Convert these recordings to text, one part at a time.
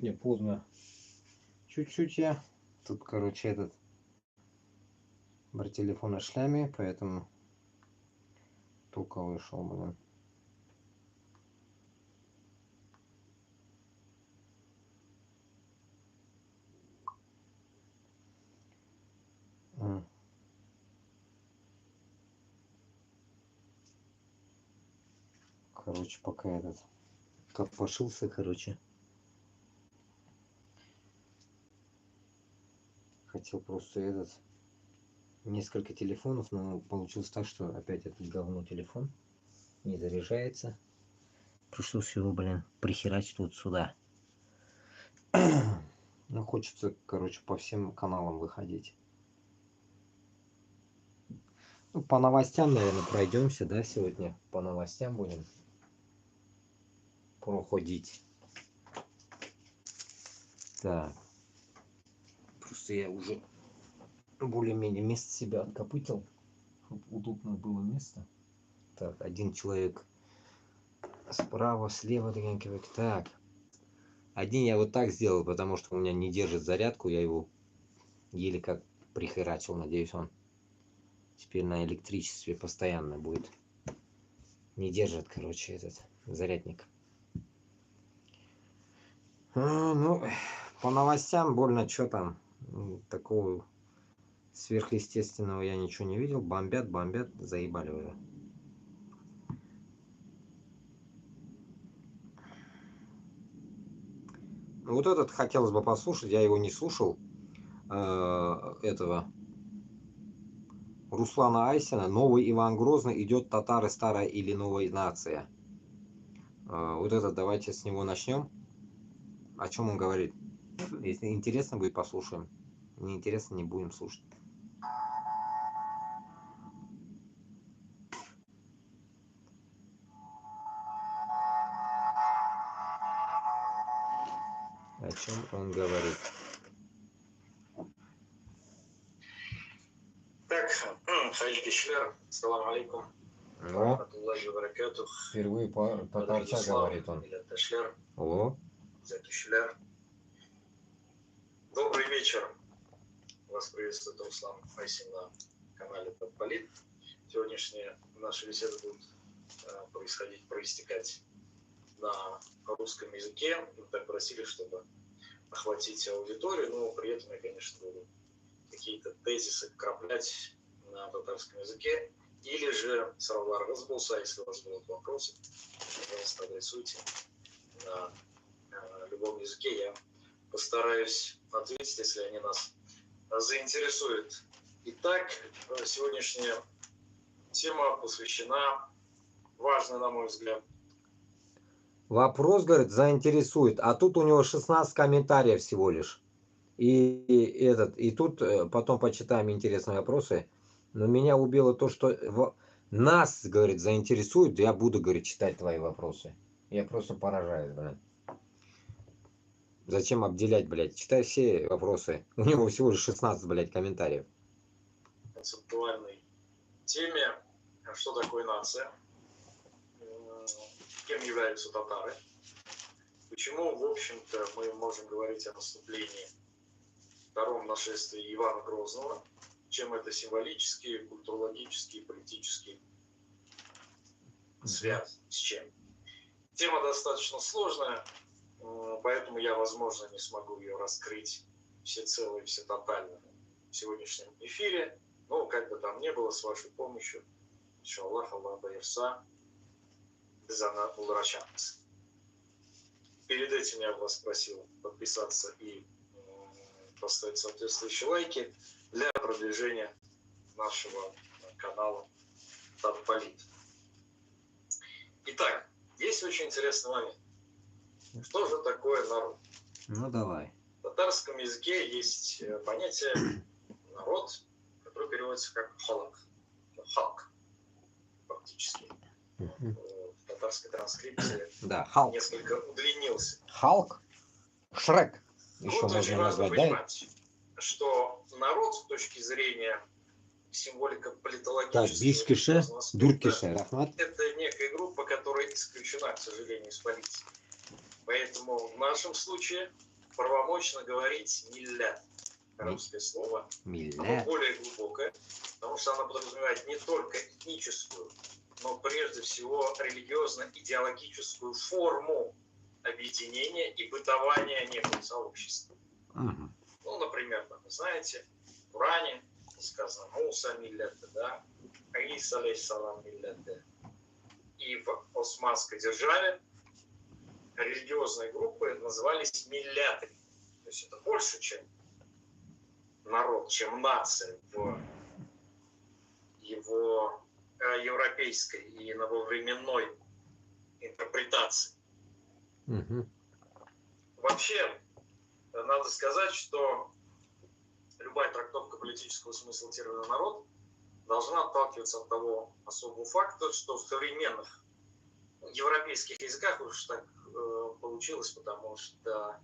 Не поздно. Чуть-чуть я. Тут, короче, этот телефон на шляме, поэтому только вышел, блин. Короче, пока этот копошился, короче. Хотел просто этот несколько телефонов, но получилось так, что опять этот говно телефон не заряжается. Пришлось его, блин, прихерачить вот сюда. Ну, хочется, короче, по всем каналам выходить. Ну, по новостям, наверное, пройдемся, да, сегодня? По новостям будем проходить. Так. Просто я уже более-менее место себя откопытил, чтобы удобно было место. Так, один человек справа, слева тренькивает. Так. Один я вот так сделал, потому что у меня не держит зарядку. Я его еле как прихерачил. Надеюсь, он теперь на электричестве постоянно будет. Не держит, короче, этот зарядник. Ну, по новостям больно что там. Такого сверхъестественного я ничего не видел. Бомбят, заебали уже. Вот этот хотелось бы послушать, я его не слушал. Этого Руслана Айсина. Новый Иван Грозный, идет татары старая или новая нация. Вот этот давайте с него начнем. О чем он говорит? Если интересно будет, послушаем. Не интересно, не будем слушать. О чем он говорит? Так, Халид Кишлер, салам алейкум. О, впервые татарча говорит он. О. Добрый вечер. Вас приветствует Руслан Айсин на канале Подполит. Сегодняшняя наша беседа будет проистекать на русском языке. Мы так просили, чтобы охватить аудиторию, но при этом я, конечно, буду какие-то тезисы краплять на татарском языке. Или же Сарвар разболса, если у вас будут вопросы, пожалуйста, адресуйте на любом языке. Я постараюсь ответить, если они нас заинтересуют. Итак, сегодняшняя тема посвящена, важной, на мой взгляд. Вопрос, говорит, заинтересует. А тут у него 16 комментариев всего лишь. И тут потом почитаем интересные вопросы. Но меня убило то, что нас, говорит, заинтересует. Я буду, говорит, читать твои вопросы. Я просто поражаюсь, блядь. Зачем обделять, блядь? Читай все вопросы. У него всего лишь 16, блядь, комментариев. Концептуальной теме, что такое нация, кем являются татары, почему, в общем-то, мы можем говорить о наступлении, втором нашествии Ивана Грозного, чем это символически, культурологически, политически связано, с чем. Тема достаточно сложная, поэтому я, возможно, не смогу ее раскрыть всецело и всетотально в сегодняшнем эфире, но как бы там ни было, с вашей помощью, иншаллах, Аллах байрса, безана улрачанс. Перед этим я вас просил подписаться и поставить соответствующие лайки для продвижения нашего канала Подполит. Итак, есть очень интересный момент. Что же такое народ? Ну давай. В татарском языке есть понятие народ, которое переводится как халак. Халк, фактически. В татарской транскрипции да, Халк. Несколько удлинился. Халк? Шрек. Еще Вот очень можно важно назвать, понимать, что народ с точки зрения символика политологического, это некая группа, которая исключена, к сожалению, из политики. Поэтому в нашем случае правомочно говорить миллят. Арабское слово. Оно более глубокое, потому что оно подразумевает не только этническую, но прежде всего религиозно-идеологическую форму объединения и бытования некого сообщества. Ну, например, вы знаете, в Коране сказано «Муса миллятте», да, «Аиса алейхиссалам миллятте». И в османской державе религиозные группы назывались миллятами. То есть это больше, чем народ, чем нация в его европейской и нововременной интерпретации. Вообще, надо сказать, что любая трактовка политического смысла термина «народ» должна отталкиваться от того особого факта, что в современных европейских языках уж так получилось, потому что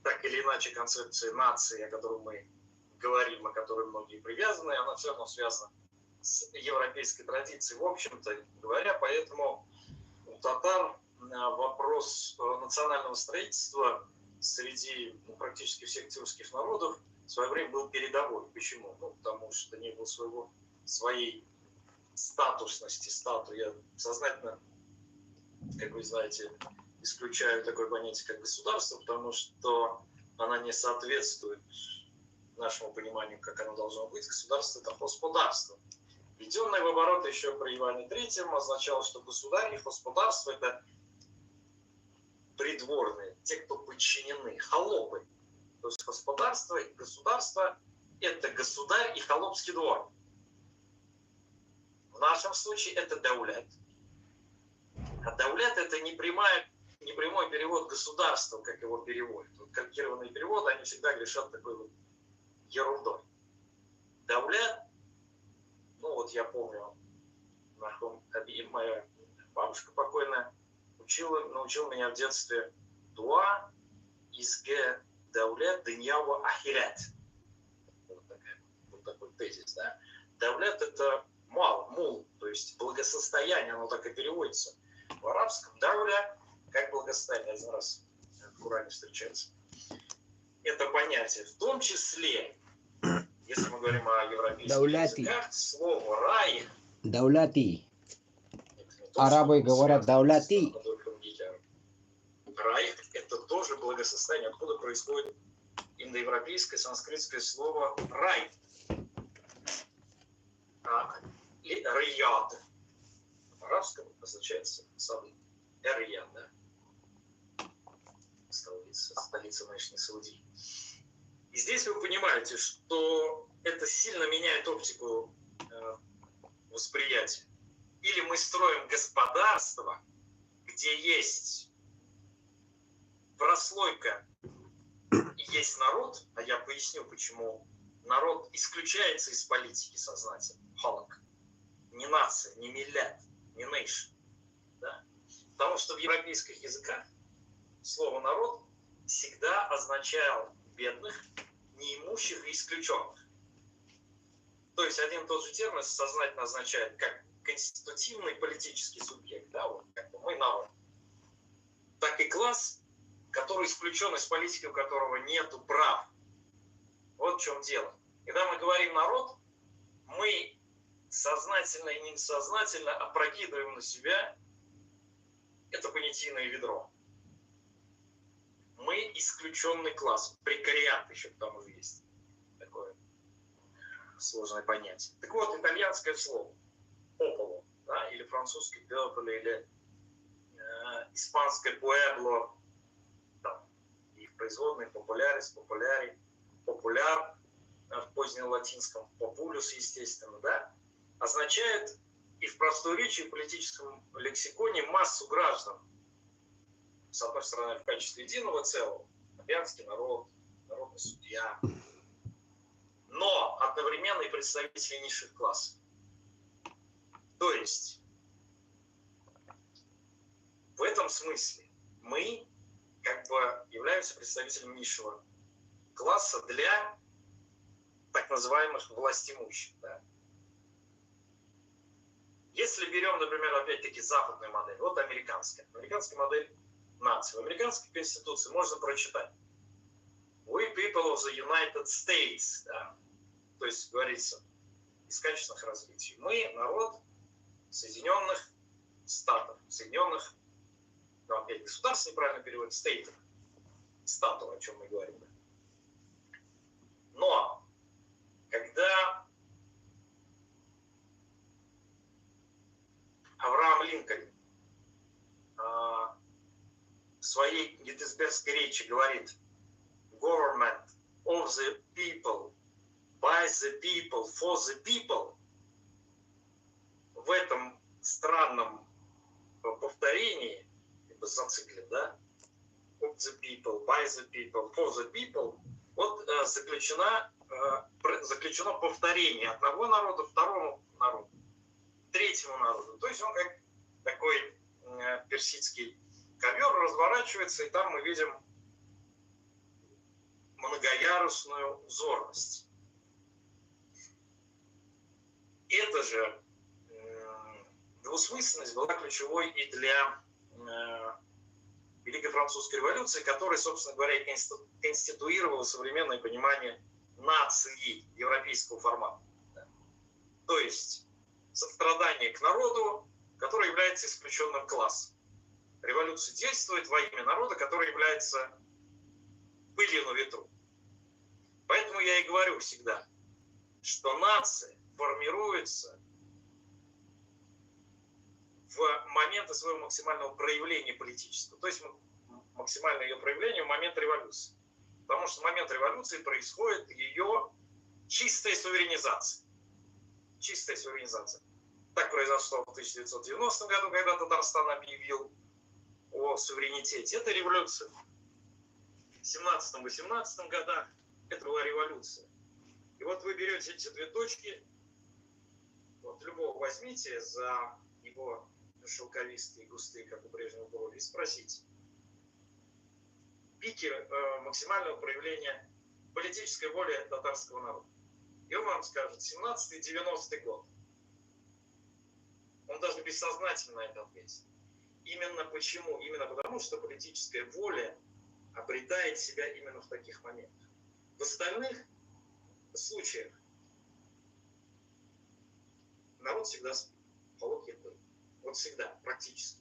так или иначе концепция нации, о которой мы говорим, о которой многие привязаны, она все равно связана с европейской традицией, в общем-то говоря, поэтому у татар вопрос национального строительства среди практически всех тюркских народов в свое время был передовой. Почему? Ну, потому что не было своей статусности, Я сознательно, как вы знаете, исключаю такое понятие, как государство, потому что она не соответствует нашему пониманию, как оно должно быть. Государство – это господарство. Введенное в оборот еще при Иване III означало, что государь и господарство – это придворные, те, кто подчинены, холопы. То есть господарство и государство – это государь и холопский двор. В нашем случае это даулят. А даулят – это не прямой перевод государства, как его переводят. Вот калькированные переводы, они всегда грешат такой вот ерундой. Даулят, ну вот я помню, моя бабушка покойная научила меня в детстве дуа изге даулят дыньява ахирят. Вот такой тезис, да. Даулят – это мул, то есть благосостояние, оно так и переводится. В арабском дауля как благосостояние, один раз в Коране встречается. Это понятие, в том числе, если мы говорим о европейских языках, слово рай. Дауляти. Арабы говорят дауляти. Рай – это тоже благосостояние, откуда происходит индоевропейское санскритское слово рай. И рияд. В арабском означает сады. Рияд, да? Столица нынешней Саудии. И здесь вы понимаете, что это сильно меняет оптику восприятия. Или мы строим господарство, где есть прослойка и есть народ, а я поясню, почему народ исключается из политики сознательно. Халак. Не нация, не миллят, не нейшн. Да? Потому что в европейских языках слово «народ» всегда означало бедных, неимущих и исключенных. То есть один и тот же термин сознательно означает как конститутивный политический субъект, да, вот как бы мы народ, так и класс, который исключен из политики, у которого нету прав. Вот в чем дело. Когда мы говорим «народ», мы сознательно и несознательно опрокидываем на себя это понятийное ведро. Мы исключенный класс, прекариат еще к тому же есть. Такое сложное понятие. Так вот, итальянское слово «пополо», да, или французский «пёпле», или испанское «пуэбло», и в производной «популярис», «популяри», «популяр», в позднелатинском «популюс», естественно, да, означает и в просторечии, в политическом лексиконе массу граждан. С одной стороны, в качестве единого целого, обязанский народ, народный судья, но одновременно и представители низших классов. То есть, в этом смысле мы как бы являемся представителем низшего класса для так называемых властимущих. Да? Если берем, например, опять-таки западную модель, вот американская модель нации. В американской конституции можно прочитать: people of the United States. Да. То есть, говорится, из качественных развитий. Мы народ Соединенных Штатов. Соединенных, ну, опять государств неправильно переводит, стейтов. Статов, о чем мы говорим. Но, когда Авраам Линкольн в своей геттисбергской речи говорит government of the people, by the people, for the people, в этом странном повторении, либо зацикле, да, of the people, by the people, for the people, вот заключено повторение одного народа второму народу, третьему народу. То есть он как такой персидский ковер разворачивается, и там мы видим многоярусную узорность. Эта же двусмысленность была ключевой и для Великой Французской революции, которая, собственно говоря, конституировала современное понимание нации европейского формата. То есть сострадание к народу, который является исключенным классом. Революция действует во имя народа, который является пылью на ветру. Поэтому я и говорю всегда, что нация формируется в моменты своего максимального проявления политического. То есть максимальное ее проявление в момент революции. Потому что в момент революции происходит ее чистая суверенизация. Чистая суверенизация. Так произошло в 1990 году, когда Татарстан объявил о суверенитете. Это революция. В 17-18 годах это была революция. И вот вы берете эти две точки, вот любого возьмите за его шелковистые, густые, как у Брежнева, брови, и спросите. Пики максимального проявления политической воли татарского народа. И он вам скажет, 17-90 год. Он даже бессознательно на это ответит. Именно почему? Именно потому, что политическая воля обретает себя именно в таких моментах. В остальных случаях народ всегда спит. Вот всегда, практически.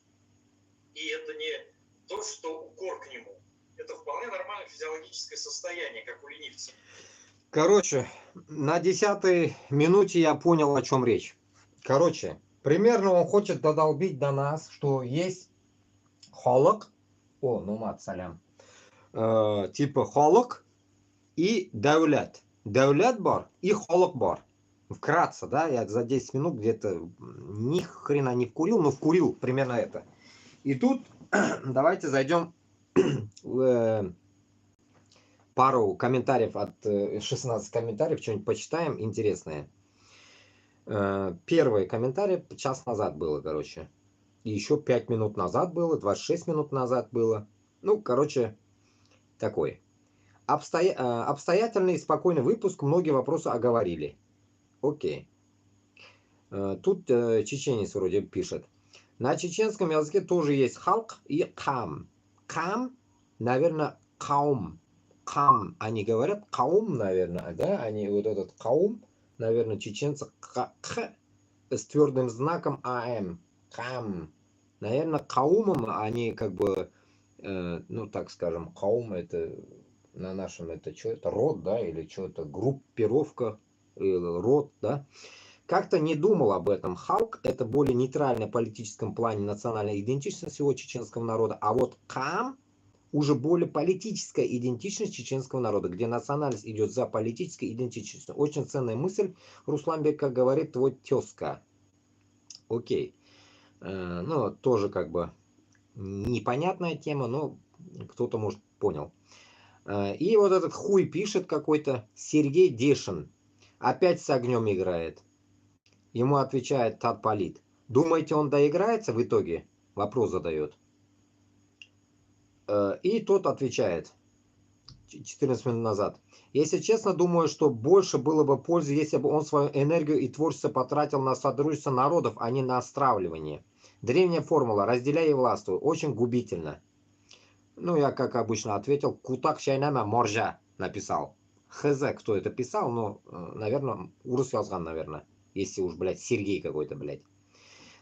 И это не то, что укор к нему. Это вполне нормальное физиологическое состояние, как у ленивца. Короче, на 10-й минуте я понял, о чем речь. Короче, примерно он хочет додолбить до нас, что есть холок, мат салям, типа холок и давлят. Давлят бар и холок бар. Вкратце, да, я за 10 минут где-то ни хрена не вкурил, но вкурил примерно это. И тут давайте зайдем в пару комментариев, от 16 комментариев, что-нибудь почитаем интересное. Первый комментарий час назад было, короче. И еще 5 минут назад было, 26 минут назад было. Ну, короче, такой. Обстоятельный и спокойный выпуск, многие вопросы оговорили. Окей. Тут чеченец вроде пишет. На чеченском языке тоже есть халк и кам. Кам, наверное, каум. Кам, они говорят каум, наверное, да? Они вот этот каум, наверное, чеченцы к с твердым знаком ам. Кам. Наверное, каумом они как бы, ну так скажем, каум это на нашем это что это род, да, или что это группировка, род, да. Как-то не думал об этом. Халк это более нейтральное в политическом плане национальная идентичность всего чеченского народа, а вот кам уже более политическая идентичность чеченского народа, где национальность идет за политической идентичностью. Очень ценная мысль, Русланбек, как говорит твой тезка. Окей. Ну, тоже как бы непонятная тема, но кто-то, может, понял. И вот этот хуй пишет какой-то Сергей Дешин. Опять с огнем играет. Ему отвечает Татполит. Думаете, он доиграется в итоге? Вопрос задает. И тот отвечает 14 минут назад. Если честно, думаю, что больше было бы пользы, если бы он свою энергию и творчество потратил на содружество народов, а не на остравливание. Древняя формула «разделяй и властвуй» очень губительна. Ну, я, как обычно, ответил «кутак чайнама моржа». написал. Хз, кто это писал, но, наверное, Урус Язган, наверное. Если уж, блядь, Сергей какой-то, блядь.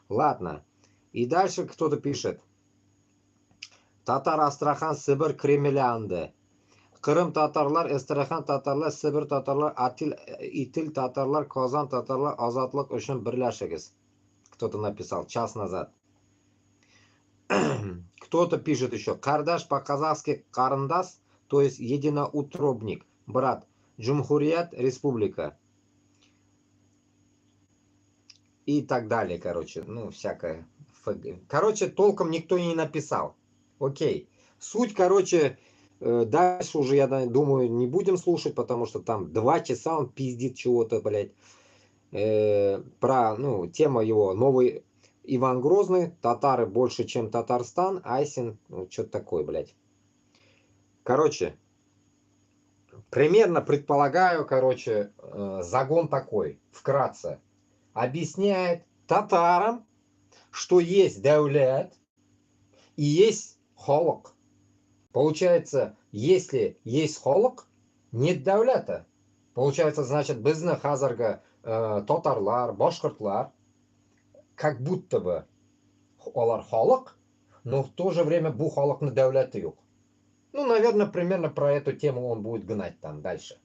Ладно. И дальше кто-то пишет. Татар, Астрахан, Сибирь, Кремлянды. Крым татарлар, Эстрахан татарлар, Сибирь татарлар, Итил татарлар, Казан татарлар, Азатлык үшін бірләшігіз. Кто-то написал час назад. Кто-то пишет еще. Кардаш по-казахски карандас, то есть единоутробник. Брат. Джумхурият, республика. И так далее, короче. Ну, всякое. Короче, толком никто не написал. Окей. Суть, короче, дальше уже, я думаю, не будем слушать, потому что там 2 часа он пиздит чего-то, блядь. Про, ну, тема его новый Иван Грозный, татары больше, чем Татарстан, Айсин, ну, что-то такое, блядь. Короче, примерно предполагаю, короче, загон такой, вкратце. Объясняет татарам, что есть даулят и есть холок. Получается, если есть холок, нет даулята. Получается, значит, bizны хазарга татарлар, башкортлар, как будто бы олар холок, но в то же время бу холокны даулята yok. Ну, наверное, примерно про эту тему он будет гнать там дальше.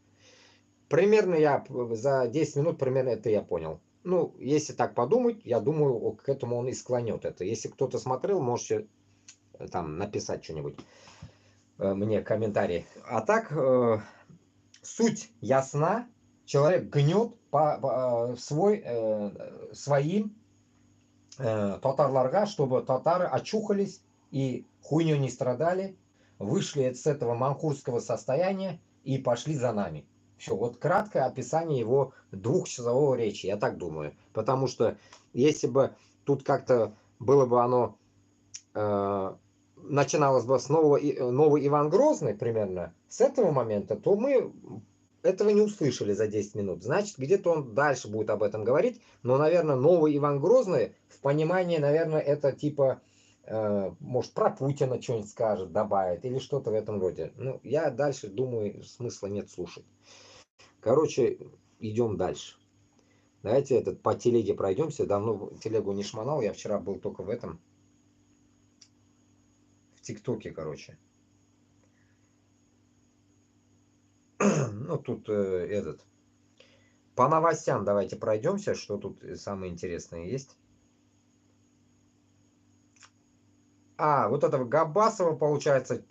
Примерно я за 10 минут примерно это я понял. Ну, если так подумать, я думаю, к этому он и склонет это. Если кто-то смотрел, можете там написать что-нибудь мне комментарий. А так, суть ясна. Человек гнет своим татарларга, чтобы татары очухались и хуйню не страдали, вышли с этого манхурского состояния и пошли за нами. Все, вот краткое описание его двухчасового речи, я так думаю. Потому что если бы тут как-то было бы оно, начиналось бы с новый Иван Грозный примерно, с этого момента, то мы этого не услышали за 10 минут. Значит, где-то он дальше будет об этом говорить. Но, наверное, новый Иван Грозный, в понимании, наверное, это типа, может, про Путина что-нибудь скажет, добавит, или что-то в этом роде. Ну, я дальше думаю, смысла нет слушать. Короче, идем дальше. Давайте этот по телеге пройдемся. Давно телегу не шмонал. Я вчера был только в этом. В ТикТоке, короче. Ну, тут этот. По новостям давайте пройдемся, что тут самое интересное есть. Вот этого Габасова, получается,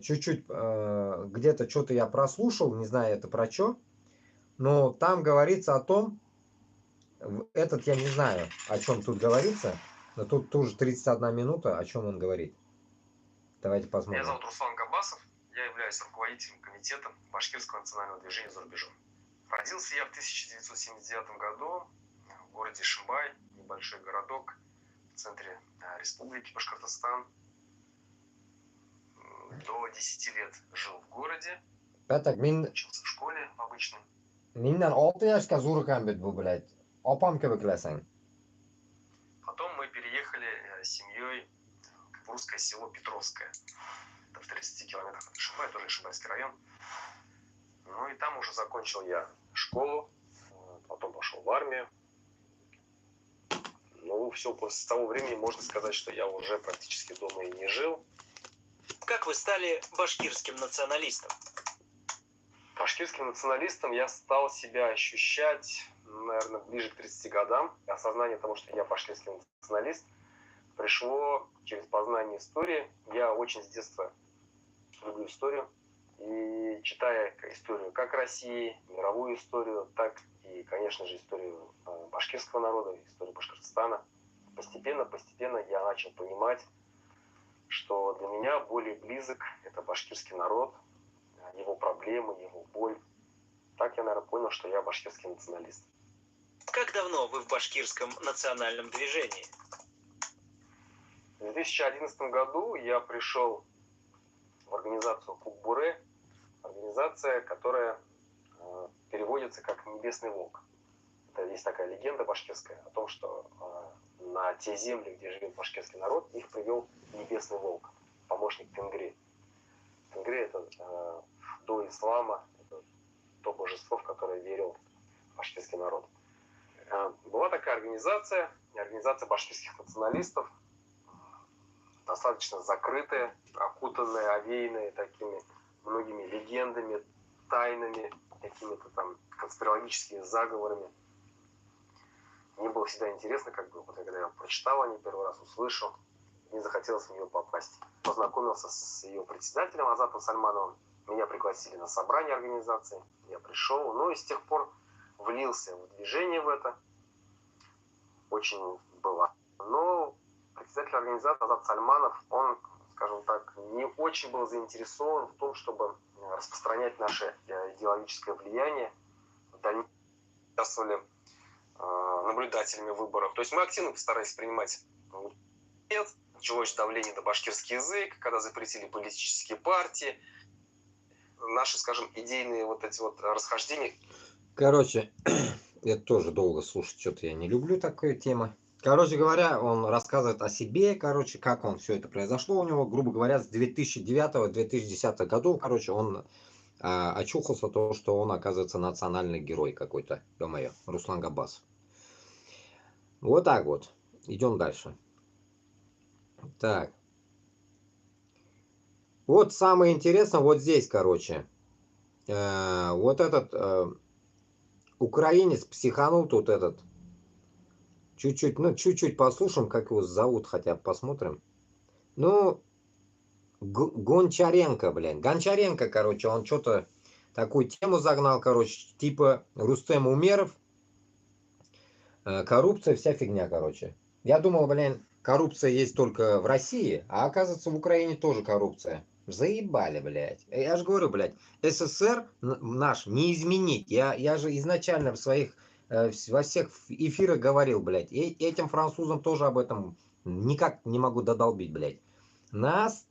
чуть-чуть где-то что-то я прослушал, не знаю это про что, но там говорится о том, этот я не знаю, о чем тут говорится, но тут тоже 31 минута, о чем он говорит. Давайте посмотрим. Меня зовут Руслан Габасов, я являюсь руководителем комитета Башкирского национального движения за рубежом. Родился я в 1979 году в городе Шимбай, небольшой городок в центре республики Башкортостан. До 10 лет жил в городе, учился в школе обычно. Mindan 6 yoshga zo'r ekan bu, блядь. Opam kebek bilasan. Потом мы переехали с семьей в русское село Петровское. Это в 30 километрах от Шимбая, тоже Шимбайский район. Ну и там уже закончил я школу, потом пошел в армию. Ну, все, после того времени можно сказать, что я уже практически дома и не жил. Как вы стали башкирским националистом? Башкирским националистом я стал себя ощущать, наверное, ближе к 30 годам. Осознание того, что я башкирский националист, пришло через познание истории. Я очень с детства люблю историю. И читая историю как России, мировую историю, так и, конечно же, историю башкирского народа, историю Башкортостана, постепенно я начал понимать, что для меня более близок это башкирский народ, его проблемы, его боль. Так я, наверное, понял, что я башкирский националист. Как давно вы в башкирском национальном движении? В 2011 году я пришел в организацию Кукбуре, организация, которая переводится как «Небесный волк». Это есть такая легенда башкирская о том, что на те земли, где живет башкирский народ, их привел Небесный волк, помощник Тенгри. Тенгри — это до ислама, это то божество, в которое верил башкирский народ. Была такая организация башкирских националистов, достаточно закрытая, окутанная, овеянная такими многими легендами, тайнами, какими-то там конспирологическими заговорами. Мне было всегда интересно, как бы, вот когда я прочитал о ней первый раз, услышал, мне захотелось в нее попасть. Познакомился с ее председателем Азатом Сальмановым, меня пригласили на собрание организации, я пришел, ну и с тех пор влился в движение в это, очень было. Но председатель организации Азат Сальманов, он, скажем так, не очень был заинтересован в том, чтобы распространять наше идеологическое влияние. В дальнейшем участвовали наблюдателями выборов. То есть мы активно постарались принимать участие. Началось давление на башкирский язык, когда запретили политические партии. Наши, скажем, идейные вот эти вот расхождения. Короче, это тоже долго слушать, что-то я не люблю такую тему. Короче говоря, он рассказывает о себе, короче, как он все это произошло у него, грубо говоря, с 2009-2010 годов, короче, он очухался то, что он, оказывается, национальный герой какой-то, ё-моё, Руслан Габасов. Вот так вот. Идем дальше. Так. Вот самое интересное вот здесь, короче. Вот этот украинец психанул тут этот. Чуть-чуть, ну, чуть-чуть послушаем, как его зовут, хотя бы посмотрим. Ну, Гончаренко, блин. Гончаренко, короче, он что-то такую тему загнал, короче, типа Рустем Умеров. Коррупция, вся фигня, короче. Я думал, блин, коррупция есть только в России, а оказывается в Украине тоже коррупция. Заебали, блядь. Я же говорю, блядь, СССР наш не изменить. Я же изначально в своих, во всех эфирах говорил, блядь. И этим французам тоже об этом никак не могу додолбить, блядь. Нас,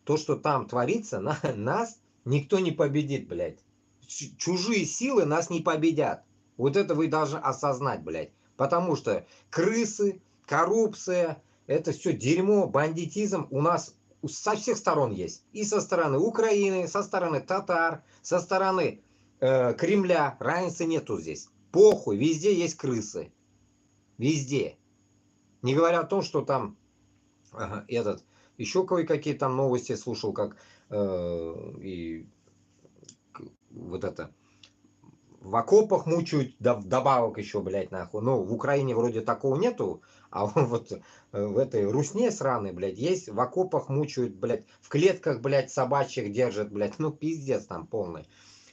то, что там творится, нас никто не победит, блядь. Чужие силы нас не победят. Вот это вы должны осознать, блядь. Потому что крысы, коррупция, это все дерьмо, бандитизм у нас со всех сторон есть. И со стороны Украины, со стороны татар, со стороны Кремля. Разницы нету здесь. Похуй, везде есть крысы. Везде. Не говоря о том, что там этот, еще кое-какие там новости слушал, как и вот это, в окопах мучают, добавок еще, блядь, нахуй. Ну, в Украине вроде такого нету, а вот в этой Русне сраной, блядь, есть, в окопах мучают, блядь, в клетках, блядь, собачьих держат, блядь, ну, пиздец там полный.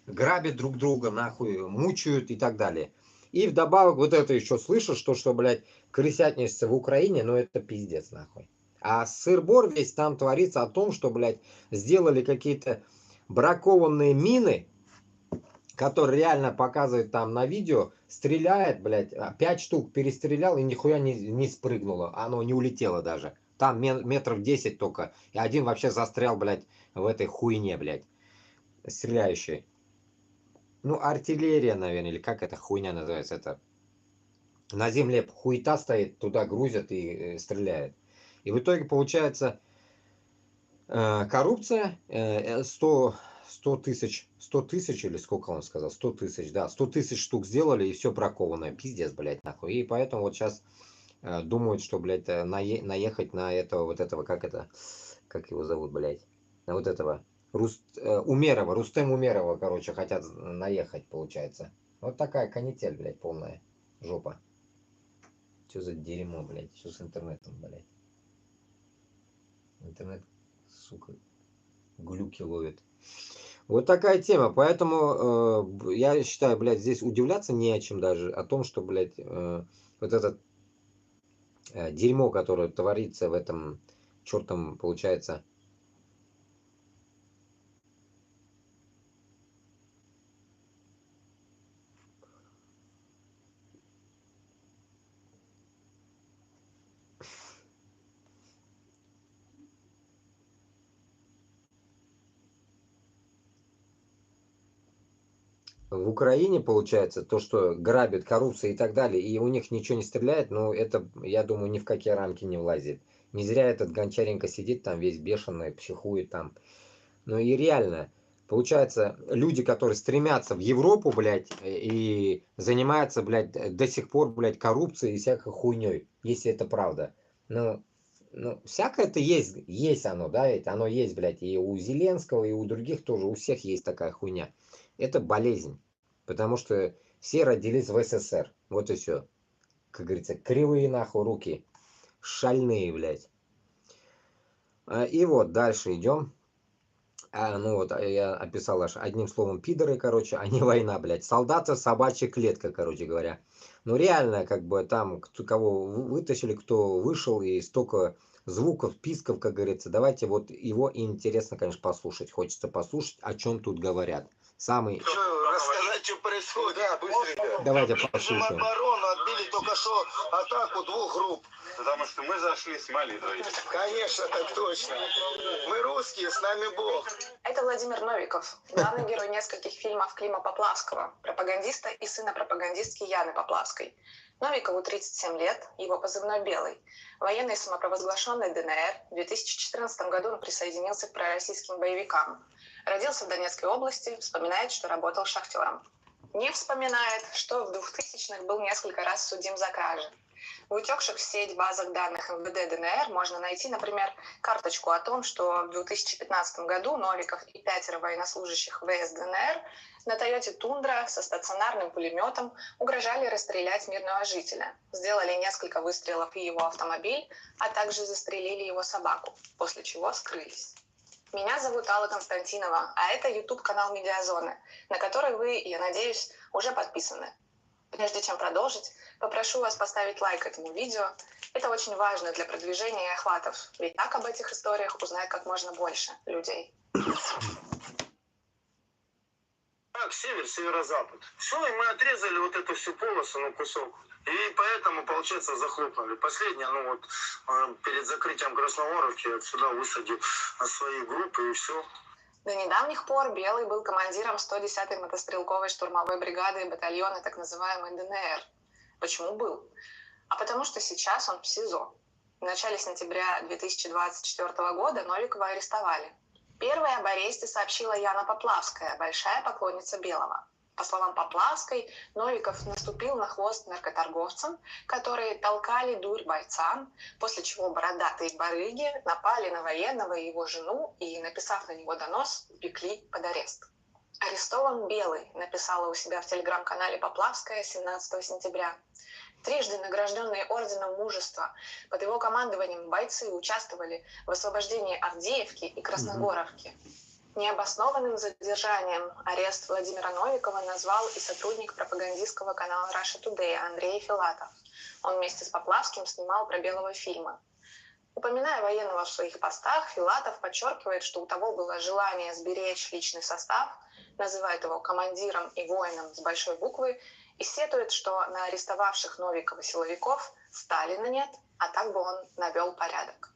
Грабят друг друга, нахуй, мучают и так далее. И вдобавок вот это еще слышишь, что, блядь, крысятничество в Украине, ну, это пиздец, нахуй. А сыр-бор весь там творится о том, что, блядь, сделали какие-то бракованные мины, который реально показывает там на видео, стреляет, блядь, 5 штук перестрелял и нихуя не спрыгнуло, оно не улетело даже. Там метров 10 только, и один вообще застрял, блядь, в этой хуйне, блядь, стреляющей. Ну, артиллерия, наверное, или как эта хуйня называется, это на земле хуета стоит, туда грузят и стреляют. И в итоге получается коррупция, 100 тысяч или сколько он сказал, 100 тысяч, да, 100 тысяч штук сделали и все бракованное, пиздец, блядь, нахуй. И поэтому вот сейчас думают, что, блядь, наехать на этого, вот этого, как его зовут, блядь, на вот этого, Умерова, Рустем Умерова, короче, хотят наехать, получается. Вот такая канитель, блядь, полная жопа. Что за дерьмо, блядь, что с интернетом, блядь. Интернет, сука, глюки ловит. Вот такая тема, поэтому я считаю, блядь, здесь удивляться не о чем даже, о том, что, блядь, вот это дерьмо, которое творится в этом чертом, получается, в Украине, получается, то, что грабят, коррупция и так далее, и у них ничего не стреляет, ну, это, я думаю, ни в какие рамки не влазит. Не зря этот Гончаренко сидит там весь бешеный, психует там. Ну и реально, Получается, люди, которые стремятся в Европу, блядь, и занимаются, блядь, до сих пор, блядь, коррупцией и всякой хуйней, если это правда. Ну, всякое-то есть оно, да, ведь оно есть, блядь, и у Зеленского, и у других тоже, у всех есть такая хуйня. Это болезнь, потому что все родились в СССР, вот и все. Как говорится, кривые нахуй руки, шальные, блядь. И вот дальше идем. Ну вот, я описал аж одним словом пидоры, короче, а не война, блядь. Солдаты, собачья клетка, короче говоря. Ну реально, как бы там, кого вытащили, кто вышел, и столько звуков, писков, как говорится. Давайте вот его интересно, конечно, послушать. Хочется послушать, о чем тут говорят. Самый... Рассказать, что происходит? Да, быстренько. Давайте Держим послушаем. оборону, отбили только что атаку 2 групп. Потому что мы зашли с молитвой. Конечно, так точно. Мы русские, с нами Бог. Это Владимир Новиков, главный герой нескольких фильмов Клима Поплавского, пропагандиста и сына пропагандистки Яны Поплавской. Новикову 37 лет, его позывной «Белый». Военный самопровозглашенный ДНР, в 2014 году он присоединился к пророссийским боевикам. Родился в Донецкой области, вспоминает, что работал шахтером. Не вспоминает, что в 2000-х был несколько раз судим за кражи. В утекших в сеть базах данных МВД ДНР можно найти, например, карточку о том, что в 2015 году Новиков и 5 военнослужащих ВС ДНР на Тойоте Тундра со стационарным пулеметом угрожали расстрелять мирного жителя. Сделали несколько выстрелов в его автомобиль, а также застрелили его собаку, после чего скрылись. Меня зовут Алла Константинова, а это YouTube-канал Медиазоны, на который вы, я надеюсь, уже подписаны. Прежде чем продолжить, попрошу вас поставить лайк этому видео. Это очень важно для продвижения и охватов, ведь так об этих историях узнает как можно больше людей. Так, север, северо-запад. Все, и мы отрезали вот эту всю полосу на кусок. И поэтому, получается, захлопнули. Последнее, ну вот, перед закрытием Красногоровки я сюда высадил свои группы и все. До недавних пор Белый был командиром 110-й мотострелковой штурмовой бригады и батальона так называемой ДНР. Почему был? А потому что сейчас он в СИЗО. В начале сентября 2024 года Новикова арестовали. Первой об аресте сообщила Яна Поплавская, большая поклонница Белого. По словам Поплавской, Новиков наступил на хвост наркоторговцам, которые толкали дурь бойцам, после чего бородатые барыги напали на военного и его жену и, написав на него донос, упекли под арест. «Арестован Белый», написала у себя в телеграм-канале Поплавская 17 сентября. Трижды награжденные орденом Мужества, под его командованием бойцы участвовали в освобождении Авдеевки и Красногоровки. Необоснованным задержанием арест Владимира Новикова назвал и сотрудник пропагандистского канала Russia Today Андрей Филатов. Он вместе с Поплавским снимал про Белого фильмы. Упоминая военного в своих постах, Филатов подчеркивает, что у того было желание сберечь личный состав, называет его командиром и воином с большой буквы и сетует, что на арестовавших Новикова силовиков Сталина нет, а так бы он навел порядок.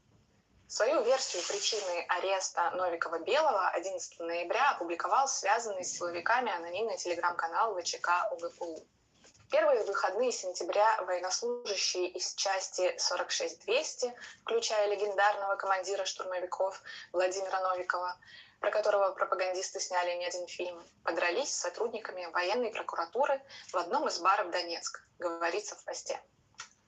Свою версию причины ареста Новикова-Белого 11 ноября опубликовал связанный с силовиками анонимный телеграм-канал ВЧК УГПУ. В первые выходные сентября военнослужащие из части 46-200, включая легендарного командира штурмовиков Владимира Новикова, про которого пропагандисты сняли не один фильм, подрались с сотрудниками военной прокуратуры в одном из баров Донецка, говорится в посте.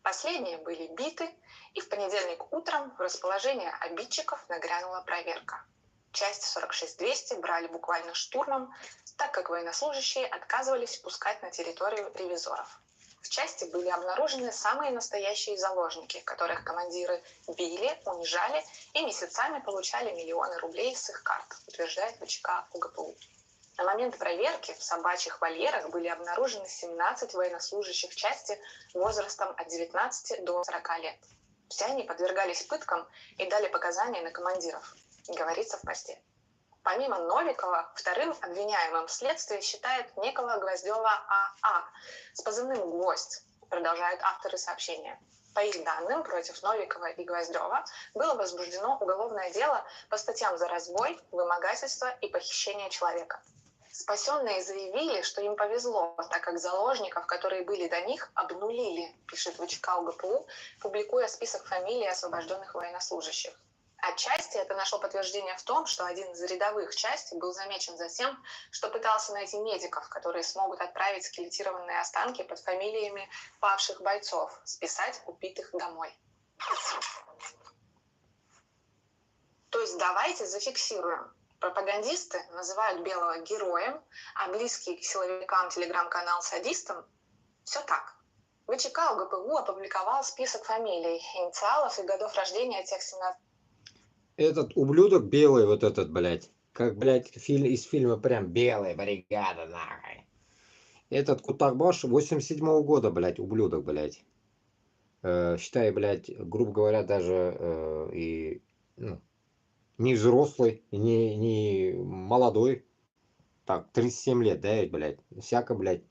Последние были биты, и в понедельник утром в расположение обидчиков нагрянула проверка. Часть 46-200 брали буквально штурмом, так как военнослужащие отказывались впускать на территорию ревизоров. В части были обнаружены самые настоящие заложники, которых командиры били, унижали и месяцами получали миллионы рублей с их карт, утверждает ВЧК УГПУ. На момент проверки в собачьих вольерах были обнаружены 17 военнослужащих части возрастом от 19 до 40 лет. Все они подвергались пыткам и дали показания на командиров, говорится в посте. Помимо Новикова, вторым обвиняемым в следствии считают некого Гвоздева А.А. с позывным «Гвоздь», продолжают авторы сообщения. По их данным, против Новикова и Гвоздева было возбуждено уголовное дело по статьям за разбой, вымогательство и похищение человека. Спасенные заявили, что им повезло, так как заложников, которые были до них, обнулили, пишет ВЧК УГПУ, публикуя список фамилий освобожденных военнослужащих. Отчасти это нашло подтверждение в том, что один из рядовых части был замечен за тем, что пытался найти медиков, которые смогут отправить скелетированные останки под фамилиями павших бойцов, списать убитых домой. То есть давайте зафиксируем. Пропагандисты называют Белого героем, а близкий к силовикам телеграм-канал садистом – все так. ВЧК УГПУ опубликовал список фамилий, инициалов и годов рождения тех 17... Этот ублюдок белый, вот этот, блядь. Как, блядь, из фильма прям «Белая бригада», нахуй. Этот Кутакбаш 87-го года, блядь, ублюдок, блядь. Считай, блядь, грубо говоря, даже не взрослый, не молодой. Так, 37 лет, да, блядь. Всяко, блядь,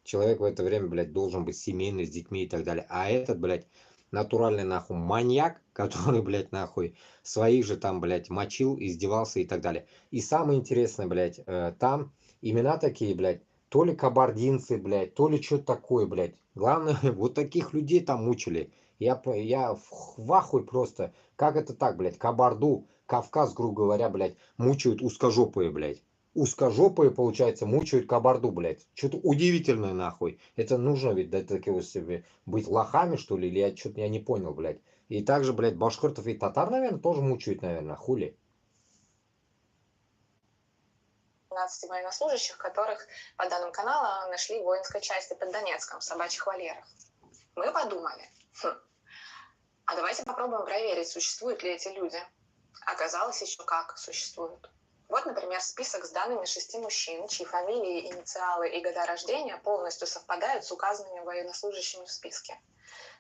человек в это время, блядь, должен быть семейный, с детьми и так далее. А этот, блядь, натуральный, нахуй, маньяк, который, блядь, нахуй, своих же там, блядь, мочил, издевался и так далее. И самое интересное, блядь, там имена такие, блядь, то ли кабардинцы, блядь, то ли что-то такое, блядь. Главное, вот таких людей там мучили. Я в ахуе просто. Как это так, блядь, Кабарду, Кавказ, грубо говоря, блядь, мучают узкожопые, блядь. Узкожопые, получается, мучают Кабарду, блядь. Что-то удивительное, нахуй. Это нужно ведь до такого себе быть лохами, что ли? Или я что-то я не понял, блядь. И также, блядь, башкиртов и татар, наверное, тоже мучают, наверное, хули. 15 военнослужащих, которых, по данным канала, нашли в воинской части под Донецком, в собачьих вольерах. Мы подумали, а давайте попробуем проверить, существуют ли эти люди. Оказалось, еще как существуют. Вот, например, список с данными 6 мужчин, чьи фамилии, инициалы и года рождения полностью совпадают с указанными военнослужащими в списке.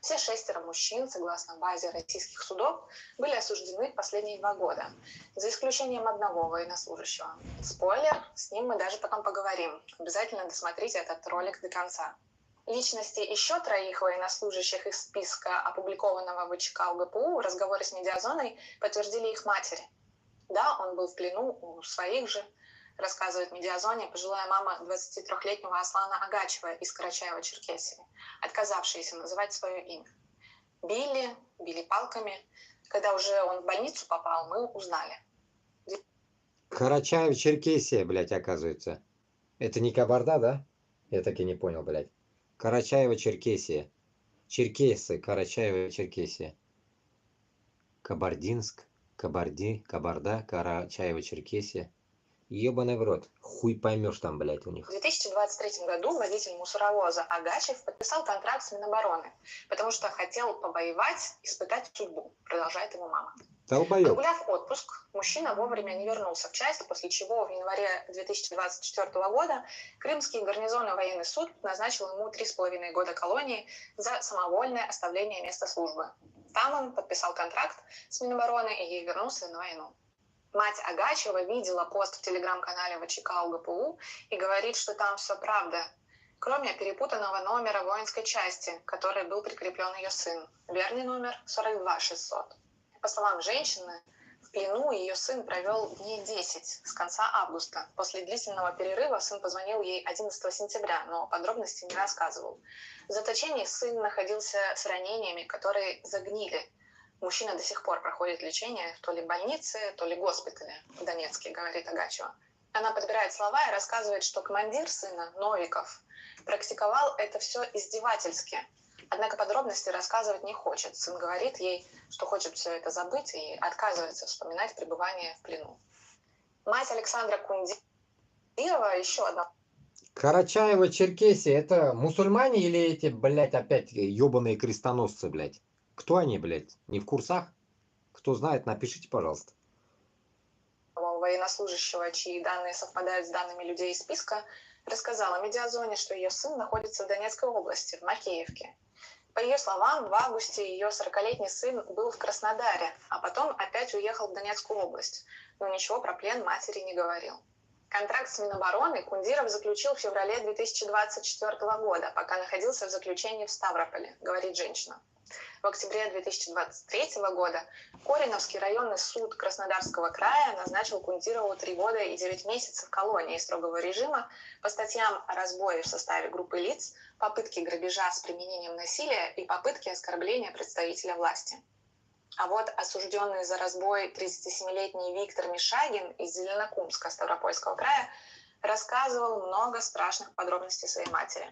Все 6 мужчин, согласно базе российских судов, были осуждены в последние 2 года, за исключением одного военнослужащего. Спойлер, с ним мы даже потом поговорим. Обязательно досмотрите этот ролик до конца. Личности еще 3 военнослужащих из списка, опубликованного в ВЧК УГПУ, в разговоре с Медиазоной подтвердили их матери. Да, он был в плену у своих же, рассказывает Медиазоне пожилая мама 23-летнего Аслана Агачева из Карачаева-Черкесии, отказавшаяся называть свое имя. Били палками. Когда уже он в больницу попал, мы узнали. Карачаево-Черкесия, блядь, оказывается. Это не Кабарда, да? Я так и не понял, блядь. Карачаево-Черкесия. Черкесы, Карачаево-Черкесия. Кабардинск, Кабарда, Карачаево-Черкесия. Ебаный в рот. Хуй поймешь там, блядь, у них. В 2023 году водитель мусоровоза Агачев подписал контракт с Минобороны, потому что хотел побоевать, испытать судьбу, продолжает его мама. Долбоёб. Прогуляв отпуск, мужчина вовремя не вернулся в часть, после чего в январе 2024 года Крымский гарнизонный военный суд назначил ему 3,5 года колонии за самовольное оставление места службы. Там он подписал контракт с Минобороны и вернулся на войну. Мать Агачева видела пост в телеграм-канале ВЧК УГПУ и говорит, что там все правда, кроме перепутанного номера воинской части, к которой был прикреплен ее сын. Верный номер 42600. По словам женщины, в плену ее сын провел дней 10 с конца августа. После длительного перерыва сын позвонил ей 11 сентября, но подробностей не рассказывал. В заточении сын находился с ранениями, которые загнили. Мужчина до сих пор проходит лечение в то ли больнице, то ли госпитале в Донецке, говорит Агачева. Она подбирает слова и рассказывает, что командир сына, Новиков, практиковал это все издевательски. Однако подробности рассказывать не хочет. Сын говорит ей, что хочет все это забыть и отказывается вспоминать пребывание в плену. Мать Александра Кундирова, еще одна. Карачаево-Черкесия, это мусульмане или эти, блядь, опять ебаные крестоносцы, блядь? Кто они, блядь? Не в курсах? Кто знает, напишите, пожалуйста. Военнослужащего, чьи данные совпадают с данными людей из списка, рассказала Медиазоне, что ее сын находится в Донецкой области, в Макеевке. По ее словам, в августе ее 40-летний сын был в Краснодаре, а потом опять уехал в Донецкую область, но ничего про плен матери не говорил. Контракт с Минобороны Кундиров заключил в феврале 2024 года, пока находился в заключении в Ставрополе, говорит женщина. В октябре 2023 года Кориновский районный суд Краснодарского края назначил Кундирову 3 года и 9 месяцев колонии строгого режима по статьям о разбое в составе группы лиц, попытке грабежа с применением насилия и попытке оскорбления представителя власти. А вот осужденный за разбой 37-летний Виктор Мишагин из Зеленокумска Ставропольского края рассказывал много страшных подробностей своей матери.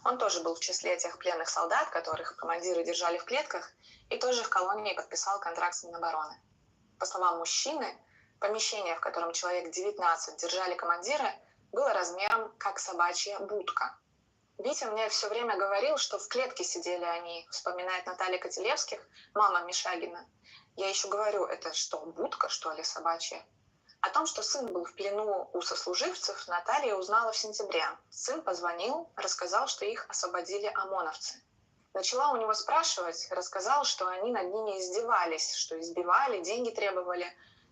Он тоже был в числе тех пленных солдат, которых командиры держали в клетках, и тоже в колонии подписал контракт с Минобороны. По словам мужчины, помещение, в котором человек 19 держали командиры, было размером как собачья будка. Витя мне все время говорил, что в клетке сидели они, вспоминает Наталья Котелевских, мама Мишагина. Я еще говорю, это что, будка, что ли, собачья? О том, что сын был в плену у сослуживцев, Наталья узнала в сентябре. Сын позвонил, рассказал, что их освободили ОМОНовцы. Начала у него спрашивать, рассказал, что они над ними издевались, что избивали, деньги требовали.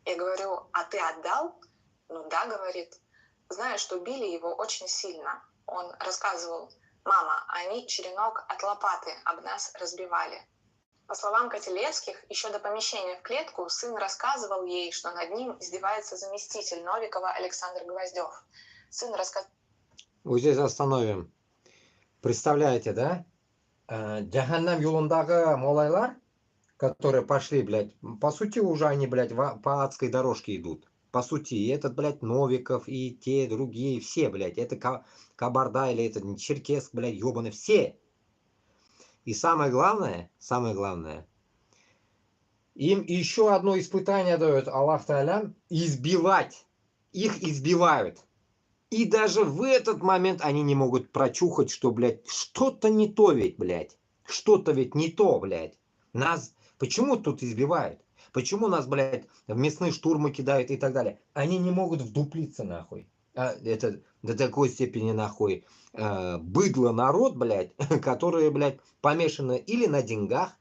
Я говорю, а ты отдал? Ну да, говорит. Знаю, что били его очень сильно. Он рассказывал, мама, они черенок от лопаты об нас разбивали. По словам Котелевских, еще до помещения в клетку сын рассказывал ей, что над ним издевается заместитель Новикова Александр Гвоздев. Сын рассказывал... Вот здесь остановим. Представляете, да? Джаханнам юлундағы молайлар, которые пошли, блядь, по сути уже они, блядь, по адской дорожке идут. По сути, и этот, блядь, Новиков, и те другие, все, блядь, это Кабарда или это Черкесск, блядь, ебаный, все. И самое главное, им еще одно испытание дает Аллах Та'аля, избивать. Их избивают. И даже в этот момент они не могут прочухать, что, блядь, что-то не то ведь, блядь. Что-то ведь не то, блядь. Нас почему тут избивают? Почему нас, блядь, в мясные штурмы кидают и так далее? Они не могут вдуплиться, нахуй. Это до такой степени, нахуй, быдло народ, блядь, которые, блядь, помешаны или на деньгах,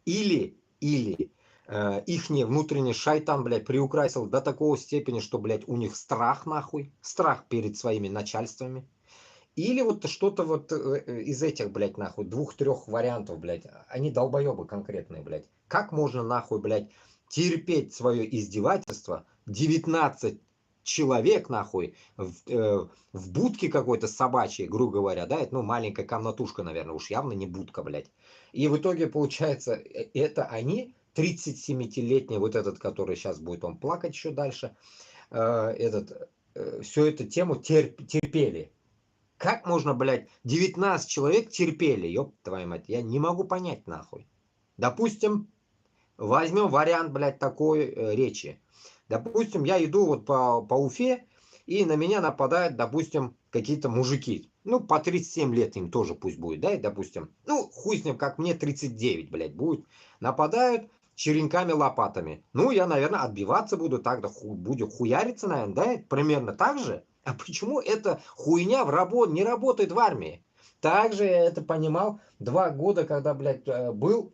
или ихний внутренний шайтан, блядь, приукрасил до такого степени, что, блядь, у них страх, нахуй, страх перед своими начальствами. Или вот что-то вот из этих, блядь, нахуй, 2-3 вариантов, блядь, они долбоебы конкретные, блядь. Как можно, нахуй, блядь, терпеть свое издевательство, 19 человек, нахуй, в будке какой-то собачьей, грубо говоря, да, это, ну, маленькая комнатушка, наверное, уж явно не будка, блядь. И в итоге, получается, это они, 37-летний, вот этот, который сейчас будет он плакать еще дальше, всю эту тему терпели. Как можно, блядь, 19 человек терпели, ёб твою мать, я не могу понять, нахуй. Допустим, возьмем вариант, блядь, такой речи. Допустим, я иду вот по Уфе, и на меня нападают, допустим, какие-то мужики. Ну, по 37 лет им тоже пусть будет, да, допустим. Ну, хуй с ним, как мне 39, блядь, будет. Нападают черенками, лопатами. Ну, я, наверное, отбиваться буду, тогда буду хуяриться, наверное, да, примерно так же. А почему эта хуйня не работает в армии? Также я это понимал 2 года, когда, блядь, был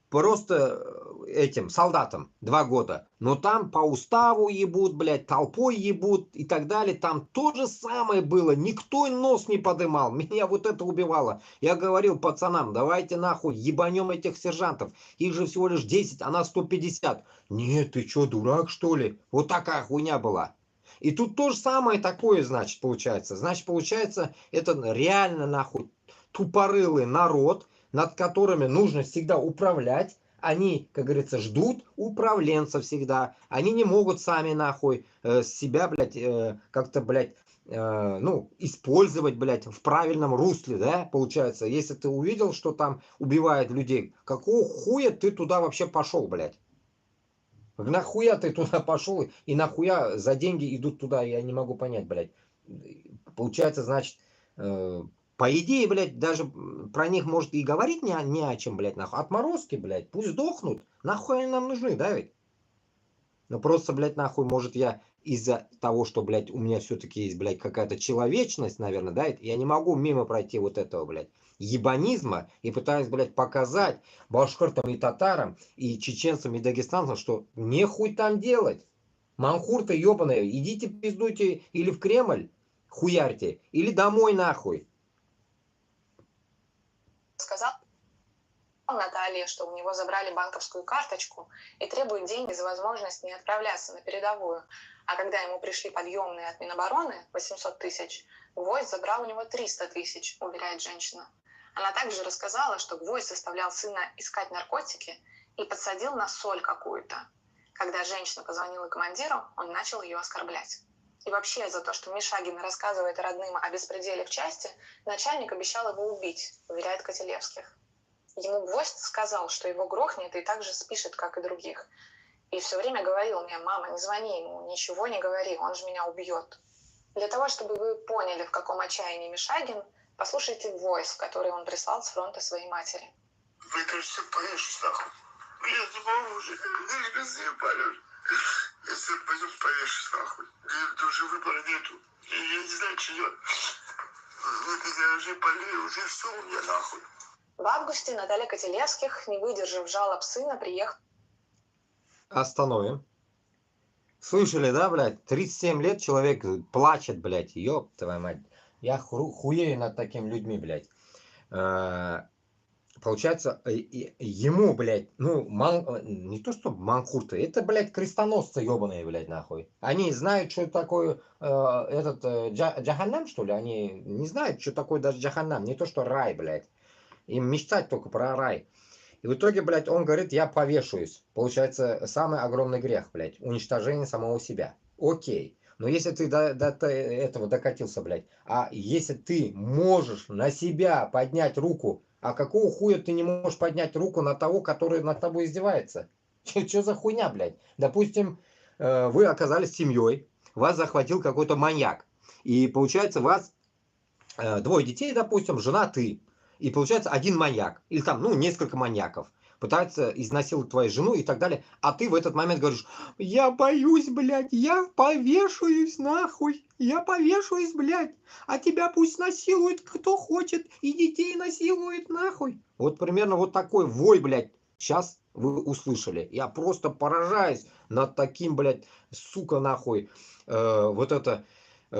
просто этим солдатам 2 года. Но там по уставу ебут, блядь, толпой ебут и так далее. Там то же самое было. Никто нос не подымал. Меня вот это убивало. Я говорил пацанам, давайте нахуй ебанем этих сержантов. Их же всего лишь 10, а нас 150. Нет, ты что, дурак что ли? Вот такая хуйня была. И тут то же самое такое, значит, получается. Значит, получается, это реально нахуй тупорылый народ, над которыми нужно всегда управлять. Они, как говорится, ждут управленца всегда. Они не могут сами нахуй себя, блядь, как-то, блядь, ну, использовать, блядь, в правильном русле, да, получается. Если ты увидел, что там убивают людей, какого хуя ты туда вообще пошел, блядь? Нахуя ты туда пошел и нахуя за деньги идут туда, я не могу понять, блядь. Получается, значит, по идее, блядь, даже про них может и говорить не о чем, блядь, нахуй. Отморозки, блядь, пусть сдохнут. Нахуй они нам нужны, да ведь? Но просто, блядь, нахуй, может, я из-за того, что, блядь, у меня все-таки есть, блядь, какая-то человечность, наверное, да, я не могу мимо пройти вот этого, блядь, ебанизма и пытаюсь, блядь, показать башкиртам и татарам, и чеченцам, и дагестанцам, что нехуй там делать. Манхур-то ебаные, идите пиздуйте или в Кремль, хуярьте, или домой нахуй. Сказал Наталье, что у него забрали банковскую карточку и требуют деньги за возможность не отправляться на передовую. А когда ему пришли подъемные от Минобороны 800 тысяч, Гвоздь забрал у него 300 тысяч, уверяет женщина. Она также рассказала, что Гвоздь заставлял сына искать наркотики и подсадил на соль какую-то. Когда женщина позвонила командиру, он начал ее оскорблять. И вообще за то, что Мишагин рассказывает родным о беспределе в части, начальник обещал его убить, уверяет Котелевских. Ему Гвоздь сказал, что его грохнет и так же спишет, как и других. И все время говорил мне: мама, не звони ему, ничего не говори, он же меня убьет. Для того, чтобы вы поняли, в каком отчаянии Мишагин, послушайте войс, который он прислал с фронта своей матери. Вы, кажется, повешусь нахуй. Я не могу уже, если я полежу. Если я пойду повешусь нахуй. Уже выбора нету. Я не знаю, что делать. Я уже болею, уже все у меня нахуй. В августе Наталья Котелевских, не выдержав жалоб сына, приехала. Остановим. Слышали, да, блядь? 37 лет человек плачет, блядь. Ёб твою мать. Я хуею над такими людьми, блядь. Получается, ему, блядь, ну, не то что манхурты, это, блядь, крестоносцы ебаные, блядь, нахуй. Они знают, что такое джаханнам, что ли? Они не знают, что такое даже джаханнам, не то что рай, блядь. Им мечтать только про рай. И в итоге, блядь, он говорит: я повешаюсь. Получается, самый огромный грех, блядь, уничтожение самого себя. Окей. Но если ты до этого докатился, блядь, а если ты можешь на себя поднять руку, а какого хуя ты не можешь поднять руку на того, который над тобой издевается? Что за хуйня, блядь? Допустим, вы оказались семьей, вас захватил какой-то маньяк. И получается, вас двое детей, допустим, жена, ты. И получается один маньяк. Или там, ну, несколько маньяков. Пытаются изнасиловать твою жену и так далее. А ты в этот момент говоришь: я боюсь, блядь, я повешаюсь нахуй. Я повешаюсь, блядь. А тебя пусть насилует кто хочет. И детей насилует нахуй. Вот примерно вот такой вой, блядь, сейчас вы услышали. Я просто поражаюсь над таким, блядь, сука, нахуй. Вот это...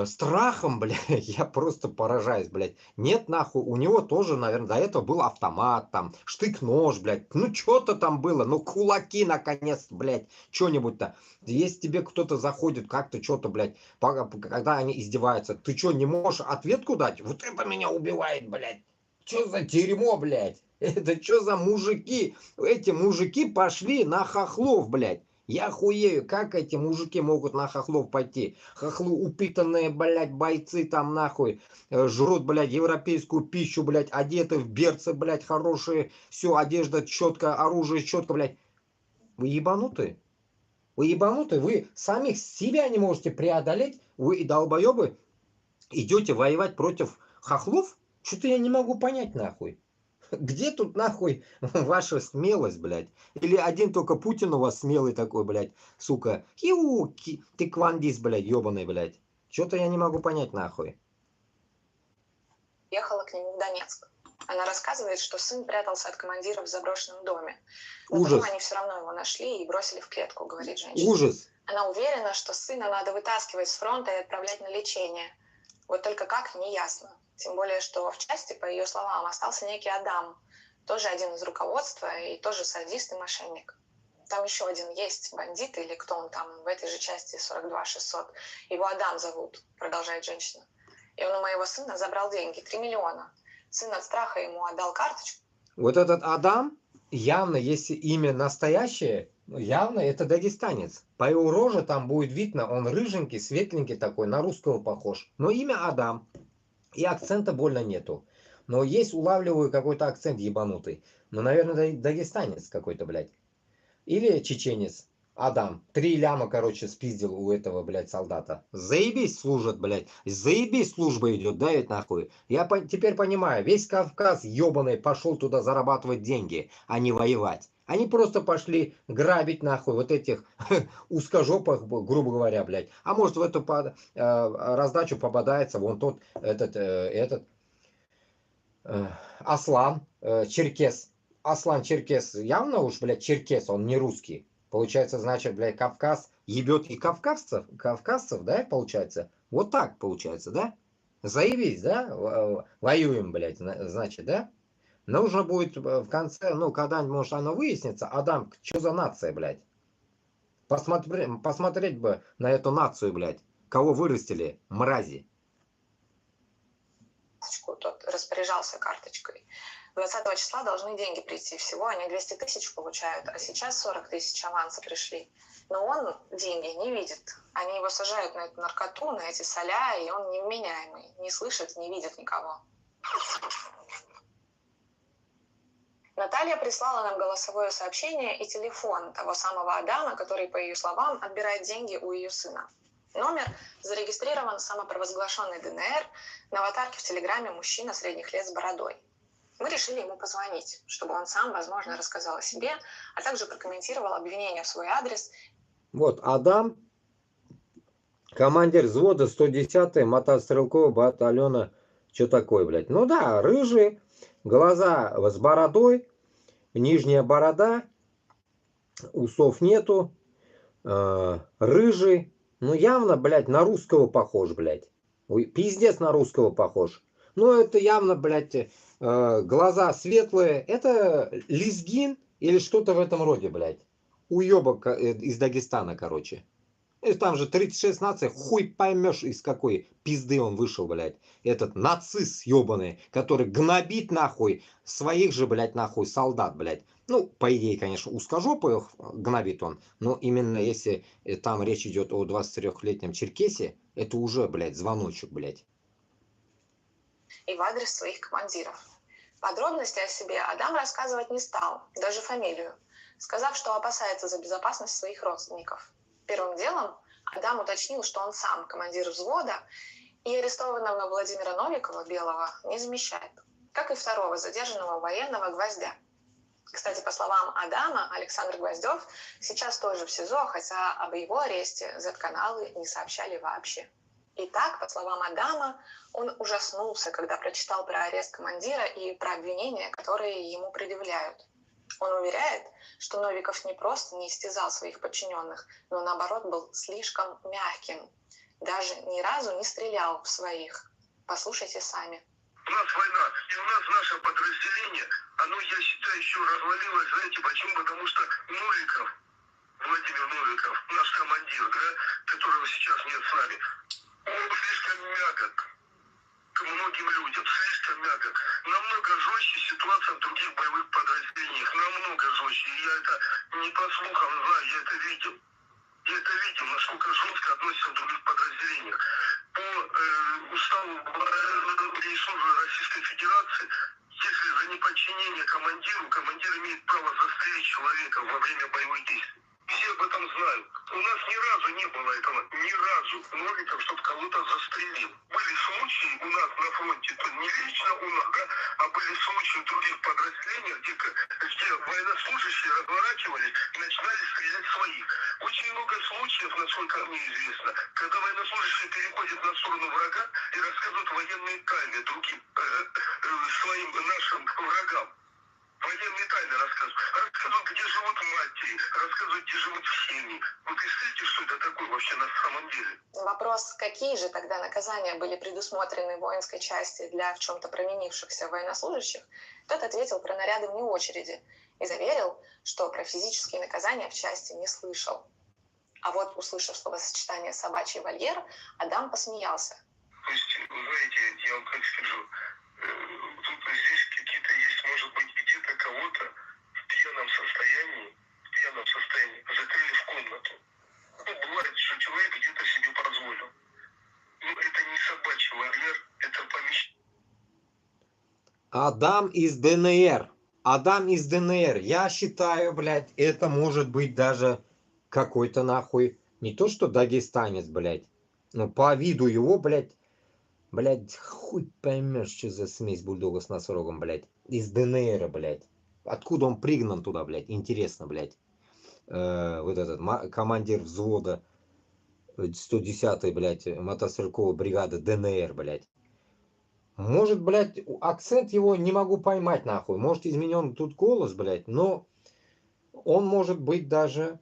страхом, блядь, я просто поражаюсь, блядь. Нет, нахуй, у него тоже, наверное, до этого был автомат, там, штык-нож, блядь, ну, что-то там было, ну, кулаки, наконец, блядь, что-нибудь-то. Если тебе кто-то заходит, как-то что-то, блядь, когда они издеваются, ты что, не можешь ответку дать? Вот это меня убивает, блядь. Что за дерьмо, блядь? Это что за мужики? Эти мужики пошли на хохлов, блядь. Я хуею, как эти мужики могут на хохлов пойти? Хохлы упитанные, блядь, бойцы там нахуй. Жрут, блядь, европейскую пищу, блядь, одеты в берцы, блядь, хорошие. Все, одежда четко, оружие четко, блядь. Вы ебанутые? Вы ебанутые? Вы самих себя не можете преодолеть? Вы, долбоебы, идете воевать против хохлов? Что-то я не могу понять, нахуй. Где тут нахуй ваша смелость, блядь? Или один только Путин у вас смелый такой, блядь, сука. Ты квандис, блядь, ебаный, блядь. Что-то я не могу понять, нахуй. Ехала к нему в Донецк. Она рассказывает, что сын прятался от командира в заброшенном доме. Но Ужас. потом они все равно его нашли и бросили в клетку, говорит женщина. Ужас. Она уверена, что сына надо вытаскивать с фронта и отправлять на лечение. Вот только как, не ясно. Тем более, что в части, по ее словам, остался некий Адам, тоже один из руководства и тоже садист и мошенник. Там еще один есть бандит или кто он там в этой же части 42-600. Его Адам зовут, продолжает женщина. И он у моего сына забрал деньги, 3 миллиона. Сын от страха ему отдал карточку. Вот этот Адам, явно, если имя настоящее, явно это дагестанец. По его роже там будет видно, он рыженький, светленький такой, на русского похож. Но имя Адам. И акцента больно нету. Но есть, улавливаю какой-то акцент ебанутый. Ну, наверное, дагестанец какой-то, блядь. Или чеченец. Адам. 3 ляма, короче, спиздил у этого, блядь, солдата. Заебись служат, блядь. Заебись служба идет, да, ведь нахуй. Я теперь понимаю, весь Кавказ ебаный пошел туда зарабатывать деньги, а не воевать. Они просто пошли грабить, нахуй, вот этих узкожопых, грубо говоря, блядь. А может, в эту раздачу попадается вон тот, Аслан, черкес. Аслан черкес, явно уж, блядь, черкес, он не русский. Получается, значит, блядь, Кавказ ебет и кавказцев, да, получается? Вот так получается, да? Заявись, да? Воюем, блядь, значит, да? Нужно будет в конце, ну, когда-нибудь, может, оно выяснится, Адам, что за нация, блядь? Посмотреть бы на эту нацию, блядь. Кого вырастили, мрази. Тот распоряжался карточкой. 20 числа должны деньги прийти. Всего они 200 тысяч получают, а сейчас 40 тысяч аванса пришли. Но он деньги не видит. Они его сажают на эту наркоту, на эти соля, и он невменяемый. Не слышит, не видит никого. Наталья прислала нам голосовое сообщение и телефон того самого Адама, который, по ее словам, отбирает деньги у ее сына. Номер зарегистрирован самопровозглашенный ДНР, на аватарке в Телеграме мужчина средних лет с бородой. Мы решили ему позвонить, чтобы он сам, возможно, рассказал о себе, а также прокомментировал обвинения в свой адрес. Вот Адам, командир взвода 110-й мотострелкового батальона. Что такое, блядь? Ну да, рыжий, глаза с бородой, нижняя борода, усов нету, рыжий. Ну явно, блядь, на русского похож, блядь. Ой, пиздец на русского похож. Ну это явно, блядь, глаза светлые. Это лезгин или что-то в этом роде, блядь. Уебок из Дагестана, короче. И там же 36 наций, хуй поймешь, из какой пизды он вышел, блядь. Этот нацист ебаный, который гнобит нахуй своих же, блядь, нахуй солдат, блядь. Ну, по идее, конечно, узкожопых гнобит он, но именно если там речь идет о 23-летнем черкесе, это уже, блядь, звоночек, блядь. И в адрес своих командиров. Подробности о себе Адам рассказывать не стал, даже фамилию, сказав, что опасается за безопасность своих родственников. Первым делом Адам уточнил, что он сам командир взвода и арестованного Владимира Новикова, Белого, не замещает, как и второго задержанного военного Гвоздя. Кстати, по словам Адама, Александр Гвоздев сейчас тоже в СИЗО, хотя об его аресте Z-каналы не сообщали вообще. Итак, по словам Адама, он ужаснулся, когда прочитал про арест командира и про обвинения, которые ему предъявляют. Он уверяет, что Новиков не просто не истязал своих подчиненных, но наоборот был слишком мягким. Даже ни разу не стрелял в своих. Послушайте сами. У нас война, и у нас наше подразделение, оно, я считаю, еще развалилось, знаете почему? Потому что Новиков, Владимир Новиков, наш командир, да, которого сейчас нет с нами, он слишком мягок к многим людям, слишком мягок. Намного жестче ситуация в других боевых подразделениях, намного жестче. И я это не по слухам знаю, я это видел. Я это видел, насколько жестко относятся в других подразделениях. По уставу службы Российской Федерации, если за неподчинение командиру, командир имеет право застрелить человека во время боевых действий. Все об этом знают. У нас ни разу не было этого, ни разу Новиков, чтобы кого-то застрелил. Были случаи у нас на фронте, то не лично у нас, да, а были случаи в других подразделениях, где военнослужащие разворачивались и начинали стрелять своих. Очень много случаев, насколько мне известно, когда военнослужащие переходят на сторону врага и рассказывают военные тайны другим своим нашим врагам. Военные тайны рассказывают, где живут матери, рассказывают, где живут семьи. Вы представляете, что это такое вообще на самом деле? Вопрос, какие же тогда наказания были предусмотрены в воинской части для в чем-то провинившихся военнослужащих, тот ответил про наряды вне очереди и заверил, что про физические наказания в части не слышал. А вот, услышав словосочетание «собачий вольер», Адам посмеялся. То есть, вы знаете, я вам как скажу, тут здесь какие-то есть, может быть, где-то кого-то в пьяном состоянии закрыли в комнату. Ну, бывает, что человек где-то себе позволил. Ну, это не собачий вольер, это помещение. Адам из ДНР. Адам из ДНР. Я считаю, блядь, это может быть даже какой-то нахуй, не то что дагестанец, блядь, но по виду его, блядь, хуй поймешь, что за смесь бульдога с носорогом, блядь, из ДНР, блядь. Откуда он пригнан туда, блядь, интересно, блядь. Вот этот командир взвода 110-й, блядь, мотострелковой бригады ДНР, блядь. Может, блядь, акцент его не могу поймать, нахуй. Может, изменен тут голос, блядь, но он может быть даже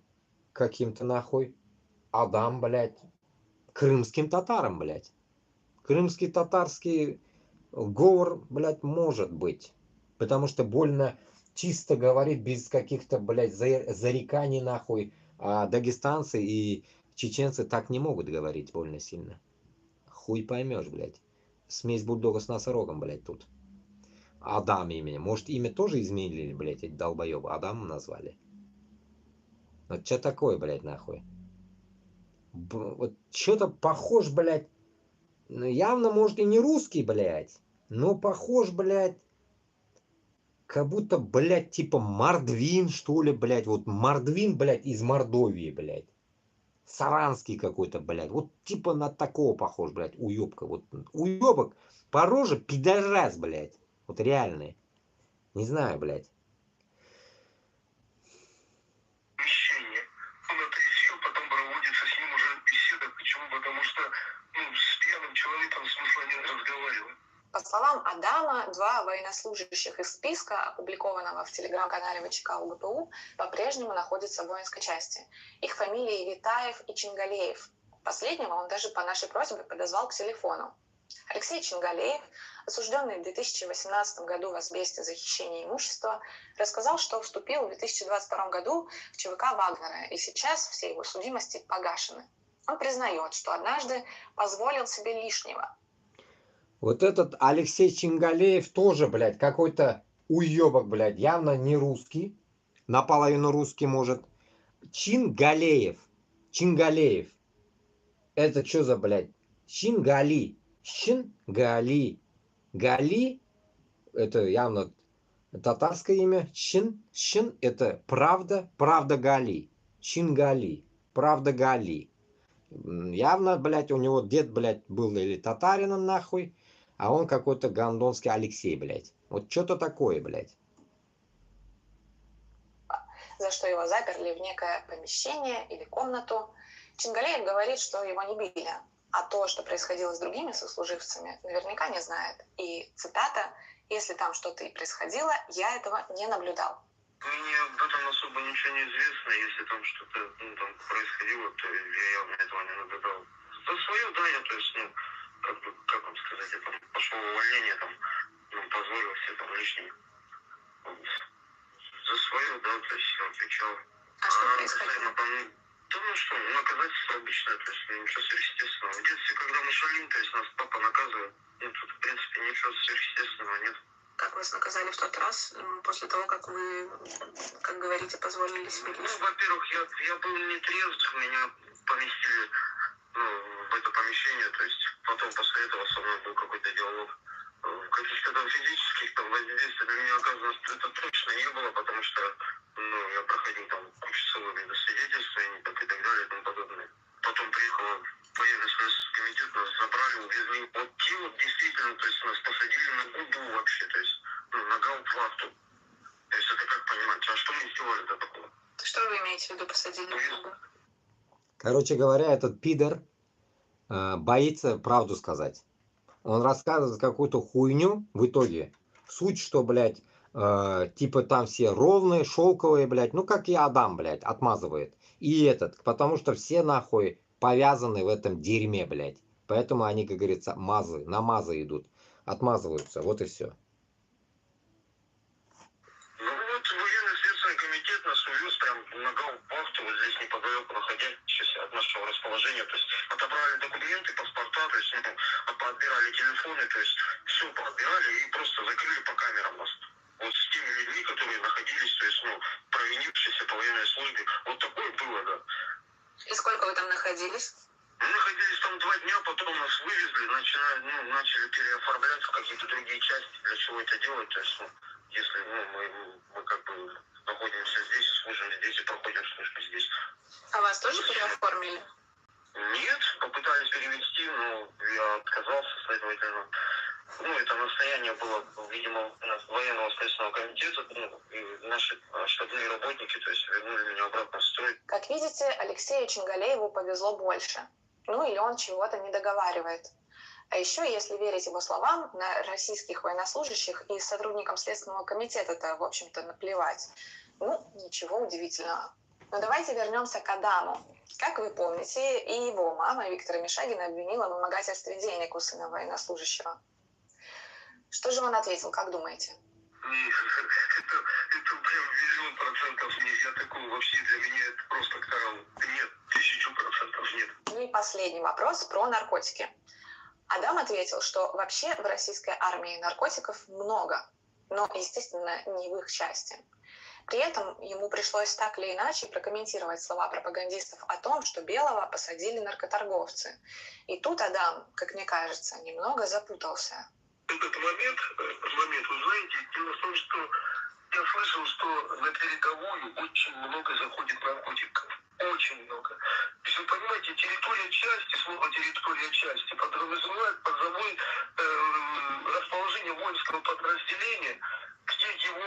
каким-то, нахуй, Адам, блядь, крымским татаром, блядь. Крымский татарский говор, блядь, может быть. Потому что больно чисто говорит, без каких-то, блядь, зареканий, нахуй. А дагестанцы и чеченцы так не могут говорить больно сильно. Хуй поймешь, блядь. Смесь бульдога с носорогом, блядь, тут. Адам имя. Может, имя тоже изменили, блядь, эти долбоебы. Адамом назвали. Вот что такое, блядь, нахуй? Вот что-то похож, блядь. Ну, явно, может, и не русский, блядь. Но похож, блядь. Как будто, блядь, типа Мордвин, что ли, блядь. Вот Мордвин, блядь, из Мордовии, блядь. Саранский какой-то, блядь. Вот типа на такого похож, блядь, уёбка. Вот уёбок по роже пидорас, блядь. Вот реальный. Не знаю, блядь. Помещение. Он отрезвел, потом проводится с ним уже беседа. Почему? Потому что с пьяным человеком смысла нет разговаривать. По словам Адама, 2 военнослужащих из списка, опубликованного в телеграм-канале ВЧК УГПУ, по-прежнему находятся в воинской части. Их фамилии Витаев и Чингалеев. Последнего он даже по нашей просьбе подозвал к телефону. Алексей Чингалеев, осужденный в 2018 году в Асбесте за хищение имущества, рассказал, что вступил в 2022 году в ЧВК Вагнера, и сейчас все его судимости погашены. Он признает, что однажды позволил себе лишнего. Вот этот Алексей Чингалеев тоже, блядь, какой-то уёбок, блядь, явно не русский. Наполовину русский, может. Чингалеев. Чингалеев. Это что за, блядь? Чингали. Чингали. Гали. Это явно татарское имя. Чин это правда. Правда Гали. Чингали. Правда Гали. Явно, блядь, у него дед, блядь, был или татарином, нахуй. А он какой-то гондонский Алексей, блядь. Вот что-то такое, блядь. За что его заперли в некое помещение или комнату. Чингалеев говорит, что его не били, а то, что происходило с другими сослуживцами, наверняка не знает. И цитата: «Если там что-то и происходило, я этого не наблюдал». Мне об этом особо ничего не известно. Если там что-то там происходило, то я явно этого не наблюдал. За свое, да, я, то есть, как вам сказать, я там пошел в увольнение, там, позволил себе там лишнее. За свое, да, то есть я отвечал. А что происходило? Да, что, наказательство обычное, то есть ничего сверхъестественного. В детстве, когда мы шалим, то есть нас папа наказывает, тут, в принципе, ничего сверхъестественного нет. Как вас наказали в тот раз, после того, как вы, как говорите, позволили себе лишнего? Во-первых, я был не трезв, меня поместили в это помещение, то есть потом после этого со мной был какой-то диалог. Каких-то там физических там воздействий на меня, оказывается, это точно не было, потому что я проходил там кучу целых свидетельствований и так далее и тому подобное. Потом приехал военный следственный комитет, нас забрали, увезли. Вот те вот действительно, то есть нас посадили на губу вообще, то есть на гауптвахту. То есть это как понимать, а что мы сделали-то такого? Что вы имеете в виду, посадили на губу? Короче говоря, этот пидор боится правду сказать. Он рассказывает какую-то хуйню в итоге. Суть, что, блядь, типа там все ровные, шелковые, блядь. Ну, как и Адам, блядь, отмазывает. И этот, потому что все, нахуй, повязаны в этом дерьме, блядь. Поэтому они, как говорится, на мазы идут. Отмазываются, вот и все. Военный следственный комитет нас увез прям на гауптвахту, вот здесь неподалеку находящийся от нашего расположения. То есть отобрали документы, паспорта, то есть поотбирали телефоны, то есть все поотбирали и просто закрыли по камерам нас. Вот с теми людьми, которые находились, то есть, провинившиеся по военной службе. Вот такое было, да. И сколько вы там находились? Мы находились там 2 дня, потом нас вывезли, начали переоформлять в какие-то другие части, для чего это делать. То есть, если мы как бы находимся здесь, служим здесь и проходим службу здесь. А вас тоже переоформили? Нет, попытались перевести, но я отказался, следовательно. Это настояние было, видимо, военного следственного комитета, и наши штабные работники, то есть вернули меня обратно в строй. Как видите, Алексею Чингалееву повезло больше. Или он чего-то не договаривает. А еще, если верить его словам, на российских военнослужащих и сотрудникам Следственного комитета-то, в общем-то, наплевать. Ничего удивительного. Но давайте вернемся к Адаму. Как вы помните, и его мама Виктора Мишагина обвинила в вымогательстве денег у сына военнослужащего. Что же он ответил, как думаете? Это прям 100% нет. Я такого вообще, для меня это просто караул. Нет, 1000% нет. И последний вопрос про наркотики. Адам ответил, что вообще в российской армии наркотиков много. но, естественно, не в их части. При этом ему пришлось так или иначе прокомментировать слова пропагандистов о том, что Белого посадили наркоторговцы. И тут Адам, как мне кажется, немного запутался. Этот момент, вы знаете, дело в том, что я слышал, что на передовую очень много заходит наркотиков. Очень много. То есть, вы понимаете, территория части, слово территория части подразумевает под собой расположение воинского подразделения, где его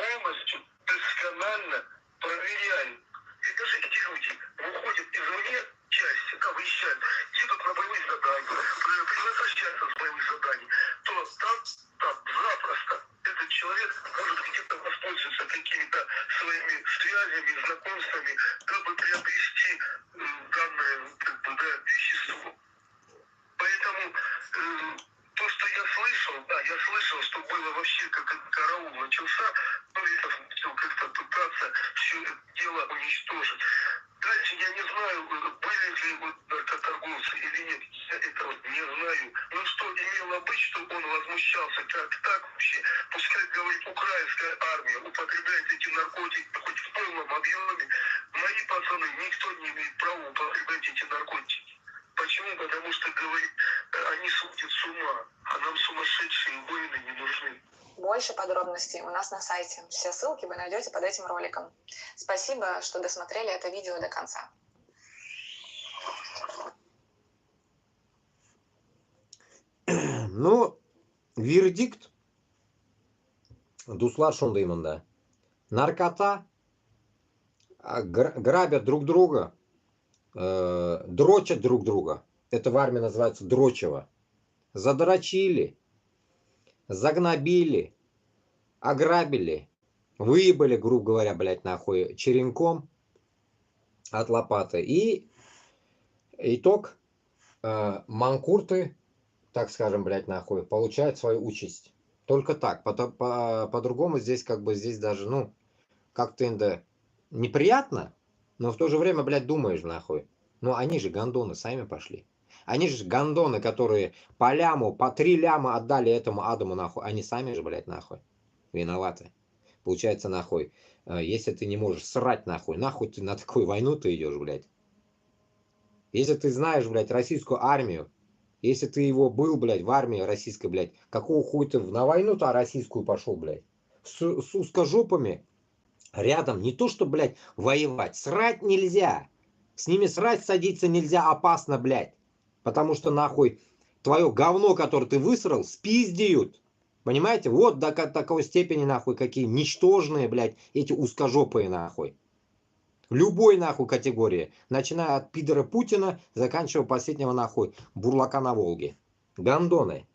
полностью досконально проверяют. Это же эти люди выходят извне части, выезжают, едут на боевые задания, возвращаются с боевых заданий, то там запросто этот человек может где-то воспользоваться какими-то своими связями, знакомствами, дабы приобрести данное вещество. Поэтому то, что я слышал, что было вообще как караул начался, то я хотел как-то пытаться все это дело уничтожить. Дальше я не знаю, были ли наркоторговцы или нет, я этого не знаю. Но что имело быть, что он возмущался, как так вообще, пускай, говорит, украинская армия употребляет эти наркотики хоть в полном объеме, мои пацаны, никто не имеет права употреблять эти наркотики. Почему? Потому что, говорит, они сходят с ума, а нам сумасшедшие воины не нужны. Больше подробностей у нас на сайте. Все ссылки вы найдете под этим роликом. Спасибо, что досмотрели это видео до конца. Ну, вердикт. Дуслар шондаймында. Наркота, грабят друг друга, дрочат друг друга. Это в армии называется дрочево. Задрочили, загнобили, ограбили, выебали, грубо говоря, блядь, нахуй, черенком от лопаты. И итог, манкурты, так скажем, блядь, нахуй, получают свою участь. Только так. По-другому здесь, как бы, здесь даже, ну, как-то неприятно, но в то же время, блядь, думаешь, нахуй. Ну, они же гондоны сами пошли. Они же гондоны, которые по ляму, по 3 ляма отдали этому Адаму, нахуй. Они сами же, блядь, нахуй, виноваты. Получается, нахуй, если ты не можешь срать, нахуй ты на такую войну ты идешь, блядь. Если ты знаешь, блядь, российскую армию, если ты его был, блядь, в армии российской, блядь, какого хуя ты на войну-то российскую пошел, блядь? С узкожопами рядом не то, что, блядь, воевать. Срать нельзя. С ними срать садиться нельзя, опасно, блядь. Потому что, нахуй, твое говно, которое ты высрал, спиздеют. Понимаете? Вот до такой степени, нахуй, какие ничтожные, блядь, эти узкожопые, нахуй. Любой, нахуй, категории. Начиная от пидора Путина, заканчивая последнего, нахуй, бурлака на Волге. Гондоны.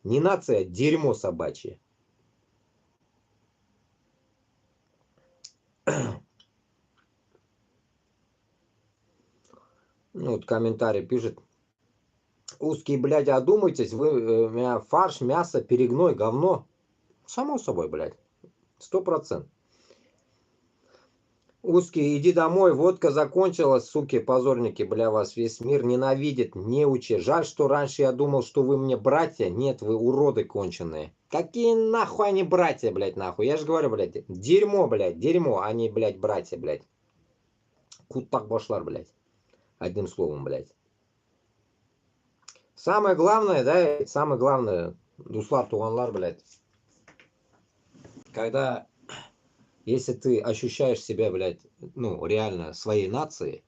Не нация, дерьмо собачье. Ну, вот комментарий пишет. Узкие, блядь, одумайтесь, вы меня фарш, мясо, перегной, говно. Само собой, блядь. 100%. Узкий, иди домой, водка закончилась, суки, позорники, бля, вас весь мир ненавидит, неучи. Жаль, что раньше я думал, что вы мне братья. Нет, вы уроды конченые. Какие нахуй они братья, блядь, нахуй? Я же говорю, блядь, дерьмо, блядь, дерьмо, они, блядь, братья, блядь. Кутак башлар, блядь. Одним словом, блядь. Самое главное, да, самое главное, Дуслар Туганлар, блядь, когда, если ты ощущаешь себя, блядь, ну, реально своей нацией,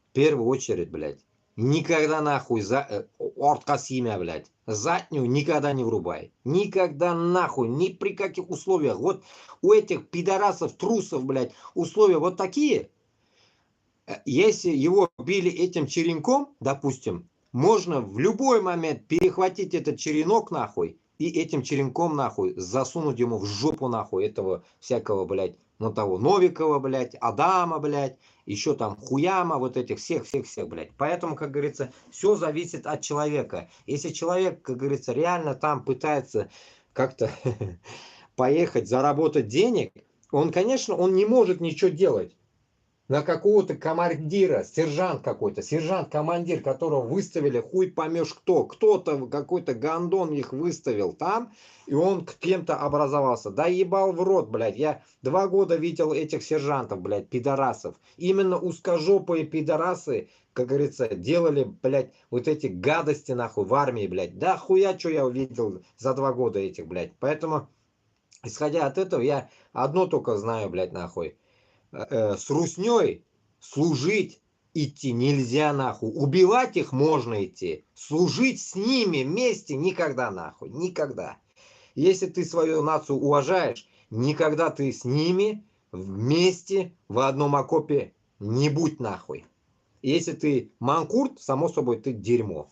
в первую очередь, блядь, никогда нахуй ортка семя, блядь, заднюю никогда не врубай. Никогда нахуй, ни при каких условиях. Вот у этих пидорасов, трусов, блядь, условия вот такие. Если его били этим черенком, допустим, можно в любой момент перехватить этот черенок, нахуй, и этим черенком, нахуй, засунуть ему в жопу, нахуй, этого всякого, блядь, ну того Новикова, блядь, Адама, блядь, еще там Хуяма, вот этих всех, блядь. Поэтому, как говорится, все зависит от человека. Если человек, как говорится, реально там пытается как-то поехать, заработать денег, он, конечно, он не может ничего делать. на какого-то командира, сержант-командир, которого выставили, хуй поймешь кто. Кто-то, какой-то гандон их выставил там, и он кем-то образовался. Да ебал в рот, блядь. Я 2 года видел этих сержантов, блядь, пидорасов. Именно узкожопые пидорасы, как говорится, делали, блядь, вот эти гадости, нахуй, в армии, блядь. Да хуя, что я увидел за 2 года этих, блядь. Поэтому, исходя от этого, я одно только знаю, блядь, нахуй. С русней служить идти нельзя, нахуй. Убивать их можно идти. Служить с ними вместе никогда, нахуй. Никогда. Если ты свою нацию уважаешь, никогда ты с ними вместе в одном окопе не будь, нахуй. Если ты манкурт, само собой, ты дерьмо.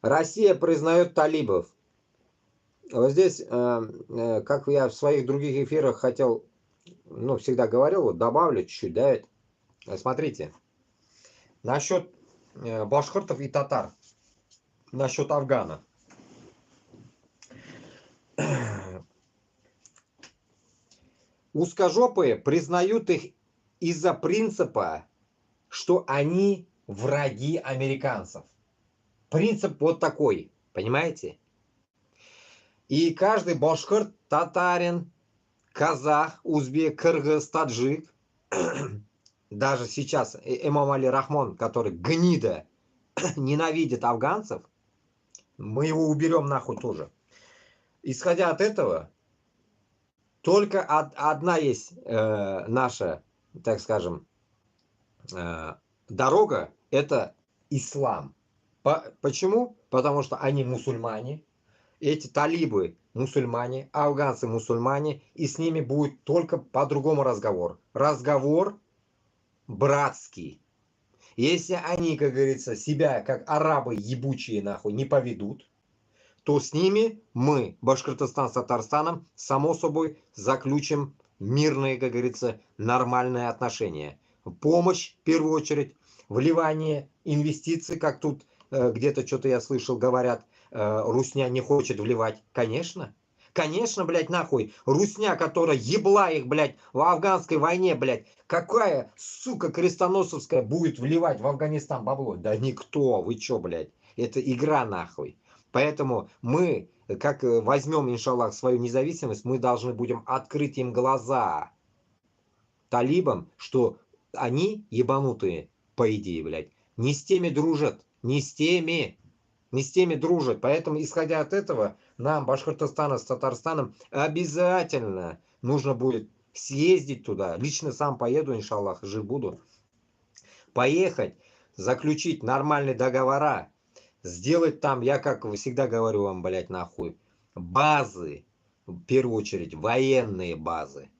Россия признает талибов. Вот здесь, как я в своих других эфирах хотел, ну, всегда говорил, вот добавлю чуть-чуть, да, смотрите, насчет башкиртов и татар, насчет Афгана. Узкожопые признают их из-за принципа, что они враги американцев. Принцип вот такой, понимаете? И каждый башкирт, татарин, казах, узбек, кыргыз, таджик, даже сейчас Имам Али Рахмон, который гнида, ненавидит афганцев, мы его уберем нахуй тоже. Исходя от этого, только одна есть наша, так скажем, дорога, это ислам. Почему? Потому что они мусульмане, эти талибы мусульмане, афганцы мусульмане, и с ними будет только по-другому разговор. Разговор братский. Если они, как говорится, себя как арабы ебучие нахуй не поведут, то с ними мы, Башкортостан с Татарстаном, само собой заключим мирные, как говорится, нормальные отношения. Помощь, в первую очередь, вливание инвестиций, как тут где-то что-то я слышал, говорят, русня не хочет вливать. Конечно. Конечно, блядь, нахуй. Русня, которая ебла их, блядь, в афганской войне, блядь. Какая, сука, крестоносовская будет вливать в Афганистан бабло? Да никто. Вы чё, блядь? Это игра, нахуй. Поэтому мы, как возьмем, иншаллах, свою независимость, мы должны будем открыть им глаза талибам, что они ебанутые, по идее, блядь. Не с теми дружат. Не с теми дружат. Поэтому, исходя от этого, нам, Башкортостану с Татарстаном, обязательно нужно будет съездить туда. Лично сам поеду, иншаллах, жив буду. Поехать, заключить нормальные договора, сделать там, я как всегда говорю вам, блядь, нахуй, базы, в первую очередь, военные базы.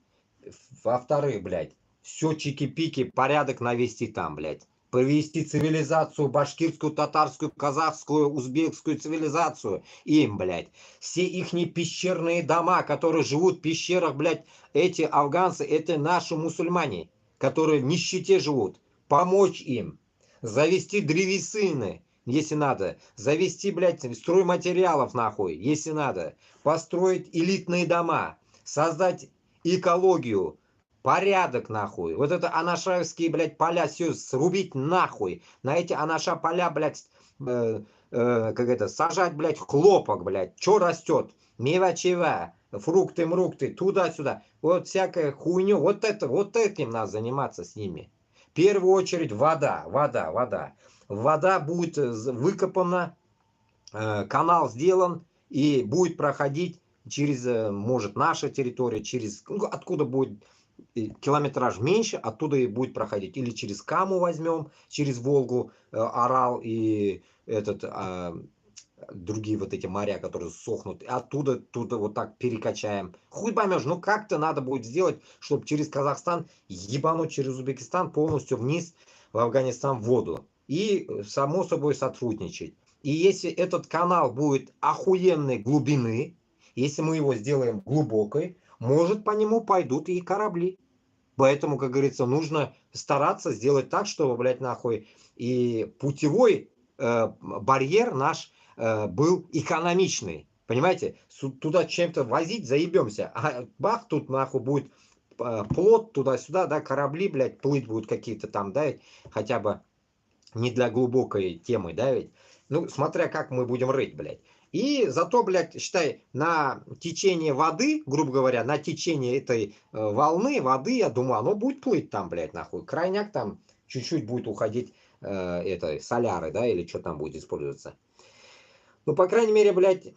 Во-вторых, блядь, все чики-пики, порядок навести там, блядь. Привести цивилизацию башкирскую, татарскую, казахскую, узбекскую цивилизацию им, блядь. Все ихние пещерные дома, которые живут в пещерах, блядь, эти афганцы, это наши мусульмане, которые в нищете живут. Помочь им. Завести древесины, если надо. Завести, блядь, стройматериалов, нахуй, если надо. Построить элитные дома. Создать экологию. Порядок, нахуй. Вот это анашаевские, блядь, поля все срубить нахуй. На эти анаша поля, блядь, как это, сажать, блядь, хлопок, блядь. Что растет? Мева-чева, фрукты-мрукты, туда-сюда. Вот всякая хуйню. Вот этим надо заниматься с ними. В первую очередь вода. Вода будет выкопана, канал сделан и будет проходить через, может, наша территория, через, откуда будет километраж меньше, оттуда и будет проходить. Или через Каму возьмем, через Волгу, Арал и другие вот эти моря, которые сохнут. Оттуда вот так перекачаем. Хуй поймешь, ну как-то надо будет сделать, чтобы через Казахстан ебануть через Узбекистан полностью вниз в Афганистан в воду. И, само собой, сотрудничать. И если этот канал будет охуенной глубины, если мы его сделаем глубокой, может, по нему пойдут и корабли. Поэтому, как говорится, нужно стараться сделать так, чтобы, блядь, нахуй, и путевой барьер наш был экономичный. Понимаете? Туда чем-то возить, заебемся. А бах, тут нахуй будет плот туда-сюда, да, корабли, блядь, плыть будут какие-то там, да, хотя бы не для глубокой темы, да, ведь. Ну, смотря как мы будем рыть, блядь. И зато, блядь, считай, на течение воды, грубо говоря, на течение этой волны, воды, я думаю, оно будет плыть там, блядь, нахуй. Крайняк там чуть-чуть будет уходить соляры, да, или что там будет использоваться. Ну, по крайней мере, блядь,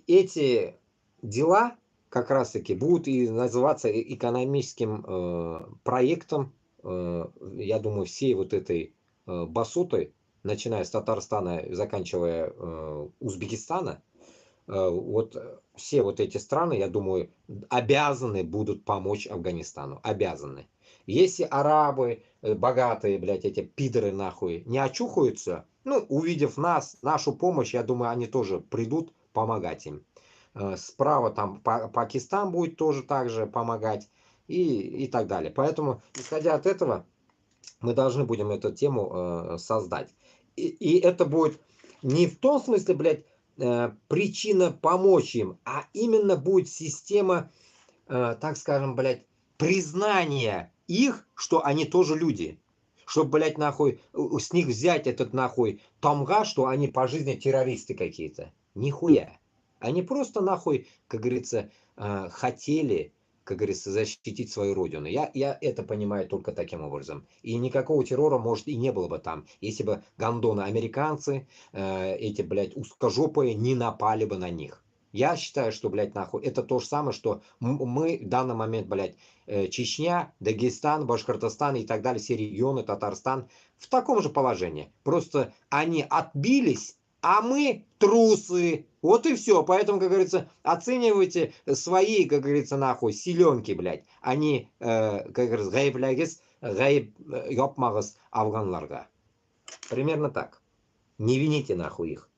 эти дела как раз-таки будут и называться экономическим проектом, я думаю, всей вот этой басутой, начиная с Татарстана и заканчивая Узбекистана, вот все вот эти страны, я думаю, обязаны будут помочь Афганистану. Обязаны. Если арабы, богатые, блядь, эти пидоры нахуй, не очухаются, ну, увидев нас, нашу помощь, я думаю, они тоже придут помогать им. Справа там Пакистан будет тоже так же помогать и так далее. Поэтому, исходя от этого, мы должны будем эту тему создать. И это будет не в том смысле, блядь, причина помочь им, а именно будет система, так скажем, блядь, признания их, что они тоже люди. Чтобы, блядь, нахуй, с них взять этот, нахуй, тамга, что они по жизни террористы какие-то. Нихуя. Они просто, нахуй, как говорится, хотели, как говорится, защитить свою родину. Я это понимаю только таким образом. И никакого террора, может, и не было бы там, если бы гондоны американцы, эти, блядь, узкожопые, не напали бы на них. Я считаю, что, блядь, нахуй, это то же самое, что мы в данный момент, блядь, Чечня, Дагестан, Башкортостан и так далее, все регионы, Татарстан, в таком же положении. Просто они отбились, а мы трусы. Вот и все. Поэтому, как говорится, оценивайте свои, как говорится, нахуй, силенки, блядь. Они, как говорится, гайблягис, гайб ёпмагыс афганларга. Примерно так. Не вините нахуй их.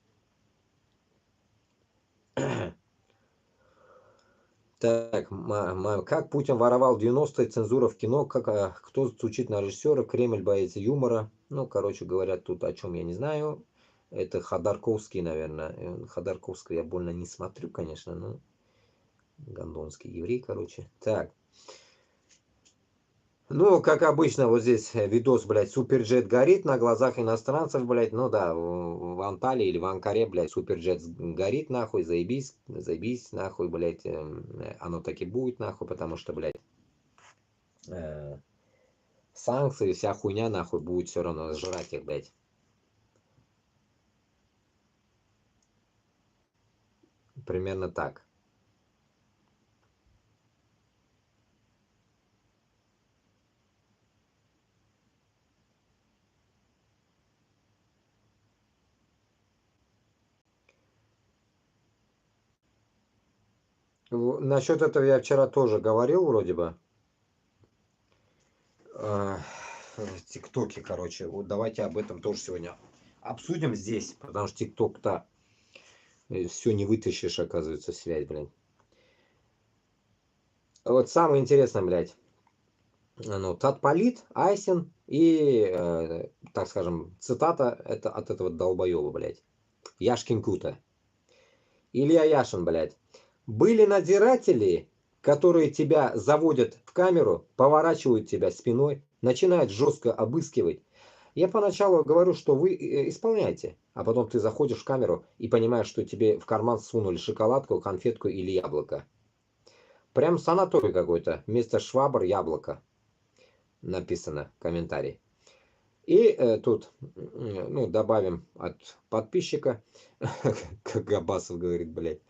Так, как Путин воровал 90-е, цензура в кино, кто стучит на режиссера, Кремль боится юмора. Ну, короче, говорят тут о чем я не знаю. Это Ходорковский, наверное. Ходорковского я больно не смотрю, конечно, но гондонский еврей, короче. Так. Ну, как обычно, вот здесь видос, блядь, суперджет горит на глазах иностранцев, блядь. Ну да, в Анталии или в Анкаре, блядь, суперджет горит, нахуй, заебись, заебись, нахуй, блядь. Оно так и будет, нахуй, потому что, блядь, санкции, вся хуйня, нахуй, будет все равно жрать их, блядь. Примерно так. Насчет этого я вчера тоже говорил, вроде бы. В ТикТоке, короче. Вот давайте об этом тоже сегодня обсудим здесь, потому что ТикТок-то все не вытащишь, оказывается, связь, блин. Вот самое интересное, блядь. Ну, Татполит, Айсин и, так скажем, цитата это от этого долбоеба, блядь. Яшкин Кута. Илья Яшин, блядь. Были надзиратели, которые тебя заводят в камеру, поворачивают тебя спиной, начинают жестко обыскивать. Я поначалу говорю, что вы исполняете, а потом ты заходишь в камеру и понимаешь, что тебе в карман сунули шоколадку, конфетку или яблоко. Прям санаторий какой-то. Вместо швабр яблоко. Написано комментарий. И тут, ну, добавим от подписчика, как Габасов говорит, блядь.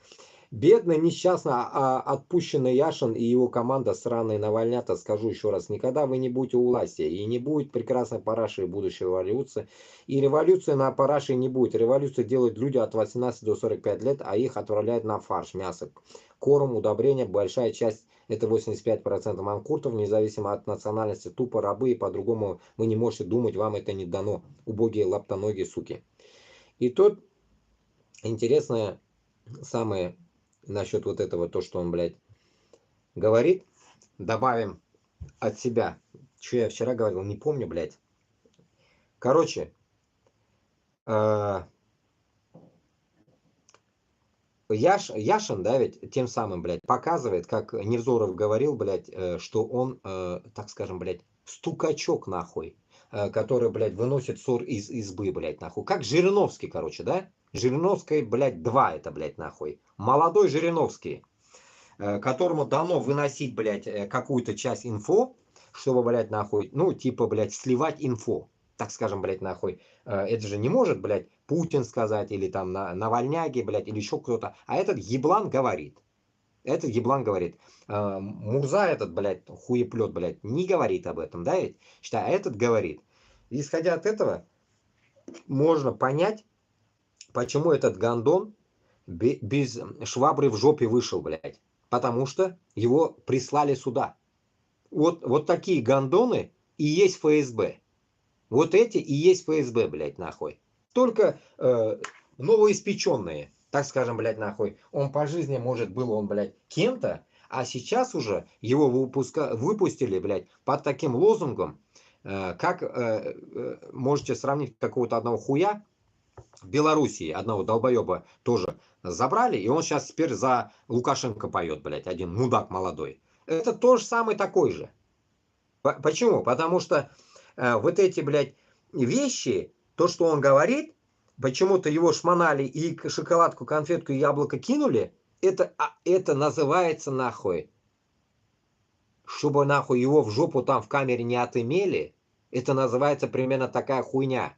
Бедный, несчастно отпущенный Яшин и его команда сраные навальнята, скажу еще раз, никогда вы не будете у власти, и не будет прекрасной параши будущей революции, и революции на параше не будет. Революцию делают люди от 18 до 45 лет, а их отправляют на фарш, мясо, корм, удобрения, большая часть, это 85% манкуртов, независимо от национальности, тупо рабы, и по-другому вы не можете думать, вам это не дано, убогие лаптоногие суки. И тут интересное самое насчет вот этого, то, что он, блядь, говорит, добавим от себя. Что я вчера говорил, не помню, блядь. Короче, Яшин, да, ведь тем самым, блядь, показывает, как Невзоров говорил, блядь, что он, так скажем, блядь, стукачок, нахуй, который, блядь, выносит ссор из избы, блядь, нахуй. Как Жириновский, короче, да? Жириновский, блядь, 2 это, блядь, нахуй. Молодой Жириновский, которому дано выносить, блядь, какую-то часть инфо, чтобы, блядь, нахуй, ну, типа, блядь, сливать инфо. Так скажем, блядь, нахуй. Это же не может, блядь, Путин сказать, или там Навальняги, блядь, или еще кто-то. А этот еблан говорит. Этот еблан говорит. Мурза этот, блядь, хуеплет, блядь, не говорит об этом, да, ведь? Считай, а этот говорит. Исходя от этого, можно понять, почему этот гондон без швабры в жопе вышел, блядь. Потому что его прислали сюда. Вот такие гондоны и есть ФСБ. Вот эти и есть ФСБ, блядь, нахуй. Только новоиспеченные, так скажем, блядь, нахуй. Он по жизни, может, был он, блядь, кем-то, а сейчас уже его выпустили, блядь, под таким лозунгом, как можете сравнить какого-то одного хуя в Белоруссии, одного долбоеба тоже забрали, и он сейчас теперь за Лукашенко поет, блядь, один мудак молодой. Это тоже самый такой же. Почему? Потому что вот эти, блядь, вещи, то, что он говорит, почему-то его шмонали и шоколадку, конфетку и яблоко кинули, это называется нахуй, чтобы нахуй его в жопу там в камере не отымели, это называется примерно такая хуйня.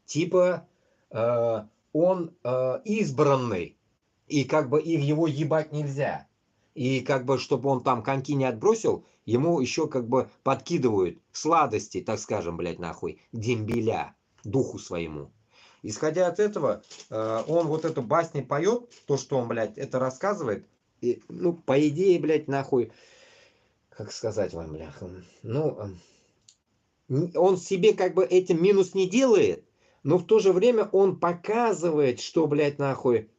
Типа он избранный, и как бы его ебать нельзя. И как бы, чтобы он там коньки не отбросил, ему еще как бы подкидывают сладости, так скажем, блядь, нахуй, дембеля, духу своему. Исходя от этого, он вот эту басню поет, то, что он, блядь, это рассказывает, и, ну, по идее, блядь, нахуй, как сказать вам, блядь, ну, он себе как бы этим минус не делает, но в то же время он показывает, что, блядь, нахуй,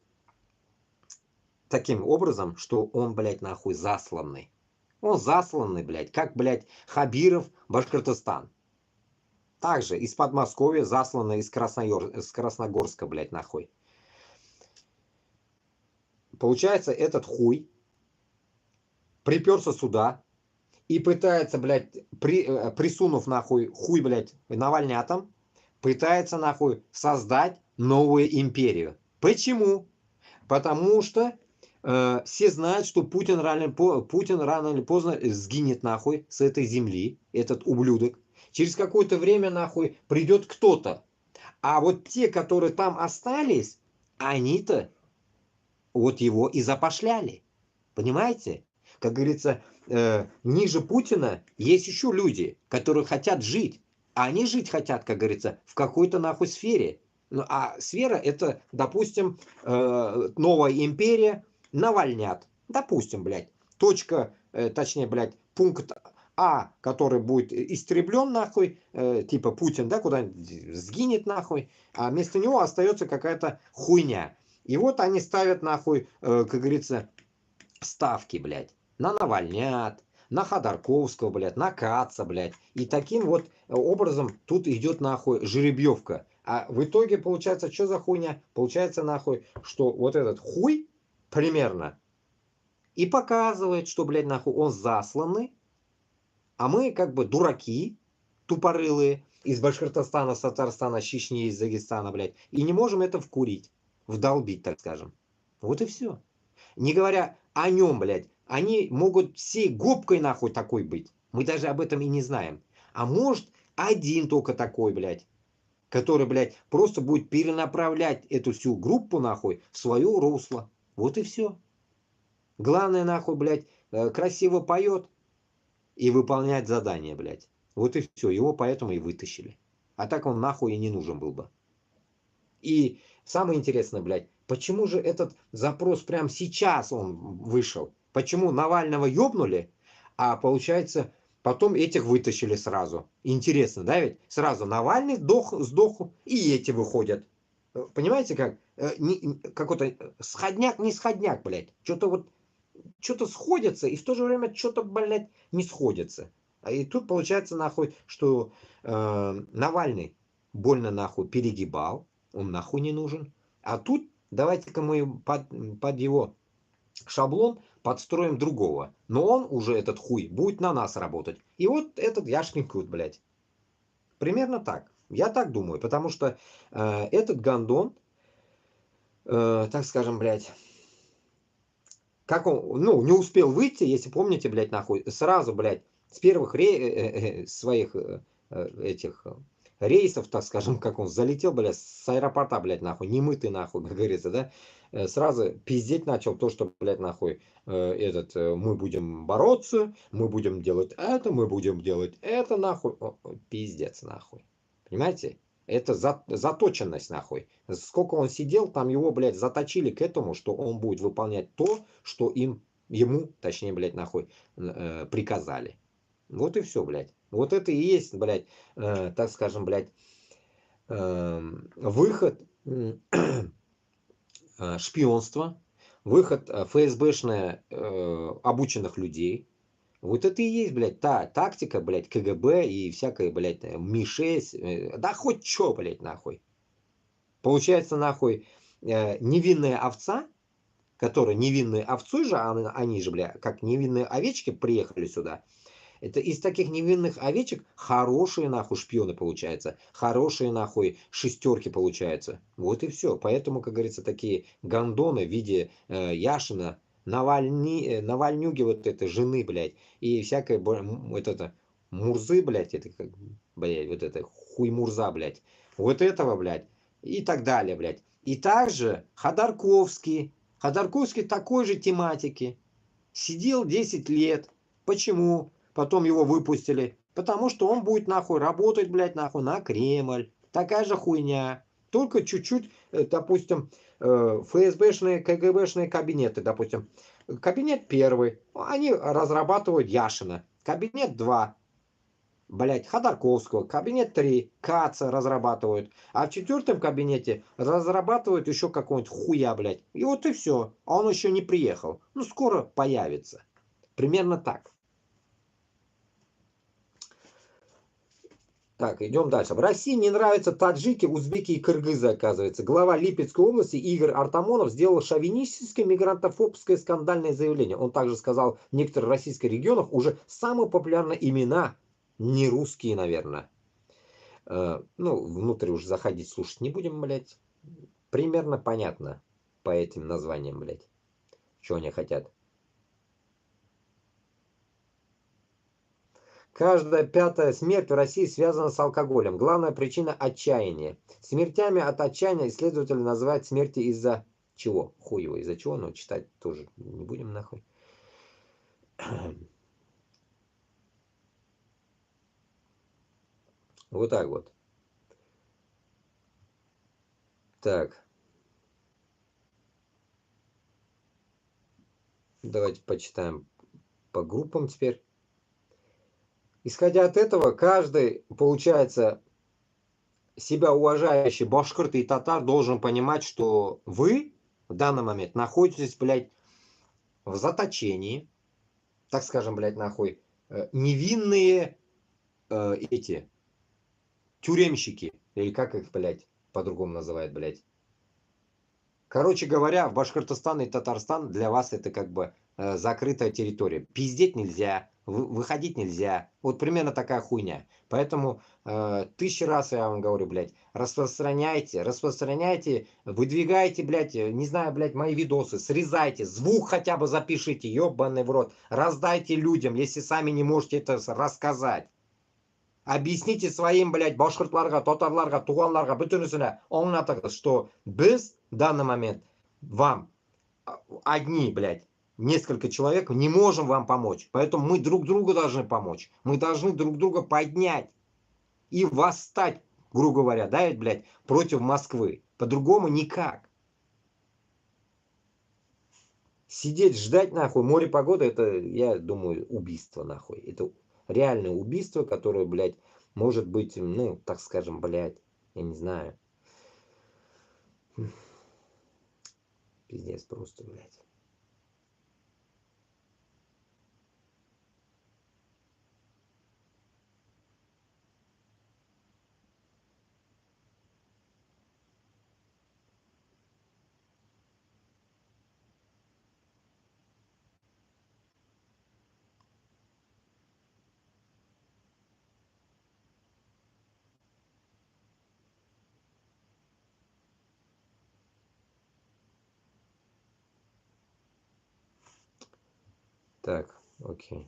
таким образом, что он, блядь, нахуй засланный. Он засланный, блядь, как, блядь, Хабиров, Башкортостан. Также из Подмосковья засланный из Красногорска, блядь, нахуй. Получается, этот хуй приперся сюда и пытается, блядь, присунув, нахуй, хуй, блядь, навальнятам, пытается, нахуй, создать новую империю. Почему? Потому что все знают, что Путин рано или поздно сгинет нахуй с этой земли, этот ублюдок. Через какое-то время нахуй придет кто-то. А вот те, которые там остались, они-то вот его и запошляли. Понимаете? Как говорится, ниже Путина есть еще люди, которые хотят жить. А они жить хотят, как говорится, в какой-то нахуй сфере. Ну, а сфера это, допустим, новая империя, навальнят. Допустим, блядь. Точка, точнее, блядь, пункт А, который будет истреблен нахуй, типа Путин, да, куда-нибудь сгинет нахуй, а вместо него остается какая-то хуйня. И вот они ставят нахуй, как говорится, ставки, блядь, на Навальнят, на Ходорковского, блядь, на Каца, блядь. И таким вот образом тут идет нахуй жеребьевка. А в итоге получается, что за хуйня? Получается нахуй, что вот этот хуй примерно и показывает, что, блядь, нахуй он засланный, а мы как бы дураки, тупорылые, из Башкортостана, с Татарстана, с Чечни, из Дагестана, блядь, и не можем это вкурить, вдолбить, так скажем. Вот и все. Не говоря о нем, блядь, они могут всей губкой нахуй такой быть. Мы даже об этом и не знаем. А может один только такой, блядь, который, блядь, просто будет перенаправлять эту всю группу нахуй в свое русло. Вот и все. Главное нахуй, блядь, красиво поет и выполняет задание, блядь. Вот и все. Его поэтому и вытащили. А так он нахуй и не нужен был бы. И самое интересное, блядь, почему же этот запрос прямо сейчас он вышел? Почему Навального ёбнули, а получается потом этих вытащили сразу? Интересно, да ведь? Сразу Навальный сдох, и эти выходят. Понимаете как? Какой-то сходняк, не сходняк, блядь. Что-то сходится, и в то же время что-то, блядь, не сходится. И тут получается нахуй, что Навальный больно нахуй перегибал, он нахуй не нужен. А тут давайте-ка мы под его шаблон подстроим другого. Но он уже, этот хуй, будет на нас работать. И вот этот Яшкин Кут, блядь. Примерно так. Я так думаю, потому что этот гандон, так скажем, блядь, как он, ну, не успел выйти, если помните, блядь, нахуй, сразу, блядь, с первых своих этих рейсов, так скажем, как он залетел, блядь, с аэропорта, блядь, нахуй, немытый, нахуй, как говорится, да, сразу пиздеть начал то, что, блядь, нахуй, мы будем бороться, мы будем делать это, мы будем делать это, нахуй, пиздец, нахуй, понимаете? Это заточенность, нахуй. Сколько он сидел, там его, блядь, заточили к этому, что он будет выполнять то, что ему, точнее, блядь, нахуй, приказали. Вот и все, блядь. Вот это и есть, блядь, так скажем, блядь, выход шпионства, выход ФСБшное обученных людей. Вот это и есть, блядь, та тактика, блядь, КГБ и всякая, блядь, Ми-6, да хоть чё, блядь, нахуй. Получается, нахуй, невинная овца, которая невинной овцой же, они же, бля, как невинные овечки приехали сюда. Это из таких невинных овечек хорошие, нахуй, шпионы получаются. Хорошие, нахуй, шестерки получаются. Вот и все. Поэтому, как говорится, такие гондоны в виде Яшина, Навальнюги вот этой жены, блядь, и всякой, вот это, Мурзы, блядь, это, блядь, вот это, хуй Мурза, блядь. Вот этого, блядь, и так далее, блядь. И также Ходорковский такой же тематики. Сидел 10 лет. Почему? Потом его выпустили. Потому что он будет нахуй работать, блядь, нахуй на Кремль. Такая же хуйня. Только чуть-чуть, допустим, ФСБшные, КГБшные кабинеты, допустим. Кабинет первый. Они разрабатывают Яшина. Кабинет 2. Блять, Ходорковского, кабинет 3, Каца разрабатывают, а в четвертом кабинете разрабатывают еще какого-нибудь хуя, блять. И вот и все. А он еще не приехал. Ну, скоро появится. Примерно так. Так, идем дальше. В России не нравятся таджики, узбеки и кыргызы, оказывается. Глава Липецкой области Игорь Артамонов сделал шовинистическое, мигрантофобское скандальное заявление. Он также сказал, в некоторых российских регионах уже самые популярные имена, не русские, наверное. Ну, внутрь уже заходить, слушать не будем, блядь. Примерно понятно по этим названиям, блядь, что они хотят. Каждая пятая смерть в России связана с алкоголем. Главная причина – отчаяние. Смертями от отчаяния исследователи называют смерти из-за чего? Хуево, из-за чего? Но читать тоже не будем нахуй. Вот так вот. Так. Давайте почитаем по группам теперь. Исходя от этого, каждый, получается, себя уважающий башкирт и татар должен понимать, что вы в данный момент находитесь, блядь, в заточении, так скажем, блядь, нахуй, невинные эти тюремщики, или как их, блядь, по-другому называют, блядь. Короче говоря, в Башкортостан и Татарстан для вас это как бы закрытая территория. Пиздеть нельзя, выходить нельзя. Вот примерно такая хуйня. Поэтому 1000 раз я вам говорю, блядь, распространяйте, выдвигайте, блядь, не знаю, блядь, мои видосы, срезайте, звук хотя бы запишите, ебаный в рот. Раздайте людям, если сами не можете это рассказать. Объясните своим, блядь, башкортларға, татарларға, туғанларға, бүтінісіне оңнатыңыз, что біз в данный момент вам одни, блядь, несколько человек не можем вам помочь. Поэтому мы друг другу должны помочь. Мы должны друг друга поднять и восстать, грубо говоря, да, блядь, против Москвы. По-другому никак. Сидеть, ждать, нахуй, море погоды, это, я думаю, убийство, нахуй. Это реальное убийство, которое, блядь, может быть, ну, так скажем, блядь, я не знаю. Пиздец просто, блядь. Так, окей.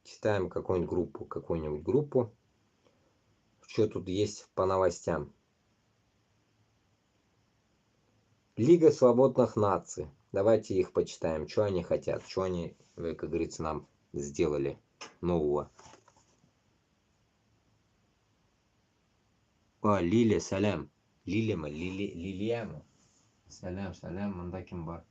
Читаем какую-нибудь группу. Что тут есть по новостям? Лига свободных наций. Давайте их почитаем. Что они хотят? Что они, как говорится, нам сделали нового? Лилия, салям. Лилияма. Салям, мандакимбар.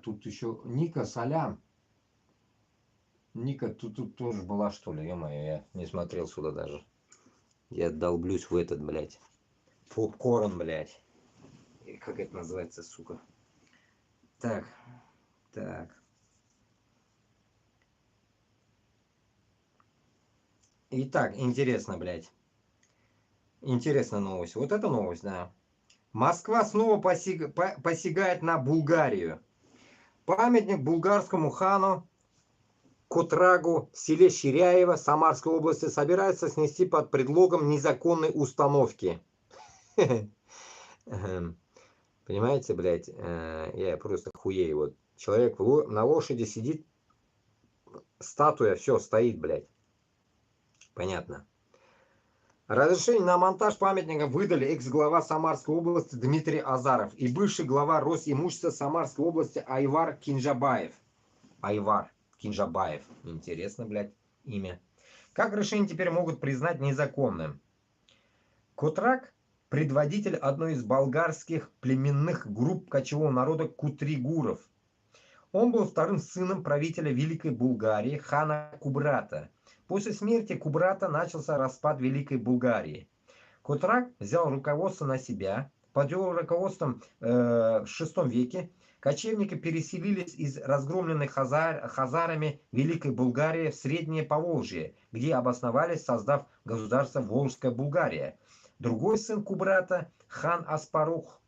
Тут еще Ника, салям. Ника, тут тоже была, что ли? Ё-моё, я не смотрел сюда даже. Я долблюсь в этот, блядь. Попкорн, блядь. Как это называется, сука? Так. Итак, интересно, блядь. Интересная новость. Вот эта новость, да. Москва снова посягает на Булгарию. Памятник булгарскому хану Котрагу в селе Ширяево Самарской области собирается снести под предлогом незаконной установки. Понимаете, блядь, я просто хуею. Вот человек на лошади сидит, статуя, все, стоит, блядь. Понятно. Разрешение на монтаж памятника выдали экс-глава Самарской области Дмитрий Азаров и бывший глава Росимущества Самарской области Айвар Кинжабаев. Интересно, блядь, имя. Как решение теперь могут признать незаконным? Котрак – предводитель одной из болгарских племенных групп кочевого народа кутригуров. Он был вторым сыном правителя Великой Булгарии хана Кубрата. После смерти Кубрата начался распад Великой Булгарии. Котрак взял руководство на себя. Под его руководством в VI веке кочевники переселились из разгромленной хазарами Великой Булгарии в Среднее Поволжье, где обосновались, создав государство Волжская Булгария. Другой сын Кубрата, хан Аспарух,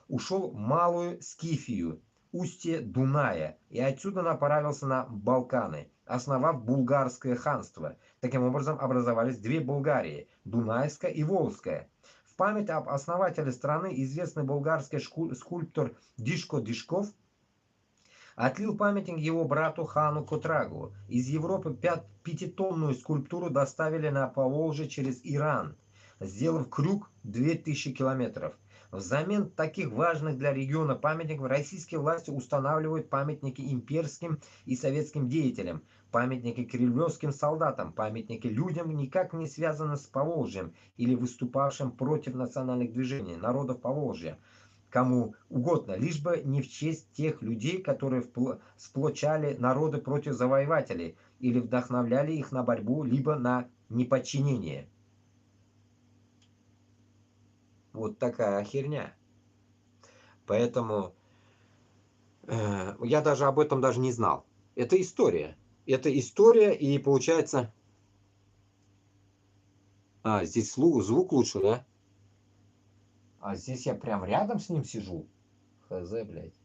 ушел в Малую Скифию, устье Дуная, и отсюда направился на Балканы, основав Булгарское ханство. Таким образом образовались две Булгарии – Дунайская и Волжская. В память об основателе страны известный болгарский скульптор Дишко Дишков отлил памятник его брату хану Котрагу. Из Европы пятитонную скульптуру доставили на Поволжье через Иран, сделав крюк 2000 километров. Взамен таких важных для региона памятников российские власти устанавливают памятники имперским и советским деятелям, памятники кремлевским солдатам, памятники людям, никак не связанным с Поволжьем или выступавшим против национальных движений народов Поволжья. Кому угодно, лишь бы не в честь тех людей, которые сплочали народы против завоевателей или вдохновляли их на борьбу, либо на неподчинение. Вот такая херня. Поэтому я даже об этом даже не знал. Это история. Это история, и получается... здесь звук лучше, да? А здесь я прям рядом с ним сижу. Хз, блядь.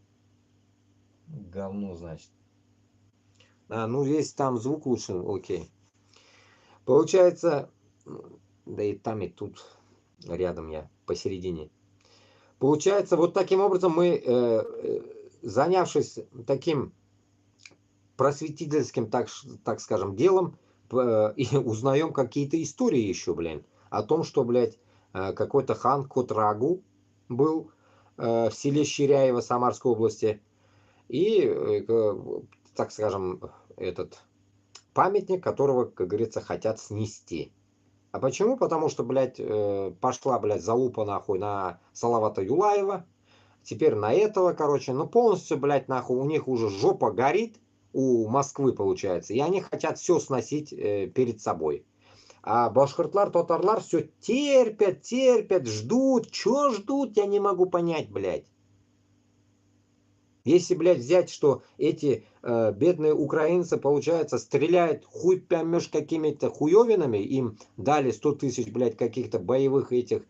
Говно, значит. Ну здесь там звук лучше, окей. Получается... Да и там, и тут рядом я, посередине. Получается, вот таким образом мы, занявшись таким просветительским, так скажем, делом, и узнаем какие-то истории еще, блин, о том, что, блядь, какой-то хан Котрагу был в селе Ширяево Самарской области, и, так скажем, этот памятник, которого, как говорится, хотят снести. А почему? Потому что, блядь, пошла, блядь, залупа, нахуй, на Салавата Юлаева. Теперь на этого, короче, ну полностью, блядь, нахуй, у них уже жопа горит, у Москвы, получается. И они хотят все сносить перед собой. А башкортлар, татарлар все терпят, ждут. Чего ждут, я не могу понять, блядь. Если, блядь, взять, что эти бедные украинцы, получается, стреляют хуй поймешь какими-то хуевинами, им дали 100 тысяч, блядь, каких-то боевых этих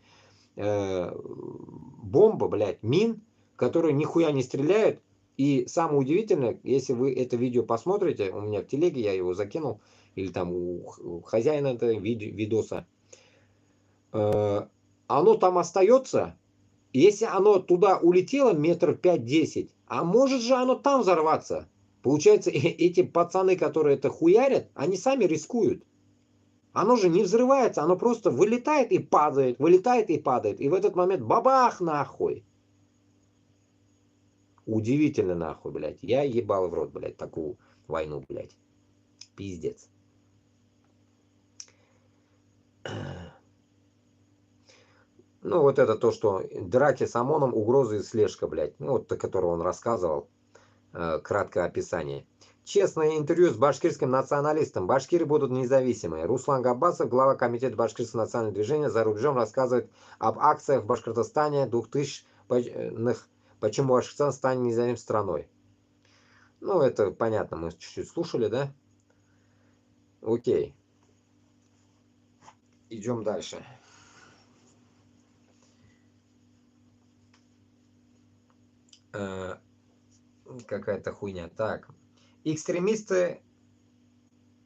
бомб, блядь, мин, которые нихуя не стреляют. И самое удивительное, если вы это видео посмотрите, у меня в телеге я его закинул, или там у хозяина этого видоса, оно там остается. Если оно туда улетело метров 5-10, а может же оно там взорваться. Получается, эти пацаны, которые это хуярят, они сами рискуют. Оно же не взрывается, оно просто вылетает и падает, вылетает и падает. И в этот момент бабах нахуй. Удивительно нахуй, блядь. Я ебал в рот, блядь, такую войну, блядь. Пиздец. Ну, вот это то, что драки с ОМОНом, угрозы и слежка, блядь. Ну, вот, о котором он рассказывал. Краткое описание. Честное интервью с башкирским националистом. Башкиры будут независимые. Руслан Габбасов, глава комитета Башкирского национального движения «За рубежом», рассказывает об акциях в Башкортостане 2000-х, почему Башкортостан станет независимой страной. Ну, это понятно, мы чуть-чуть слушали, да? Окей. Идем дальше. Какая-то хуйня. Так. Экстремисты,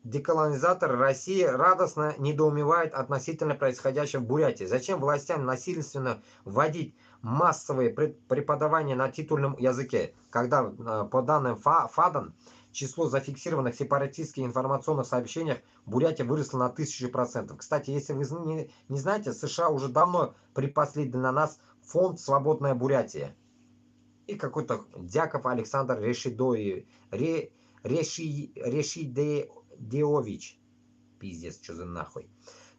деколонизаторы России радостно недоумевают относительно происходящего в Бурятии. Зачем властям насильственно вводить массовые преподавания на титульном языке, когда, по данным ФАДАН, число зафиксированных сепаратистских информационных сообщениях в Бурятии выросло на 1000%. Кстати, если вы не знаете, США уже давно припасли для нас фонд «Свободная Бурятия». И какой-то Дяков Александр Решидеович. Пиздец, что за нахуй.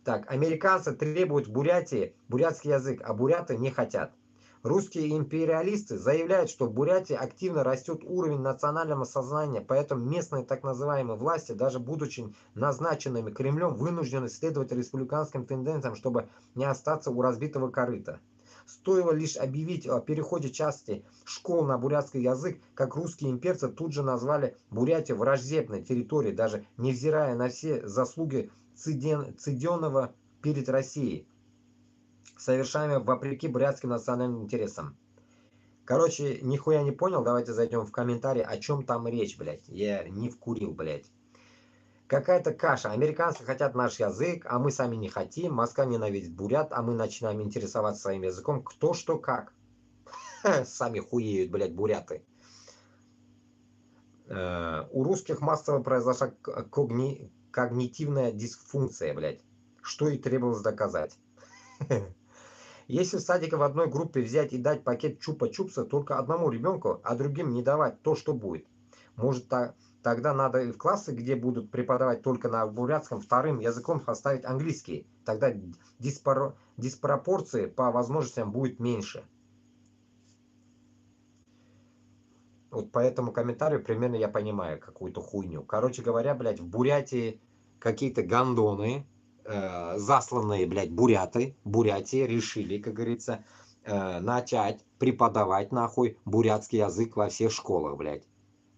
Так, американцы требуют в Бурятии бурятский язык, а буряты не хотят. Русские империалисты заявляют, что в Бурятии активно растет уровень национального сознания, поэтому местные так называемые власти, даже будучи назначенными Кремлем, вынуждены следовать республиканским тенденциям, чтобы не остаться у разбитого корыта. Стоило лишь объявить о переходе части школ на бурятский язык, как русские имперцы тут же назвали Бурятию враждебной территорией, даже невзирая на все заслуги Циденова перед Россией, совершаемые вопреки бурятским национальным интересам. Короче, нихуя не понял, давайте зайдем в комментарии, о чем там речь, блядь. Я не вкурил, блядь. Какая-то каша. Американцы хотят наш язык, а мы сами не хотим. Москва ненавидит бурят, а мы начинаем интересоваться своим языком. Кто, что, как. Сами хуеют, блядь, буряты. У русских массово произошла когнитивная дисфункция, блядь. Что и требовалось доказать. Если в садике в одной группе взять и дать пакет чупа-чупса только одному ребенку, а другим не давать, то что будет? Может, тогда надо и в классы, где будут преподавать только на бурятском, вторым языком оставить английский. Тогда диспропорции по возможностям будет меньше. Вот по этому комментарию примерно я понимаю какую-то хуйню. Короче говоря, блядь, в Бурятии какие-то гондоны, засланные, блядь, Бурятии решили, как говорится, начать преподавать, нахуй, бурятский язык во всех школах, блядь.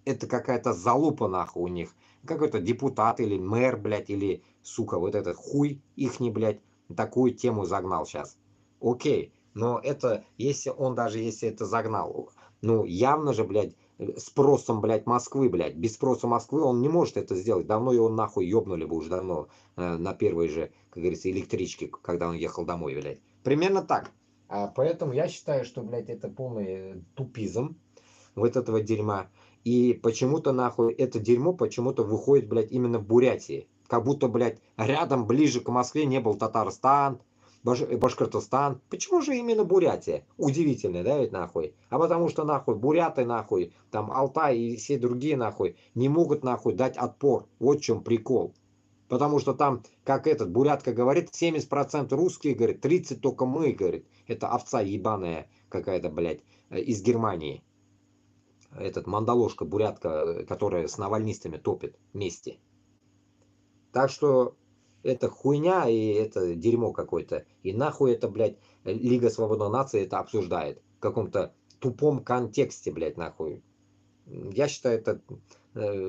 Это какая-то залупа, нахуй, у них. Какой-то депутат или мэр, блядь, или, сука, вот этот хуй ихний, блядь, такую тему загнал сейчас. Окей, но это, если он даже, если это загнал, ну, явно же, блядь, спросом, блядь, Москвы, блядь, без спроса Москвы он не может это сделать. Давно его нахуй ёбнули бы уже давно на первой же, как говорится, электричке, когда он ехал домой, блядь. Примерно так. Поэтому я считаю, что, блядь, это полный тупизм вот этого дерьма. И почему-то, нахуй, это дерьмо почему-то выходит, блядь, именно в Бурятии. Как будто, блядь, рядом, ближе к Москве не был Татарстан, Башкортостан. Почему же именно Бурятия? Удивительно, да, ведь, нахуй? А потому что, нахуй, буряты, нахуй, там, Алтай и все другие, нахуй, не могут, нахуй, дать отпор. Вот в чем прикол. Потому что там, как этот, бурятка говорит, 70% русские, говорит, 30% только мы, говорит. Это овца ебаная какая-то, блядь, из Германии. Этот мандалошка, бурятка, которая с навальнистами топит вместе. Так что это хуйня и это дерьмо какое-то. И нахуй это, блядь, Лига Свободной Нации это обсуждает. В каком-то тупом контексте, блядь, нахуй. Я считаю, это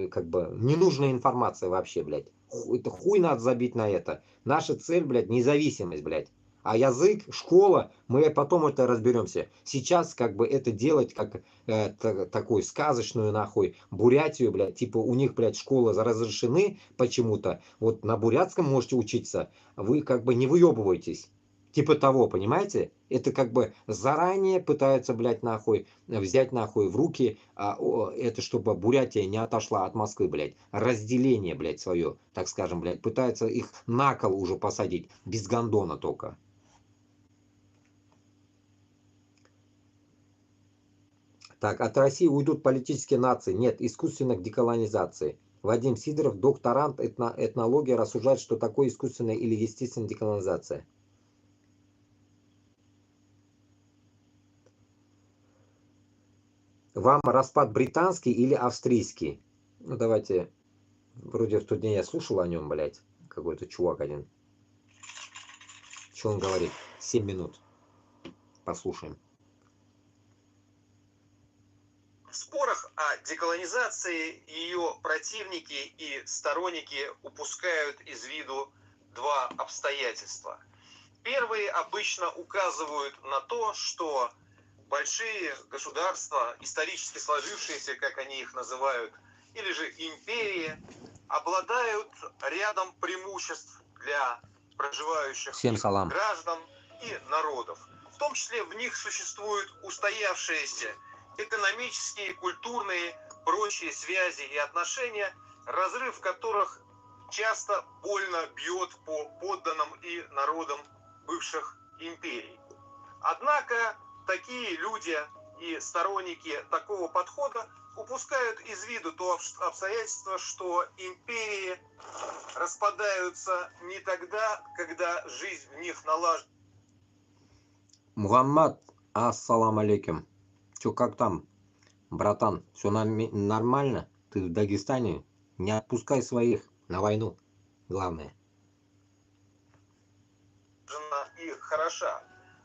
как бы ненужная информация вообще, блядь. Это хуй надо забить на это. Наша цель, блядь, независимость, блядь. А язык, школа, мы потом это разберемся. Сейчас как бы это делать как такую сказочную нахуй Бурятию, блядь, типа у них, блядь, школы разрешены почему-то. Вот на бурятском можете учиться, вы как бы не выебываетесь. Типа того, понимаете? Это как бы заранее пытаются, блядь, нахуй, взять нахуй в руки, это чтобы Бурятия не отошла от Москвы, блядь. Разделение, блядь, свое, так скажем, блядь. Пытаются их на кол уже посадить, без гондона только. Так, от России уйдут политические нации. Нет, искусственных деколонизации. Вадим Сидоров, докторант этнологии, рассуждает, что такое искусственная или естественная деколонизация. Вам распад британский или австрийский? Ну, давайте. Вроде в тот день я слушал о нем, блядь. Какой-то чувак один. Что он говорит? 7 минут. Послушаем. В спорах о деколонизации ее противники и сторонники упускают из виду два обстоятельства. Первые обычно указывают на то, что большие государства, исторически сложившиеся, как они их называют, или же империи, обладают рядом преимуществ для проживающих граждан и народов. В том числе в них существуют устоявшиеся экономические, культурные, прочие связи и отношения, разрыв которых часто больно бьет по подданным и народам бывших империй. Однако такие люди и сторонники такого подхода упускают из виду то обстоятельство, что империи распадаются не тогда, когда жизнь в них налажена. Мухаммад, ассалам алейкум. Чё, как там, братан? Все нормально? Ты в Дагестане? Не отпускай своих на войну. Главное. И хороша.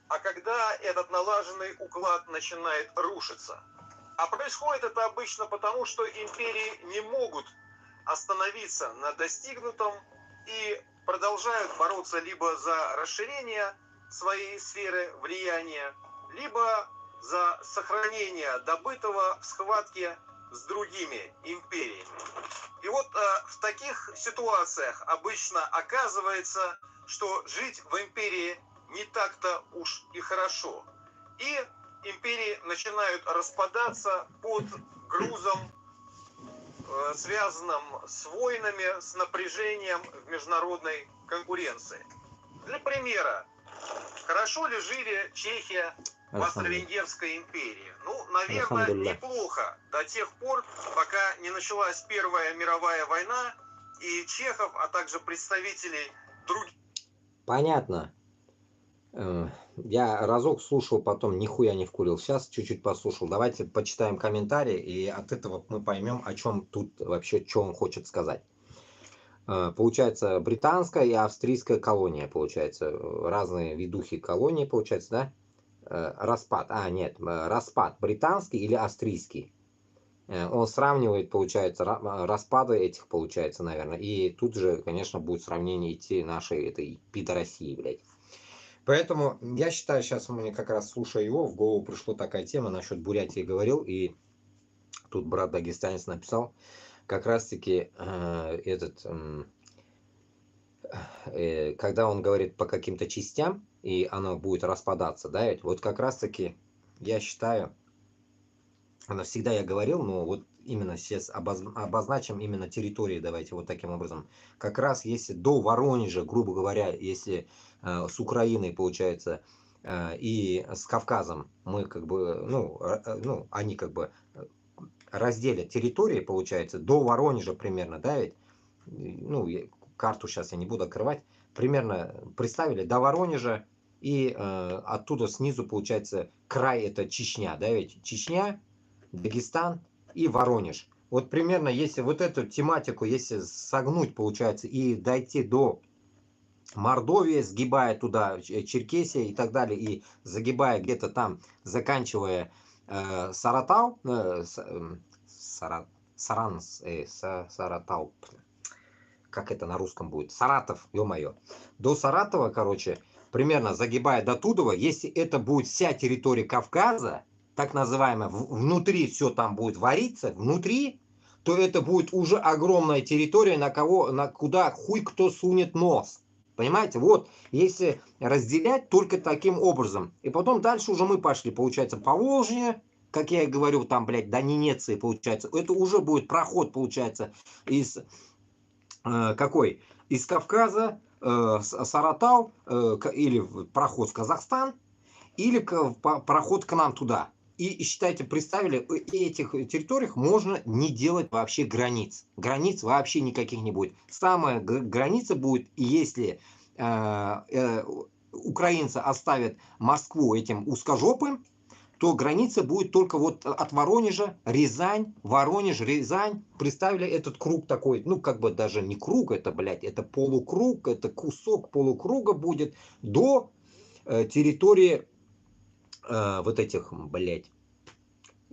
А когда этот налаженный уклад начинает рушиться? А происходит это обычно потому, что империи не могут остановиться на достигнутом и продолжают бороться либо за расширение своей сферы влияния, либо за сохранение добытого в схватке с другими империями. И вот в таких ситуациях обычно оказывается, что жить в империи не так-то уж и хорошо. И империи начинают распадаться под грузом, связанным с войнами, с напряжением в международной конкуренции. Для примера, хорошо ли жили Чехия в Австро-Венгерской империи? Ну, наверное, неплохо. До тех пор, пока не началась Первая мировая война, и чехов, а также представителей других... Понятно. Я разок слушал, потом нихуя не вкурил. Сейчас чуть-чуть послушал. Давайте почитаем комментарии, и от этого мы поймем, о чем тут вообще, что он хочет сказать. Получается, британская и австрийская колония, получается. Разные ведухи колонии, получается, да? Распад. Нет. Распад британский или австрийский. Он сравнивает, получается, распады этих, получается, наверное. И тут же, конечно, будет сравнение идти нашей этой пидорасии, блядь. Поэтому я считаю, сейчас мне как раз, слушая его, в голову пришла такая тема, насчет Бурятии говорил, и тут брат дагестанец написал, как раз-таки когда он говорит по каким-то частям, и оно будет распадаться, да, вот как раз-таки, я считаю, всегда я говорил, но вот именно сейчас обозначим именно территории, давайте вот таким образом. Как раз если до Воронежа, грубо говоря, если с Украиной, получается, и с Кавказом мы как бы, они как бы разделят территории, получается, до Воронежа примерно, да, ведь, карту сейчас я не буду открывать, примерно представили до Воронежа, и оттуда снизу, получается, край это Чечня, да, ведь Чечня, Дагестан и Воронеж. Вот примерно, если вот эту тематику, если согнуть, получается, и дойти до Мордовии, сгибая туда Черкесия и так далее, и загибая где-то там, заканчивая Саратов, Саратау. Как это на русском будет? Саратов, ё-моё. До Саратова, короче, примерно загибая до Тудова, если это будет вся территория Кавказа, так называемая, внутри все там будет вариться, внутри, то это будет уже огромная территория, куда хуй кто сунет нос. Понимаете? Вот, если разделять только таким образом. И потом дальше уже мы пошли, получается, по Волжье, как я и говорю, там, блядь, до Ненеции, получается. Это уже будет проход, получается, из из Кавказа, Саратау, или проход в Казахстан, или проход к нам туда. И считайте, представили, в этих территориях можно не делать вообще границ. Границ вообще никаких не будет. Самая граница будет, если украинцы оставят Москву этим узкожопым, то граница будет только вот от Воронежа, Рязань, Воронеж, Рязань. Представили этот круг такой, ну как бы даже не круг, это, блядь, это полукруг, это кусок полукруга будет до территории вот этих, блядь,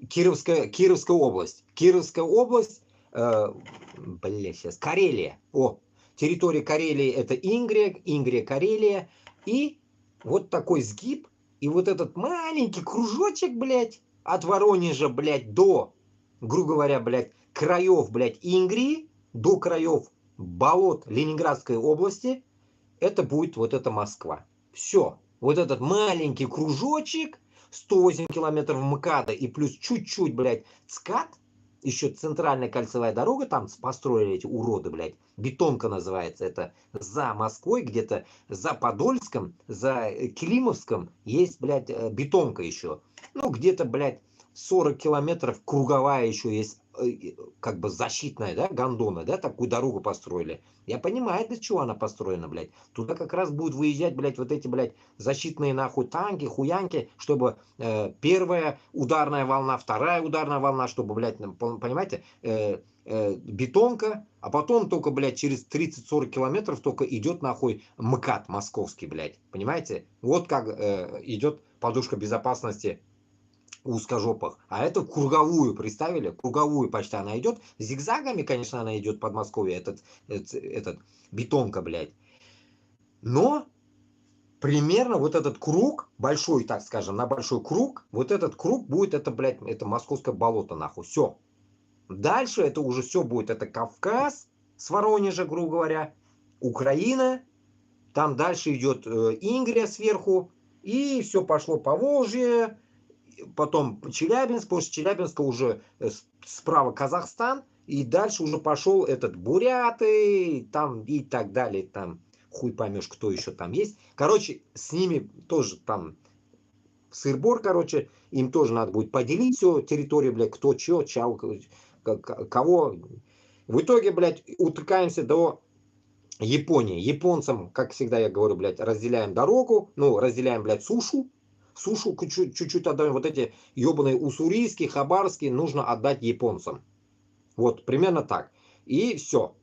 Кировская область. Кировская область, блядь, сейчас, Карелия. Территория Карелии это Ингрия, Карелия. И вот такой сгиб. И вот этот маленький кружочек, блядь, от Воронежа, блядь, до, грубо говоря, блядь, краев, блядь, Ингрии, до краев болот Ленинградской области, это будет вот эта Москва. Все. Вот этот маленький кружочек, 108 километров МКАДа и плюс чуть-чуть, блядь, ЦКАД, еще центральная кольцевая дорога там построили эти уроды, блядь, бетонка называется, это за Москвой, где-то за Подольском, за Климовском есть, блядь, бетонка еще. Ну, где-то, блядь, 40 километров круговая еще есть, как бы защитная, да, гондона, да, такую дорогу построили. Я понимаю, для чего она построена, блядь. Туда как раз будут выезжать, блядь, вот эти, блядь, защитные нахуй танки, хуянки, чтобы первая ударная волна, вторая ударная волна, чтобы, блядь, понимаете, бетонка, а потом только, блядь, через 30-40 километров только идет нахуй МКАД московский, блядь. Понимаете? Вот как идет подушка безопасности узкожопых. А это в круговую, представили? Круговую почти она идет. Зигзагами, конечно, она идет под Подмосковье, этот бетонка, блядь. Но примерно вот этот круг, большой, так скажем, на большой круг, вот этот круг будет, это, блядь, это московское болото, нахуй. Все. Дальше это уже все будет, это Кавказ с Воронежа, грубо говоря, Украина, там дальше идет Ингрия сверху, и все пошло по Волжье, потом Челябинск, после Челябинска уже справа Казахстан, и дальше уже пошел этот Буряты, там и так далее, там хуй поймешь, кто еще там есть. Короче, с ними тоже там сыр-бор, короче, им тоже надо будет поделить все, территорию, блядь, кто чё, чау, кого. В итоге, блядь, утыкаемся до Японии. Японцам, как всегда я говорю, блядь, разделяем дорогу, ну, разделяем, блядь, сушу чуть-чуть отдаем. Вот эти ебаные уссурийские, хабаровские нужно отдать японцам. Вот, примерно так. И все.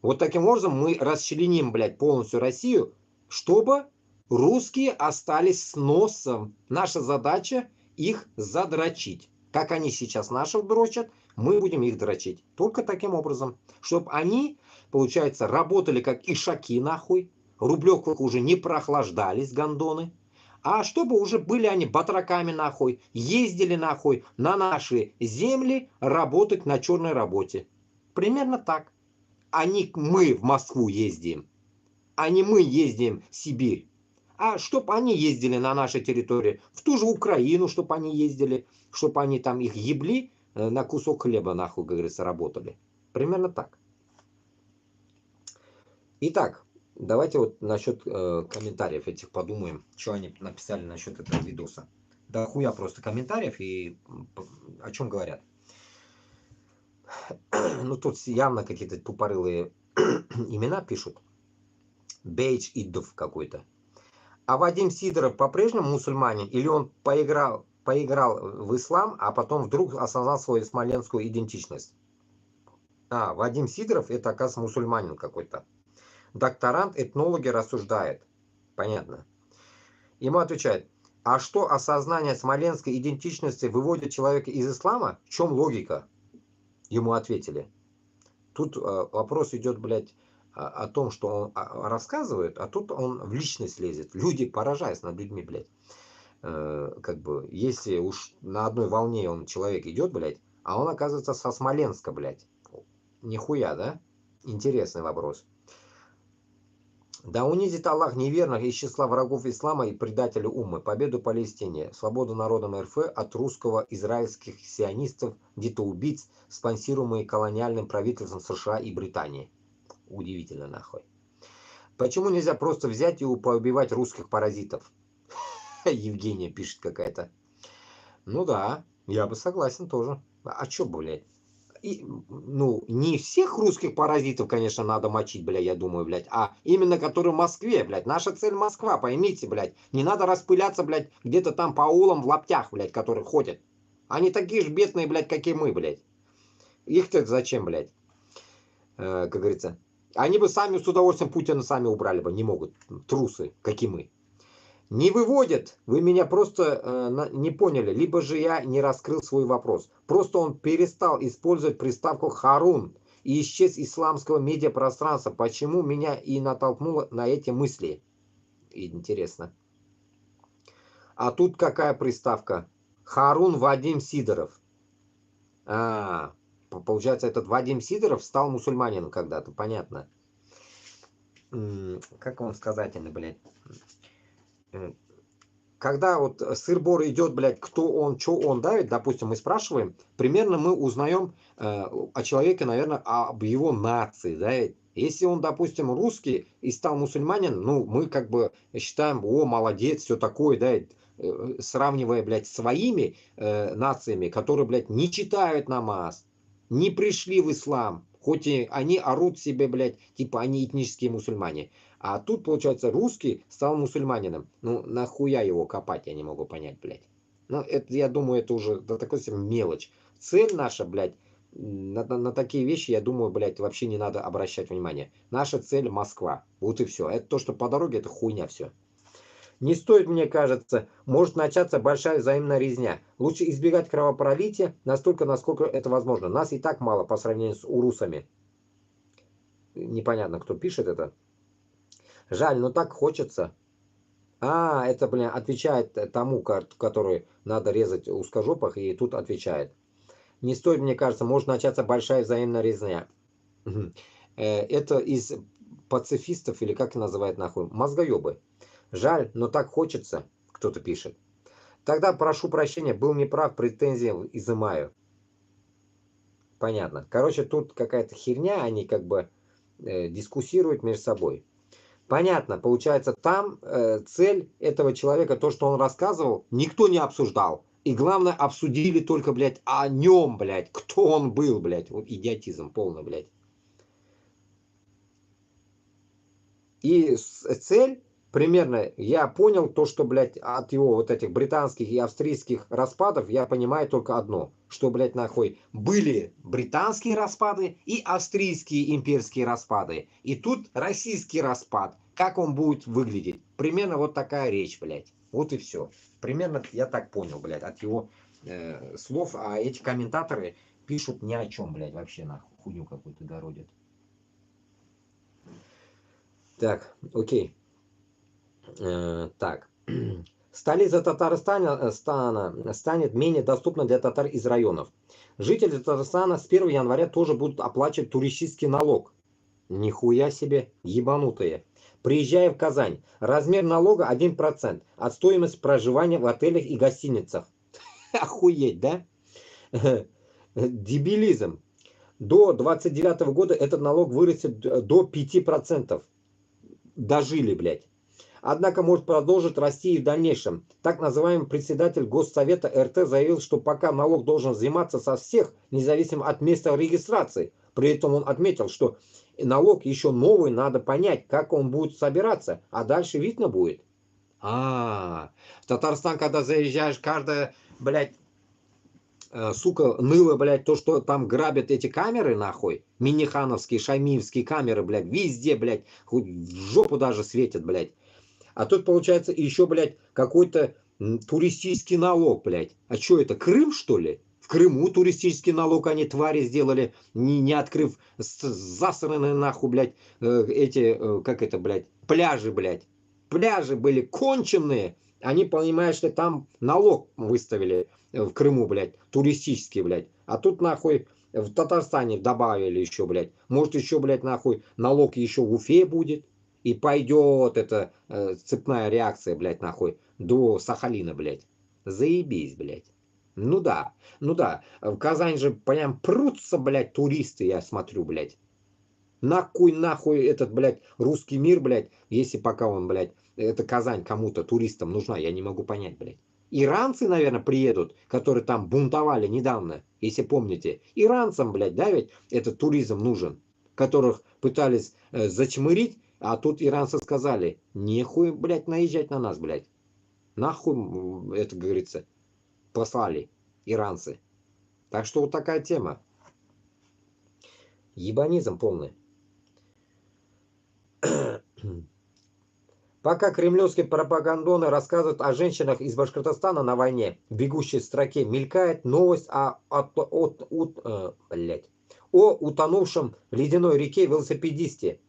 Вот таким образом мы расчленим, блядь, полностью Россию, чтобы русские остались с носом. Наша задача их задрочить. Как они сейчас наших дрочат, мы будем их дрочить. Только таким образом. Чтобы они, получается, работали как ишаки, нахуй. Рублевках уже не прохлаждались гондоны. А чтобы уже были они батраками, нахуй. Ездили, нахуй, на наши земли работать на черной работе. Примерно так. Мы в Москву ездим. А не мы ездим в Сибирь. А чтобы они ездили на нашей территории, в ту же Украину, чтобы они ездили, чтобы они там их ебли, на кусок хлеба, нахуй, как говорится, работали. Примерно так. Итак, давайте вот насчет комментариев этих подумаем, что они написали насчет этого видоса. Да хуя просто комментариев и о чем говорят. Ну тут явно какие-то тупорылые имена пишут. Бейдж Идов какой-то. А Вадим Сидоров по-прежнему мусульманин? Или он поиграл в ислам, а потом вдруг осознал свою смоленскую идентичность? А, Вадим Сидоров это, оказывается, мусульманин какой-то. Докторант, этнологи рассуждает. Понятно. Ему отвечает, а что осознание смоленской идентичности выводит человека из ислама? В чем логика? ему ответили. Тут вопрос идет, блядь, о том, что он рассказывает, а тут он в личность лезет. Люди поражаются над людьми, блядь. Как бы, если уж на одной волне он, человек, идет, блядь, а он оказывается со Смоленска, блядь. Нихуя, да? Интересный вопрос. Да унизит Аллах неверных из числа врагов ислама и предателей уммы. Победу Палестине. Свободу народам РФ от русско-израильских сионистов, детоубийц, спонсируемые колониальным правительством США и Британии. Удивительно, нахуй. Почему нельзя просто взять и поубивать русских паразитов? Евгения пишет какая-то. Ну да, я бы согласен тоже. А чё, блядь? Ну, не всех русских паразитов, конечно, надо мочить, блядь, я думаю, блядь, а именно которые в Москве, блядь. Наша цель Москва, поймите, блядь. Не надо распыляться, блядь, где-то там по аулам в лаптях, блядь, которые ходят. Они такие же бедные, блядь, как и мы, блядь. Их-то зачем, блядь? Как говорится. Они бы сами с удовольствием Путина сами убрали бы, не могут. Трусы, как и мы. Не выводят, вы меня просто не поняли, либо же я не раскрыл свой вопрос. Просто он перестал использовать приставку «Харун» и исчез из исламского медиапространства. Почему меня и натолкнуло на эти мысли? Интересно. А тут какая приставка? Харун Вадим Сидоров. Получается, этот Вадим Сидоров стал мусульманином когда-то, понятно. Как вам сказать, блядь? Когда вот сыр-бор идет, блядь, кто он, что он давит, допустим, мы спрашиваем, примерно мы узнаем о человеке, наверное, об его нации, да. Если он, допустим, русский и стал мусульманин, ну, мы как бы считаем, о, молодец, все такое, да, сравнивая, блядь, своими нациями, которые, блядь, не читают намаз, не пришли в ислам, хоть и они орут себе, блядь, типа они этнические мусульмане. А тут, получается, русский стал мусульманином. Ну, нахуя его копать, я не могу понять, блядь. Ну, это, я думаю, это уже до такой мелочь. Цель наша, блядь, на такие вещи, я думаю, блядь, вообще не надо обращать внимание. Наша цель Москва. Вот и все. Это то, что по дороге, это хуйня все. Не стоит, мне кажется, может начаться большая взаимная резня. Лучше избегать кровопролития настолько, насколько это возможно. Нас и так мало по сравнению с урусами. Непонятно, кто пишет это. Жаль, но так хочется. Это, блин, отвечает тому, который надо резать узкожопых, и тут отвечает. Не стоит, мне кажется, может начаться большая взаимная резня. Это из пацифистов, или как называют нахуй, мозгоебы. Жаль, но так хочется, кто-то пишет. Тогда прошу прощения, был неправ, претензии изымаю. Понятно. Короче, тут какая-то херня, они как бы дискуссируют между собой. Понятно, получается, там цель этого человека, то, что он рассказывал, никто не обсуждал. И главное, обсудили только, блядь, о нем, блядь, кто он был, блядь. Вот идиотизм полный, блядь. И цель, примерно, я понял то, что, блядь, от его вот этих британских и австрийских распадов я понимаю только одно. Что, блядь, нахуй, были британские распады и австрийские имперские распады. И тут российский распад. Как он будет выглядеть? Примерно вот такая речь, блядь. Вот и все. Примерно я так понял, блядь, от его слов. А эти комментаторы пишут ни о чем, блядь, вообще нахуй. Хуйню какую-то городят. Так, окей. Так. Столица Татарстана станет менее доступна для татар из районов. Жители Татарстана с 1 января тоже будут оплачивать туристический налог. Нихуя себе, ебанутые. Приезжая в Казань, размер налога 1% от стоимости проживания в отелях и гостиницах. Охуеть, да? Дебилизм. До 29 года этот налог вырастет до 5%. Дожили, блядь. Однако может продолжить расти и в дальнейшем. Так называемый председатель Госсовета РТ заявил, что пока налог должен взиматься со всех, независимо от места регистрации. При этом он отметил, что налог еще новый, надо понять, как он будет собираться, а дальше видно будет. В Татарстан, когда заезжаешь, каждая, блядь, сука, ныла, блядь, то, что там грабят эти камеры, нахуй, минихановские, шаймиевские камеры, блядь, везде, блядь, хоть в жопу даже светят, блядь. А тут, получается, еще, блядь, какой-то туристический налог, блядь. А что это, Крым, что ли? Крыму туристический налог они, твари, сделали, не открыв засранные нахуй, блядь, как это, блядь, пляжи, блядь. Пляжи были конченые. Они понимают, что там налог выставили в Крыму, блядь, туристический, блядь. А тут нахуй в Татарстане добавили еще, блядь. Может еще, блядь, нахуй налог еще в Уфе будет. И пойдет эта цепная реакция, блядь, нахуй, до Сахалина, блядь. Заебись, блядь. Ну да, в Казань же прям прутся, блядь, туристы, я смотрю, блядь. Нахуй этот, блядь, русский мир, блядь, если пока он, блядь, это Казань кому-то, туристам нужна, я не могу понять, блядь. Иранцы, наверное, приедут, которые там бунтовали недавно, если помните. Иранцам, блядь, да, ведь этот туризм нужен, которых пытались зачмырить, а тут иранцы сказали, нехуй, блядь, наезжать на нас, блядь. Нахуй, это, говорится, послали иранцы. Так что вот такая тема. Ебанизм полный. Пока кремлевские пропагандоны рассказывают о женщинах из Башкортостана на войне, в бегущей строке мелькает новость о утонувшем в ледяной реке велосипедисте.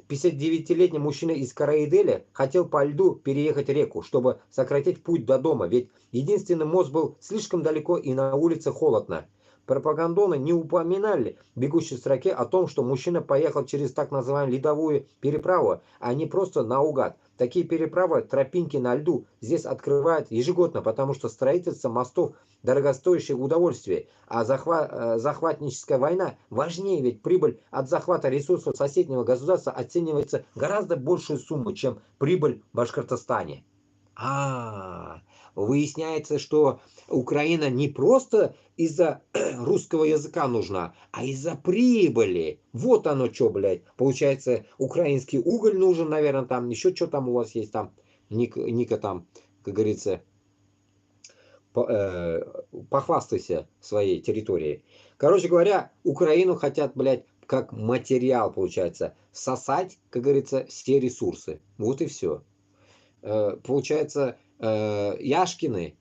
59-летний мужчина из Караиделя хотел по льду переехать реку, чтобы сократить путь до дома, ведь единственный мост был слишком далеко и на улице холодно. Пропагандоны не упоминали в бегущей строке о том, что мужчина поехал через так называемую ледовую переправу, а не просто наугад. Такие переправы, тропинки на льду здесь открывают ежегодно, потому что строительство мостов – дорогостоящее удовольствие, а захватническая война важнее, ведь прибыль от захвата ресурсов соседнего государства оценивается гораздо большей суммой, чем прибыль в Башкортостане. Выясняется, что Украина не просто из-за русского языка нужна, а из-за прибыли. Вот оно что, блядь. Получается, украинский уголь нужен, наверное, там, еще что там у вас есть там, Ника там, как говорится, похвастайся своей территорией. Короче говоря, Украину хотят, блядь, как материал, получается, сосать, как говорится, все ресурсы. Вот и все. Получается, Яшкины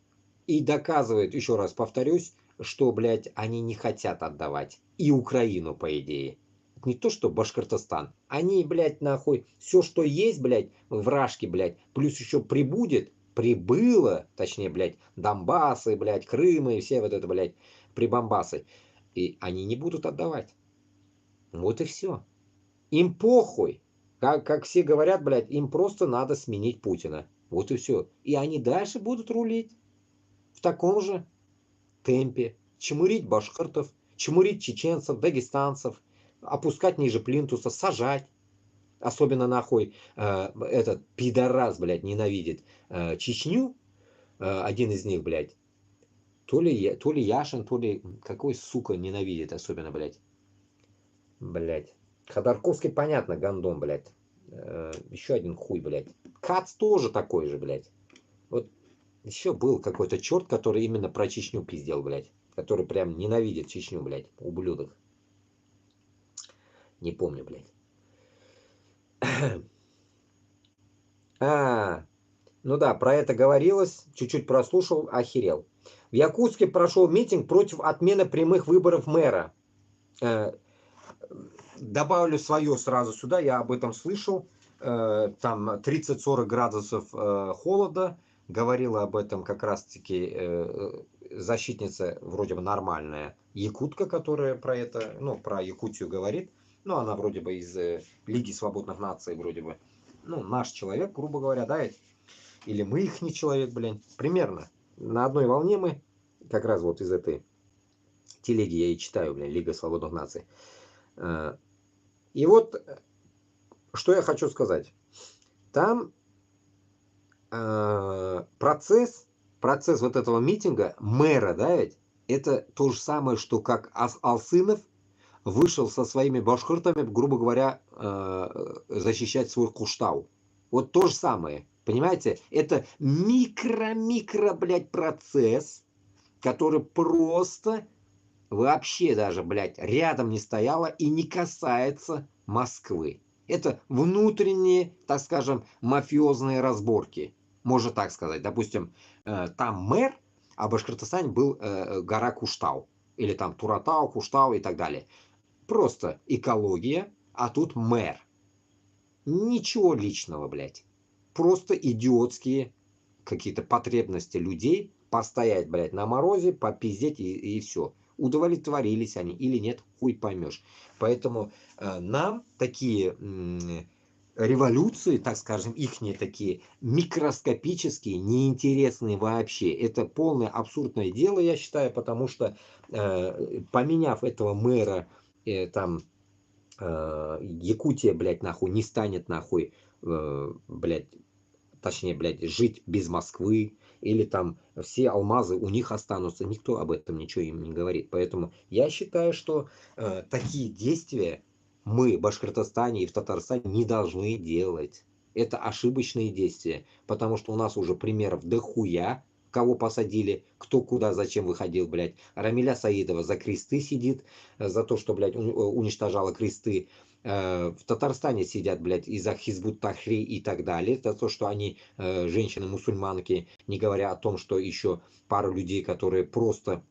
и доказывают, еще раз повторюсь, что, блядь, они не хотят отдавать и Украину, по идее. Не то, что Башкортостан. Они, блядь, нахуй, все, что есть, блядь, вражки, блядь, плюс еще прибыло, точнее, блядь, Донбассы, блядь, Крымы и все вот это, блядь, прибамбасы. И они не будут отдавать. Вот и все. Им похуй. Как все говорят, блядь, им просто надо сменить Путина. Вот и все. И они дальше будут рулить в таком же темпе. Чмырить башкиртов, чмырить чеченцев, дагестанцев, опускать ниже плинтуса, сажать. Особенно нахуй этот пидорас, блядь, ненавидит Чечню. Один из них, блядь. То ли Яшин, то ли какой, сука, ненавидит особенно, блядь. Блядь. Ходорковский, понятно, гандон, блядь. Еще один хуй, блядь. Кац тоже такой же, блядь. Вот еще был какой-то черт, который именно про Чечню пиздел, блядь. Который прям ненавидит Чечню, блядь. Ублюдок. Не помню, блядь. Ну да, про это говорилось. Чуть-чуть прослушал, охерел. В Якутске прошел митинг против отмены прямых выборов мэра. Добавлю свое сразу сюда, я об этом слышал. Там 30-40 градусов холода. Говорила об этом как раз-таки защитница вроде бы нормальная якутка, которая про это, ну, про Якутию говорит. Ну, она вроде бы из Лиги свободных наций, вроде бы. Ну, наш человек, грубо говоря, да, ведь? Или мы их не человек, блин. Примерно. На одной волне мы, как раз вот из этой телеги я и читаю, блин, Лига свободных наций. И вот, что я хочу сказать. Там процесс вот этого митинга, мэра, да, ведь, это то же самое, что как Алсынов вышел со своими башкиртами, грубо говоря, защищать свой Куштау. Вот то же самое. Понимаете? Это микро, блядь, процесс, который просто вообще даже, блядь, рядом не стояла и не касается Москвы. Это внутренние, так скажем, мафиозные разборки. Можно так сказать. Допустим, там мэр, а в Башкортостане был гора Куштау. Или там Туратау, Куштау и так далее. Просто экология, а тут мэр. Ничего личного, блядь. Просто идиотские какие-то потребности людей постоять, блядь, на морозе, попиздеть и все. Удовлетворились они или нет, хуй поймешь. Поэтому нам такие революции, так скажем, ихние такие микроскопические, неинтересные вообще. Это полное абсурдное дело, я считаю, потому что поменяв этого мэра, там, Якутия, блядь, нахуй, не станет, нахуй, блядь, точнее, блядь, жить без Москвы, или там все алмазы у них останутся, никто об этом ничего им не говорит. Поэтому я считаю, что такие действия мы в Башкортостане и в Татарстане не должны делать. Это ошибочные действия, потому что у нас уже примеров дохуя, кого посадили, кто куда, зачем выходил, блядь. Рамиля Саидова за кресты сидит, за то, что, блядь, уничтожала кресты. В Татарстане сидят, блядь, из-за Хизбут Тахри и так далее, за то, что они женщины-мусульманки, не говоря о том, что еще пару людей, которые просто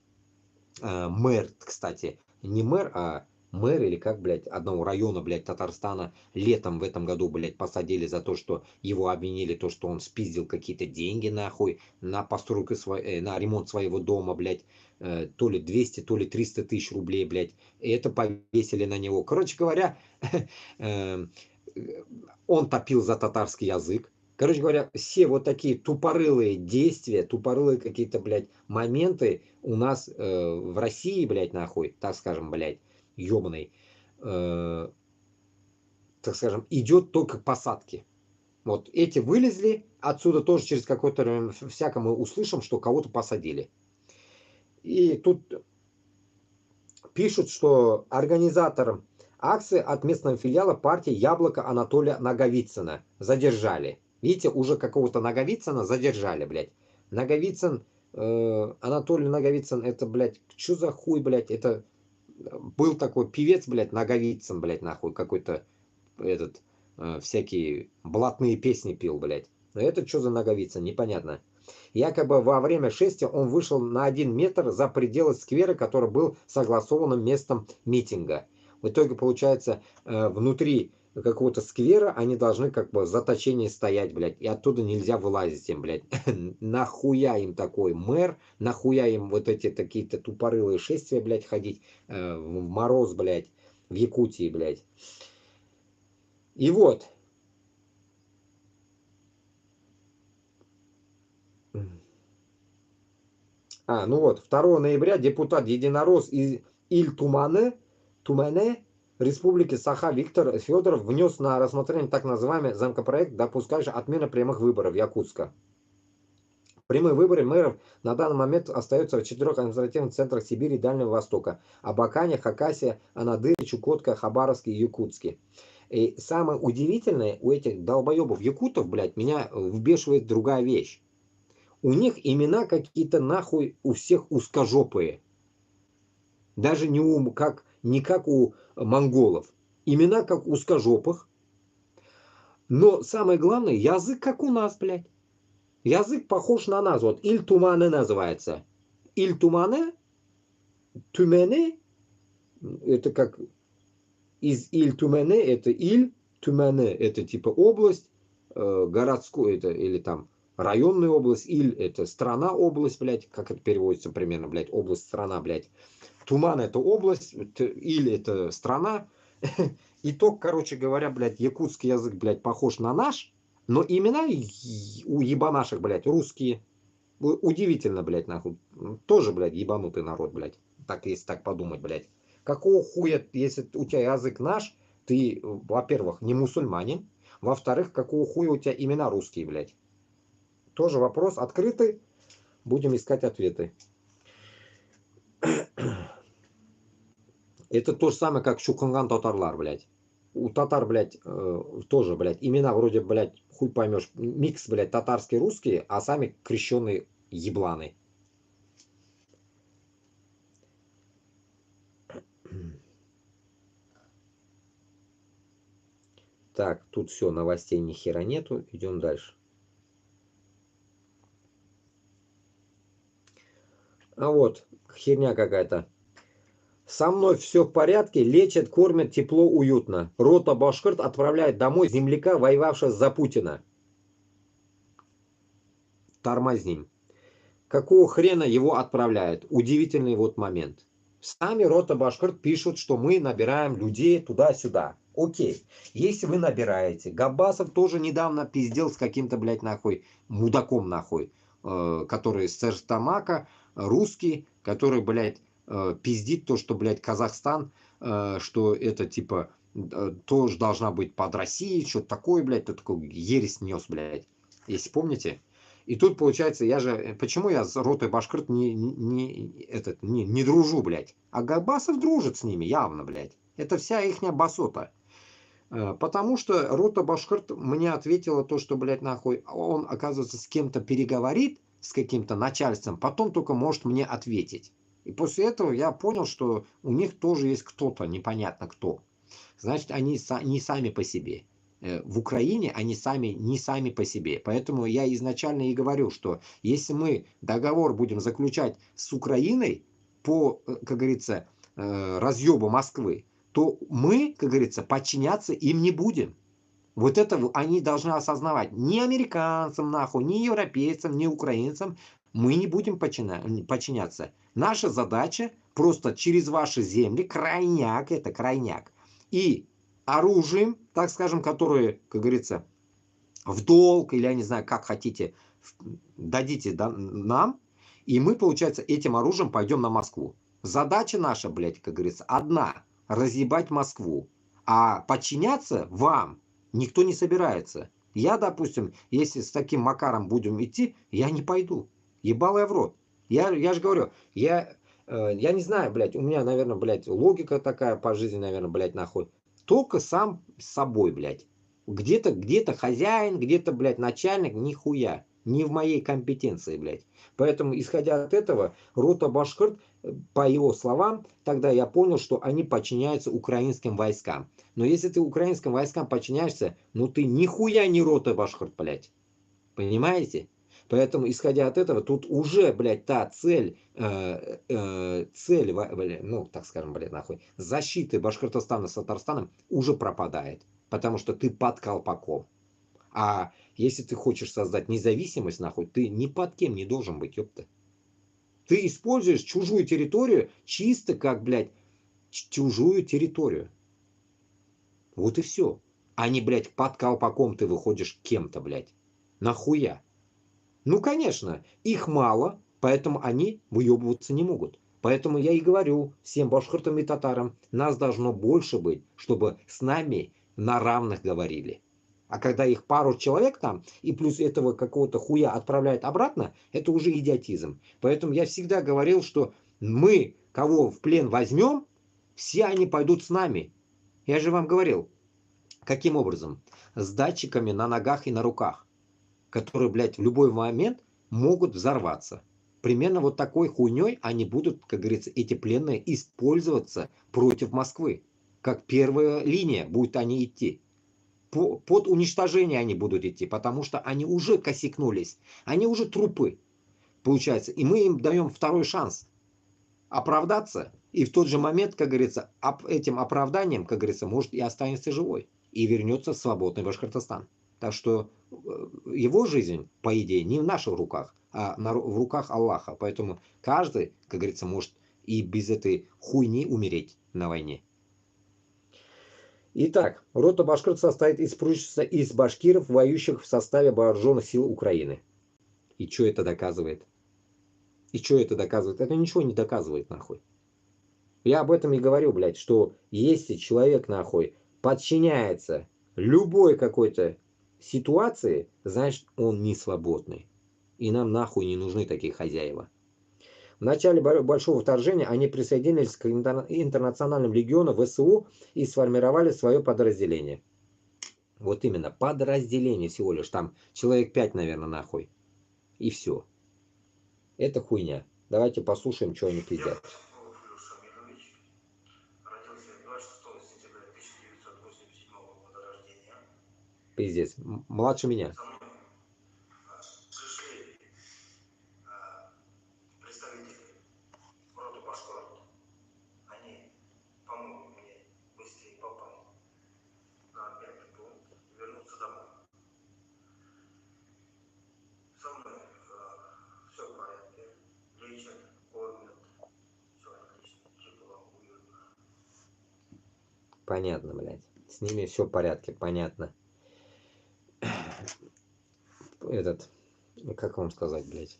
мэр, кстати, не мэр, а мэр или как, блядь, одного района, блядь, Татарстана летом в этом году, блядь, посадили за то, что его обвинили, то, что он спиздил какие-то деньги, нахуй, на постройку, на ремонт своего дома, блядь, то ли 200, то ли 300 тысяч рублей, блядь, и это повесили на него. Короче говоря, он топил за татарский язык. Короче говоря, все вот такие тупорылые действия, тупорылые какие-то, блядь, моменты у нас в России, блядь, нахуй, так скажем, блядь, ёбаный, так скажем, идет только к посадке. Вот эти вылезли, отсюда тоже через какое-то время всяко мы услышим, что кого-то посадили. И тут пишут, что организатор акции от местного филиала партии «Яблоко» Анатолия Наговицына задержали. Видите, уже какого-то Наговицына задержали, блядь. Наговицын, Анатолий Наговицын, это, блядь, что за хуй, блядь, это был такой певец, блядь, Наговицын, блядь, нахуй, какой-то этот, всякие блатные песни пил, блядь. Но это что за Наговицын, непонятно. Якобы во время шествия он вышел на 1 метр за пределы сквера, который был согласованным местом митинга. В итоге, получается, внутри какого-то сквера они должны как бы в заточении стоять, блядь, и оттуда нельзя вылазить им, блядь. Нахуя им такой мэр, нахуя им вот эти такие-то тупорылые шествия, блядь, ходить в мороз, блядь, в Якутии, блядь. И вот. Ну вот, 2 ноября депутат единорос из Иль-Тумане, Республики Саха Виктор Федоров внес на рассмотрение так называемый законопроект, допускающий отмену прямых выборов Якутска. Прямые выборы мэров на данный момент остаются в 4 административных центрах Сибири и Дальнего Востока: Абакане, Хакасия, Анадырь, Чукотка, Хабаровске и Якутске. И самое удивительное, у этих долбоебов якутов, блядь, меня вбешивает другая вещь. У них имена какие-то нахуй у всех узкожопые. Даже не как у монголов. Имена как узкожопых. Но самое главное, язык как у нас, блядь. Язык похож на нас. Вот Иль-Тумане называется. Иль-Тумане, Тюмене, это как из Иль-Тумане, это Иль-Тумане, это типа область, городскую, это или там районная область, Иль это страна, область, блядь, как это переводится примерно, блядь, область, страна, блядь. Туман это область, Иль это страна. Итог, короче говоря, блядь, якутский язык, блядь, похож на наш, но имена у ебанашек, блядь, русские. Удивительно, блядь, нахуй. Тоже, блядь, ебанутый народ, блядь. Так, если так подумать, блядь. Какого хуя, если у тебя язык наш, ты, во-первых, не мусульманин, во-вторых, какого хуя у тебя имена русские, блядь. Тоже вопрос открытый. Будем искать ответы. Это то же самое, как Шукунган татарлар, блядь. У татар, блядь, тоже, блядь, имена вроде, блядь, хуй поймешь, микс, блядь, татарские, русские, а сами крещеные ебланы. Так, тут все, новостей ни хера нету, идем дальше. А вот, херня какая-то. Со мной все в порядке, лечат, кормят, тепло, уютно. Рота Башкирт отправляет домой земляка, воевавшего за Путина. Тормозним. Какого хрена его отправляют? Удивительный вот момент. Сами Рота Башкирт пишут, что мы набираем людей туда-сюда. Окей. Если вы набираете. Габбасов тоже недавно пиздел с каким-то, блядь, нахуй, мудаком, нахуй. Который с Церстамака, русский, который, блядь, пиздит то, что, блядь, Казахстан, что это, типа, тоже должна быть под Россией, что-то такое, блядь, то такой ересь нес, блядь. Если помните. И тут, получается, я же... Почему я с Ротой Башкирт не дружу, блядь? А Габбасов дружит с ними, явно, блядь. Это вся ихняя басота. Потому что Рота Башкирт мне ответила то, что, блядь, нахуй, он, оказывается, с кем-то переговорит, с каким-то начальством, потом только может мне ответить. И после этого я понял, что у них тоже есть кто-то, непонятно кто. Значит, они не сами по себе. В Украине они не сами по себе. Поэтому я изначально и говорю, что если мы договор будем заключать с Украиной по, как говорится, разъебу Москвы, то мы, как говорится, подчиняться им не будем. Вот это они должны осознавать. Ни американцам, нахуй, ни европейцам, ни украинцам мы не будем подчиняться. Наша задача просто через ваши земли, крайняк, это крайняк, и оружием, так скажем, которые, как говорится, в долг, или я не знаю, как хотите, дадите нам, и мы, получается, этим оружием пойдем на Москву. Задача наша, блядь, как говорится, одна. Разъебать Москву. А подчиняться вам никто не собирается. Я, допустим, если с таким макаром будем идти, я не пойду. Ебал я в рот. Я же говорю, я не знаю, блядь, у меня, наверное, блядь, логика такая по жизни, наверное, блядь, нахуй. Только сам с собой, блядь. Где-то хозяин, где-то, блядь, начальник, нихуя. Не в моей компетенции, блядь. Поэтому, исходя от этого, Рота Башкирт, по его словам, тогда я понял, что они подчиняются украинским войскам. Но если ты украинским войскам подчиняешься, ну ты нихуя не Рота Башкирт, блядь. Понимаете? Поэтому, исходя от этого, тут уже, блядь, та цель, блядь, ну, так скажем, блядь, нахуй, защиты Башкортостана с Татарстаном уже пропадает. Потому что ты под колпаком. А если ты хочешь создать независимость, нахуй, ты ни под кем не должен быть, ёпта. Ты используешь чужую территорию чисто как, блядь, чужую территорию. Вот и все. А не, блядь, под колпаком ты выходишь кем-то, блядь. Нахуя? Ну, конечно, их мало, поэтому они выебываться не могут. Поэтому я и говорю всем башкиртам и татарам, нас должно больше быть, чтобы с нами на равных говорили. А когда их пару человек там, и плюс этого какого-то хуя отправляют обратно, это уже идиотизм. Поэтому я всегда говорил, что мы, кого в плен возьмем, все они пойдут с нами. Я же вам говорил, каким образом? С датчиками на ногах и на руках, которые, блядь, в любой момент могут взорваться. Примерно вот такой хуйней они будут, как говорится, эти пленные использоваться против Москвы. Как первая линия будут они идти. Под уничтожение они будут идти, потому что они уже косякнулись. Они уже трупы, получается. И мы им даем второй шанс оправдаться. И в тот же момент, как говорится, этим оправданием, как говорится, может и останется живой. И вернется в свободный Башкортостан. Так что его жизнь, по идее, не в наших руках, а в руках Аллаха. Поэтому каждый, как говорится, может и без этой хуйни умереть на войне. Итак, рота Башкирт состоит из башкиров, воюющих в составе вооруженных сил Украины. И что это доказывает? И что это доказывает? Это ничего не доказывает, нахуй. Я об этом и говорю, блядь, что если человек, нахуй, подчиняется любой какой-то ситуации, значит, он не свободный. И нам нахуй не нужны такие хозяева. В начале большого вторжения они присоединились к интернациональным легионам ВСУ и сформировали свое подразделение. Вот именно, подразделение всего лишь. Там человек 5, наверное, нахуй. И все. Это хуйня. Давайте послушаем, что они пиздят. Пиздец. Младше меня. Представители рода Башкирт, они Понятно, блядь. С ними все в порядке, понятно. Этот, как вам сказать, блядь?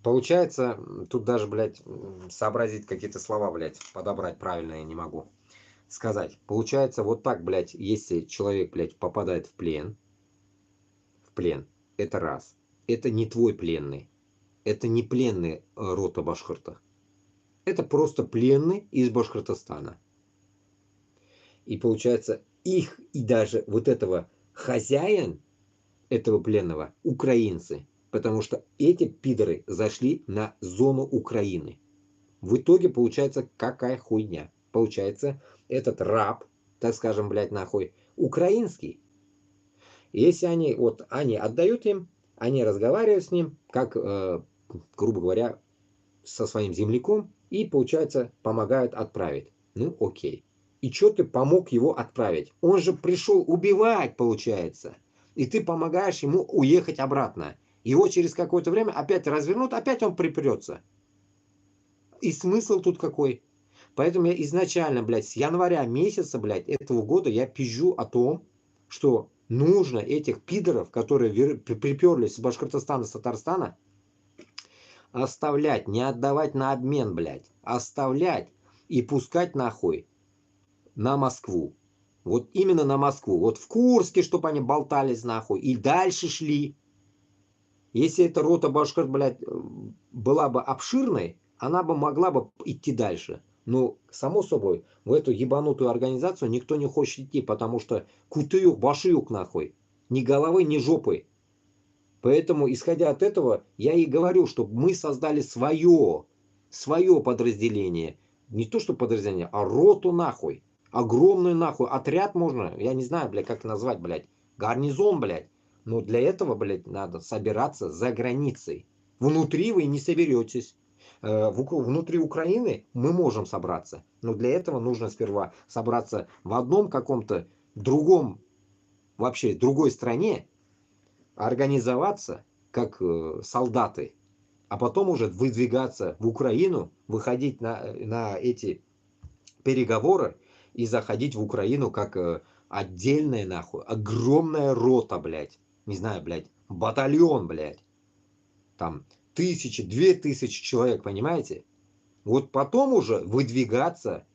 Получается, тут даже, блядь, сообразить какие-то слова, блядь, подобрать правильно я не могу сказать. Получается, вот так, блядь, если человек, блядь, попадает в плен, это раз. Это не твой пленный. Это не пленный рота башкирта. Это просто пленный из Башкортостана. И получается, их и даже вот этого хозяин этого пленного украинцы. Потому что эти пидоры зашли на зону Украины. В итоге получается какая хуйня. Получается, этот раб, так скажем, блядь, нахуй, украинский. Если они, вот, они отдают им, они разговаривают с ним, как, грубо говоря, со своим земляком, и, получается, помогают отправить. Ну, окей. И что ты помог его отправить? Он же пришел убивать, получается. И ты помогаешь ему уехать обратно. Его через какое-то время опять развернут, опять он припрется. И смысл тут какой? Поэтому я изначально, блядь, с января месяца, блядь, этого года я пизжу о том, что нужно этих пидоров, которые приперлись с Башкортостана, с Татарстана, оставлять, не отдавать на обмен, блядь. Оставлять и пускать нахуй на Москву. Вот именно на Москву. Вот в Курске, чтобы они болтались нахуй. И дальше шли. Если эта рота башкирт, блядь, была бы обширной, она бы могла бы идти дальше. Но, само собой, в эту ебанутую организацию никто не хочет идти, потому что кутыюк, башиюк нахуй. Ни головы, ни жопы. Поэтому, исходя от этого, я и говорю, что мы создали свое подразделение. Не то, что подразделение, а роту нахуй. Огромный нахуй. Отряд можно, я не знаю, блядь, как назвать, блядь. Гарнизон, блядь. Но для этого, блядь, надо собираться за границей. Внутри вы не соберетесь. Внутри Украины мы можем собраться. Но для этого нужно сперва собраться в одном каком-то другом, вообще другой стране, организоваться как солдаты, а потом уже выдвигаться в Украину, выходить на эти переговоры и заходить в Украину как отдельная нахуй, огромная рота, блядь, не знаю, блядь, батальон, блядь, там 1000-2000 человек, понимаете? Вот потом уже выдвигаться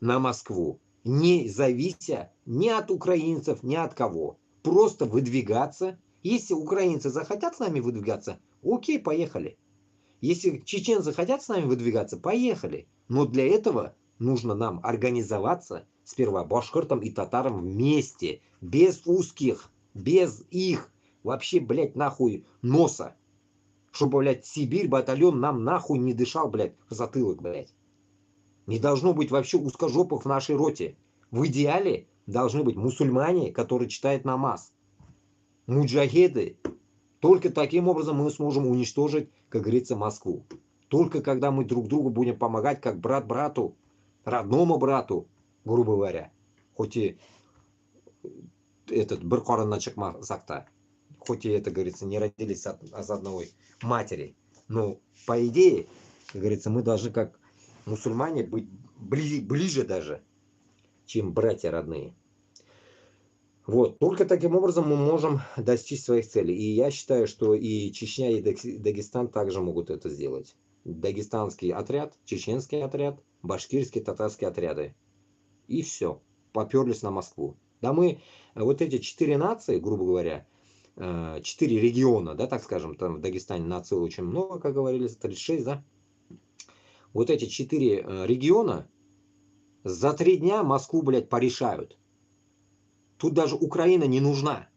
на Москву, не завися ни от украинцев, ни от кого, просто выдвигаться. Если украинцы захотят с нами выдвигаться, окей, поехали. Если чеченцы хотят с нами выдвигаться, поехали. Но для этого нужно нам организоваться сперва башкиртам и татарам вместе, без узких, без их вообще, блядь, нахуй носа. Чтобы, блядь, Сибирь батальон нам нахуй не дышал, блядь, в затылок, блядь. Не должно быть вообще узкожопых в нашей роте. В идеале должны быть мусульмане, которые читают намаз. Муджахеды. Только таким образом мы сможем уничтожить, как говорится, Москву. Только когда мы друг другу будем помогать, как брат брату, родному брату, грубо говоря. Хоть и этот Быркоран Чакмазакта, хоть и это, говорится, не родились от одной матери. Но по идее, как говорится, мы должны как мусульмане быть ближе даже, чем братья родные. Вот, только таким образом мы можем достичь своих целей. И я считаю, что и Чечня, и Дагестан также могут это сделать. Дагестанский отряд, чеченский отряд, башкирский, татарские отряды. И все, поперлись на Москву. Да мы, вот эти 4 нации, грубо говоря, 4 региона, да, так скажем, там в Дагестане наций очень много, как говорили, 36, да? Вот эти 4 региона за 3 дня Москву, блядь, порешают. Тут даже Украина не нужна.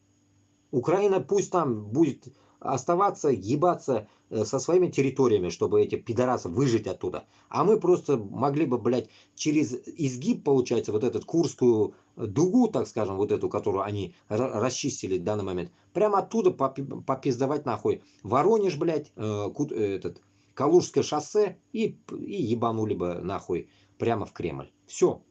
Украина пусть там будет оставаться, ебаться со своими территориями, чтобы эти пидорасы выжить оттуда. А мы просто могли бы, блядь, через изгиб, получается, вот эту Курскую дугу, так скажем, вот эту, которую они расчистили в данный момент, прямо оттуда попиздавать нахуй Воронеж, блядь, Калужское шоссе и ебанули бы нахуй прямо в Кремль. Все.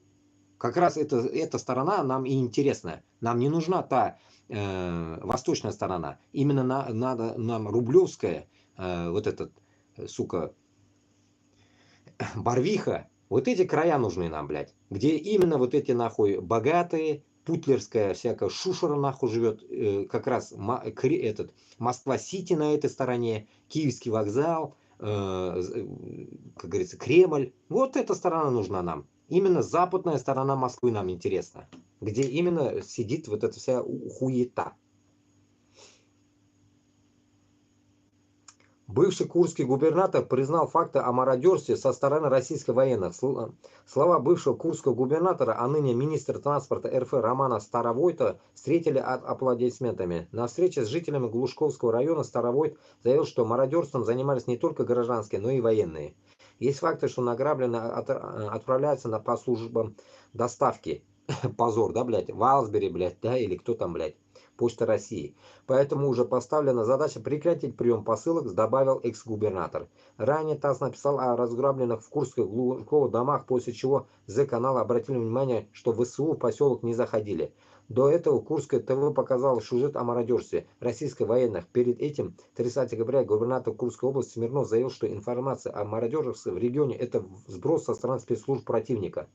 Как раз эта сторона нам и интересна. Нам не нужна та восточная сторона. Именно надо нам Рублевская, вот этот, сука, Барвиха, вот эти края нужны нам, блядь. Где именно вот эти, нахуй, богатые, путлерская всякая шушера, нахуй, живет. Как раз Москва-Сити на этой стороне, Киевский вокзал, как говорится, Кремль. Вот эта сторона нужна нам. Именно западная сторона Москвы нам интересна. Где именно сидит вот эта вся хуета. Бывший курский губернатор признал факты о мародерстве со стороны российских военных. Слова бывшего курского губернатора, а ныне министра транспорта РФ Романа Старовойта встретили аплодисментами. На встрече с жителями Глушковского района Старовойт заявил, что мародерством занимались не только гражданские, но и военные. Есть факты, что награбленные отправляются по службам доставки. Позор, да, блядь? Валсбери, блядь, да, или кто там, блядь? Почта России. Поэтому уже поставлена задача прекратить прием посылок, добавил экс-губернатор. Ранее ТАСС написал о разграбленных в Курских Глушковых домах, после чего Z-канал обратили внимание, что в ВСУ в поселок не заходили. До этого Курское ТВ показало сюжет о мародерстве российских военных. Перед этим, 30 декабря, губернатор Курской области Смирнов заявил, что информация о мародерстве в регионе – это сброс со стороны спецслужб противника.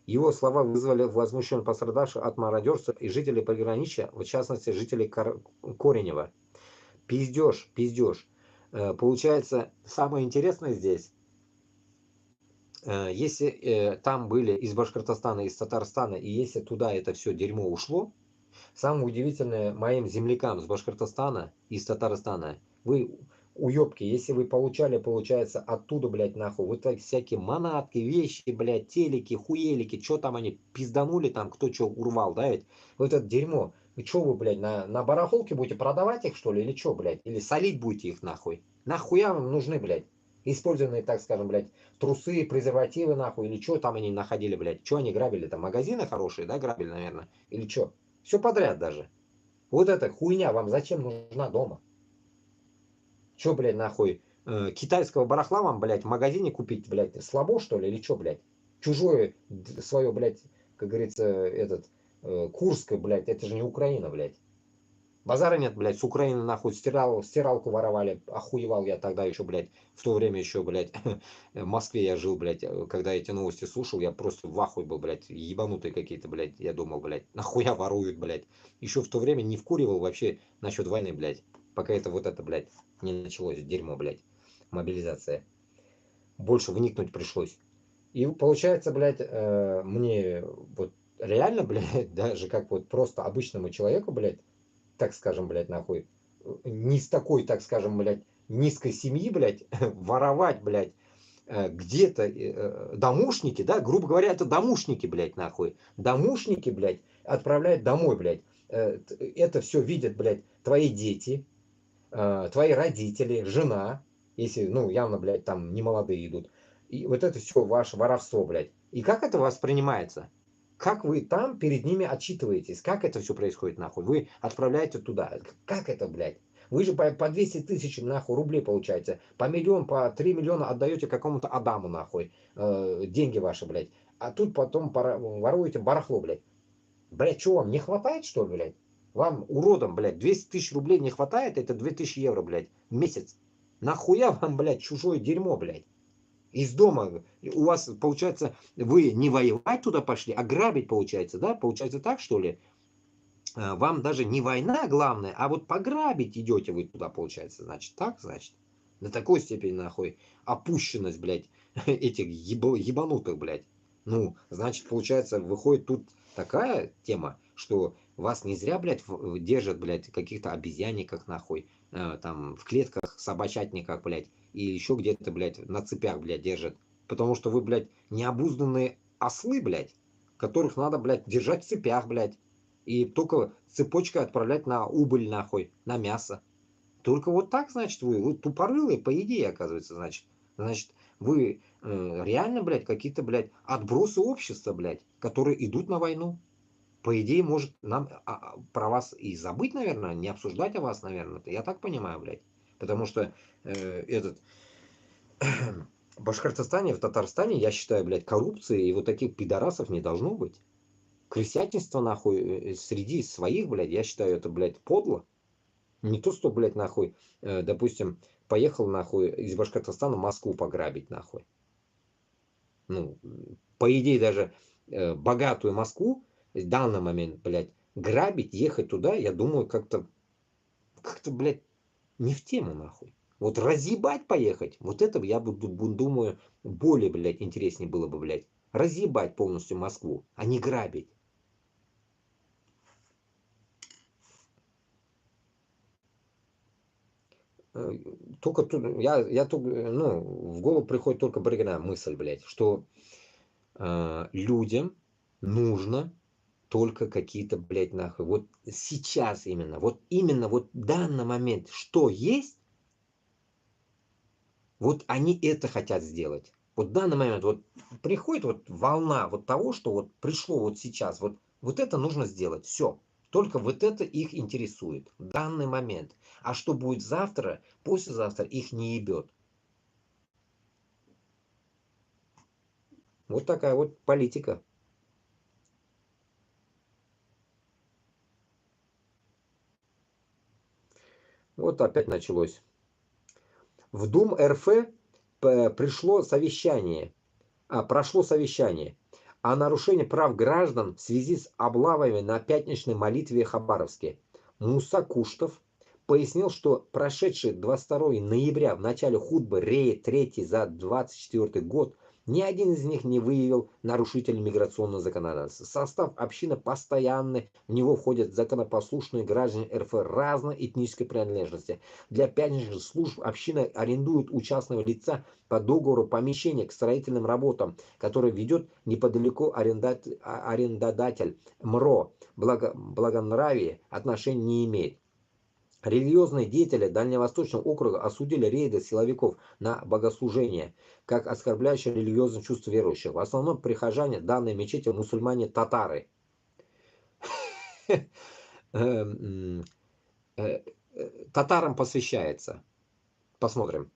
Его слова вызвали возмущенных пострадавших от мародерства и жителей пограничья, в частности, жителей Коренева. Пиздеж, пиздеж. Получается, самое интересное здесь, если там были из Башкортостана, из Татарстана, и если туда это все дерьмо ушло, самое удивительное моим землякам с Башкортостана, из Татарстана, вы уёбки, если вы получали, получается, оттуда, блядь, нахуй, вот так всякие манатки, вещи, блядь, телеки, хуелики, что там они пизданули, там, кто что урвал, да, ведь, вот это дерьмо, вы что вы, блядь, на барахолке будете продавать их, что ли, или что, блядь, или солить будете их, нахуй, нахуя вам нужны, блядь, использованные, так скажем, блядь, трусы, презервативы, нахуй, или что там они находили, блядь, что они грабили, там, магазины хорошие, да, грабили, наверное, или что, все подряд даже, вот эта хуйня вам зачем нужна дома? Чё, блядь, нахуй? Китайского барахла вам, блядь, в магазине купить, блядь, слабо, что ли, или чё, блядь? Чужое свое, блядь, как говорится, Курское, блядь, это же не Украина, блядь. Базара нет, блядь, с Украины, нахуй, стиралку воровали, охуевал я тогда еще, блядь, в то время еще, блядь, в Москве я жил, блядь, когда эти новости слушал, я просто в ахуе был, блядь, ебанутые какие-то, блядь, я думал, блядь, нахуя воруют, блядь. Еще в то время не вкуривал вообще насчет войны, блядь, пока это вот это, блядь, не началось, дерьмо, блядь, мобилизация. Больше вникнуть пришлось. И получается, блядь, мне вот реально, блядь, даже как вот просто обычному человеку, блядь, так скажем, блядь, нахуй, не с такой, так скажем, блядь, низкой семьи, блядь, воровать, блядь, где-то домушники, да, грубо говоря, это домушники, блядь, нахуй, домушники, блядь, отправляют домой, блядь, это все видят, блядь, твои дети, твои родители, жена, если, ну, явно, блядь, там не молодые идут, и вот это все ваше воровство, блядь, и как это воспринимается? Как вы там перед ними отчитываетесь? Как это все происходит, нахуй? Вы отправляете туда. Как это, блядь? Вы же по 200 тысяч, нахуй, рублей получаете. По миллион, по 3 миллиона отдаете какому-то Адаму, нахуй. Деньги ваши, блядь. А тут потом воруете барахло, блядь. Блядь, что вам, не хватает, что ли, блядь? Вам, уродам, блядь, 200 тысяч рублей не хватает? Это 2000 евро, блядь, в месяц. Нахуя вам, блядь, чужое дерьмо, блядь? Из дома. У вас, получается, вы не воевать туда пошли, а грабить, получается, да? Получается так, что ли? Вам даже не война главная, а вот пограбить идете вы туда, получается, значит, так, значит? На такой степени, нахуй, опущенность, блядь, этих ебанутых, блядь. Ну, значит, получается, выходит тут такая тема, что вас не зря, блядь, держат, блядь, в каких-то обезьянниках, нахуй, там, в клетках, собачатниках, блядь, и еще где-то, блядь, на цепях, блядь, держат. Потому что вы, блядь, необузданные ослы, блядь, которых надо, блядь, держать в цепях, блядь. И только цепочкой отправлять на убыль, нахуй, на мясо. Только вот так, значит, вы тупорылые, по идее, оказывается, значит. Значит, вы реально, блядь, какие-то, блядь, отбросы общества, блядь, которые идут на войну. По идее, может, нам про вас и забыть, наверное, не обсуждать о вас, наверное. Я так понимаю, блядь. Потому что в Башкортостане, в Татарстане, я считаю, блядь, коррупции и вот таких пидорасов не должно быть. Крысятничество, нахуй, среди своих, блядь, я считаю, это, блядь, подло. Не то, что, блядь, нахуй, допустим, поехал, нахуй, из Башкортостана Москву пограбить, нахуй. ну, по идее даже богатую Москву в данный момент, блядь, грабить, ехать туда, я думаю, как-то, блядь, не в тему, нахуй. Вот разъебать поехать, вот это я думаю, более, блядь, интереснее было бы, блядь. Разъебать полностью Москву, а не грабить. Только тут, я только, ну, в голову приходит только бригадная мысль, блядь, что людям нужно только какие-то, блядь, нахуй. Вот сейчас именно вот в данный момент, что есть, вот они это хотят сделать. Вот в данный момент вот приходит вот волна вот того, что вот пришло вот сейчас, вот это нужно сделать, все. Только вот это их интересует в данный момент. А что будет завтра, послезавтра, их не ебет. Вот такая вот политика. Вот опять началось. В Дум РФ прошло совещание о нарушении прав граждан в связи с облавами на пятничной молитве в Хабаровске. Муса Куштов пояснил, что прошедший 22 ноября в начале хутбы рейд 3 за 24 год ни один из них не выявил нарушителей миграционного законодательства. В состав общины постоянный, в него входят законопослушные граждане РФ разной этнической принадлежности. Для пятничных служб община арендует у частного лица по договору помещение к строительным работам, которое ведет неподалеку арендодатель МРО. Благонравие отношения не имеет. Религиозные деятели Дальневосточного округа осудили рейды силовиков на богослужение, как оскорбляющие религиозное чувство верующих. В основном прихожане данной мечети мусульмане-татары. Татарам посвящается. Посмотрим.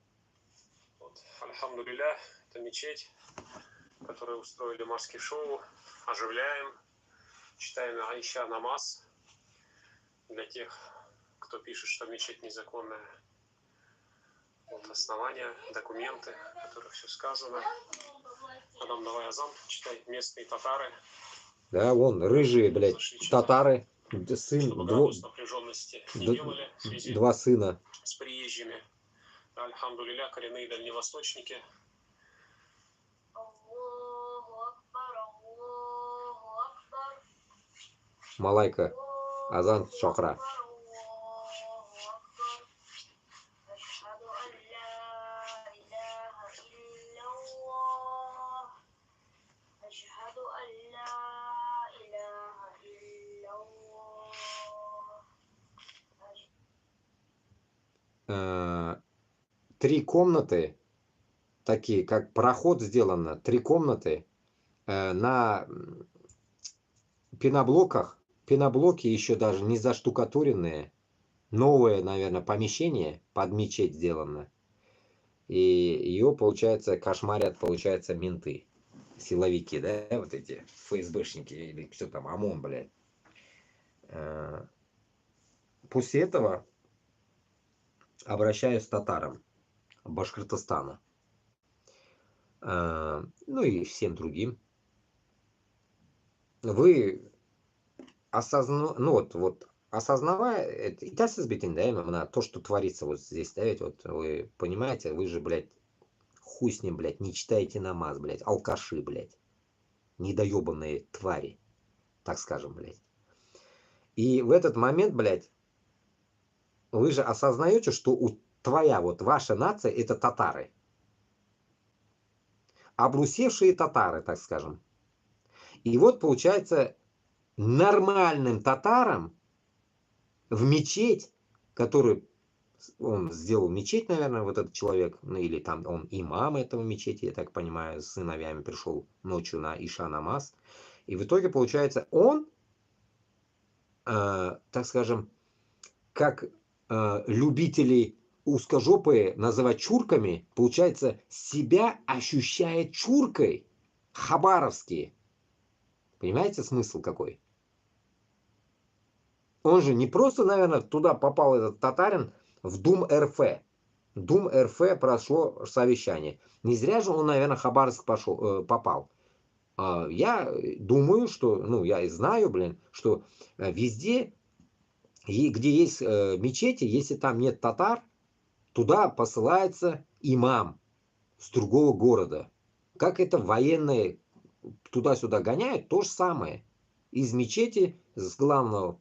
Альхамдулилля, это мечеть, которую устроили морские шоу. Оживляем, читаем Аиша намаз. Для тех, кто пишет, что мечеть незаконная. Вот основания, документы, в которых все сказано. Адам, давай азан, читай. Местные татары. Да, вон, рыжие, блядь, татары. Сын, два сына. С приезжими. Альхамдулилля, коренные дальневосточники. Малайка. Азан шахра. Три комнаты, такие, как проход сделано, 3 комнаты на пеноблоках. Пеноблоки еще даже не заштукатуренные. Новое, наверное, помещение под мечеть сделано. И ее, получается, кошмарят, получается, менты. Силовики, да, вот эти ФСБшники или что там, ОМОН, блядь. После этого обращаюсь к татарам Башкортостана. Ну и всем другим. Вы осознавая, и das ist bitte, да, то, что творится вот здесь, да, ведь вот вы понимаете, вы же, блядь, хуй с ним, блядь, не читаете намаз, блядь, алкаши, блядь, недоебанные твари, так скажем, блядь. И в этот момент, блядь, вы же осознаете, что ваша нация это татары. Обрусевшие татары, так скажем. И вот получается нормальным татарам в мечеть, которую он сделал мечеть, наверное, вот этот человек, ну или там он имам этого мечети, я так понимаю, с сыновьями пришел ночью на Иша намаз. И в итоге получается он, так скажем, как любителей узкожопые называть чурками, получается, себя ощущает чуркой. Хабаровские. Понимаете смысл какой? Он же не просто, наверное, туда попал этот татарин в Дум РФ. Дум РФ прошло совещание. Не зря же он, наверное, Хабаровск попал. Я думаю, что, ну, я и знаю, блин, что везде, где есть мечети, если там нет татар, туда посылается имам с другого города. Как это военные туда-сюда гоняют, то же самое. Из мечети, с главного,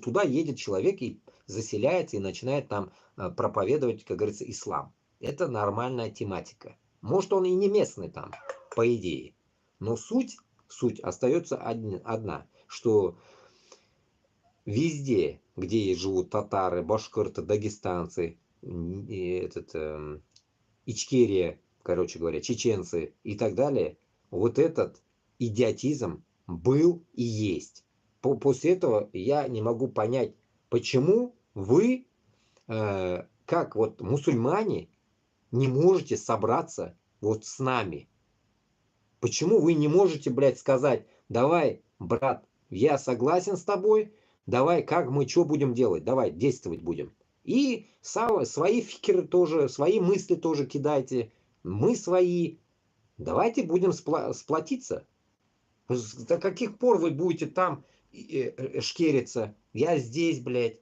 туда едет человек и заселяется и начинает там проповедовать, как говорится, ислам. Это нормальная тематика. Может, он и не местный там, по идее. Но суть остается одна, что везде, где живут татары, башкирты, дагестанцы, Ичкерия, короче говоря, чеченцы и так далее, вот этот идиотизм был и есть. После этого я не могу понять, почему вы, как вот мусульмане, не можете собраться вот с нами. Почему вы не можете, блядь, сказать, давай, брат, я согласен с тобой, давай, как мы, что будем делать, давай, действовать будем. И свои фикеры тоже, свои мысли тоже кидайте, мы свои. Давайте будем сплотиться. До каких пор вы будете там шкериться? Я здесь, блядь.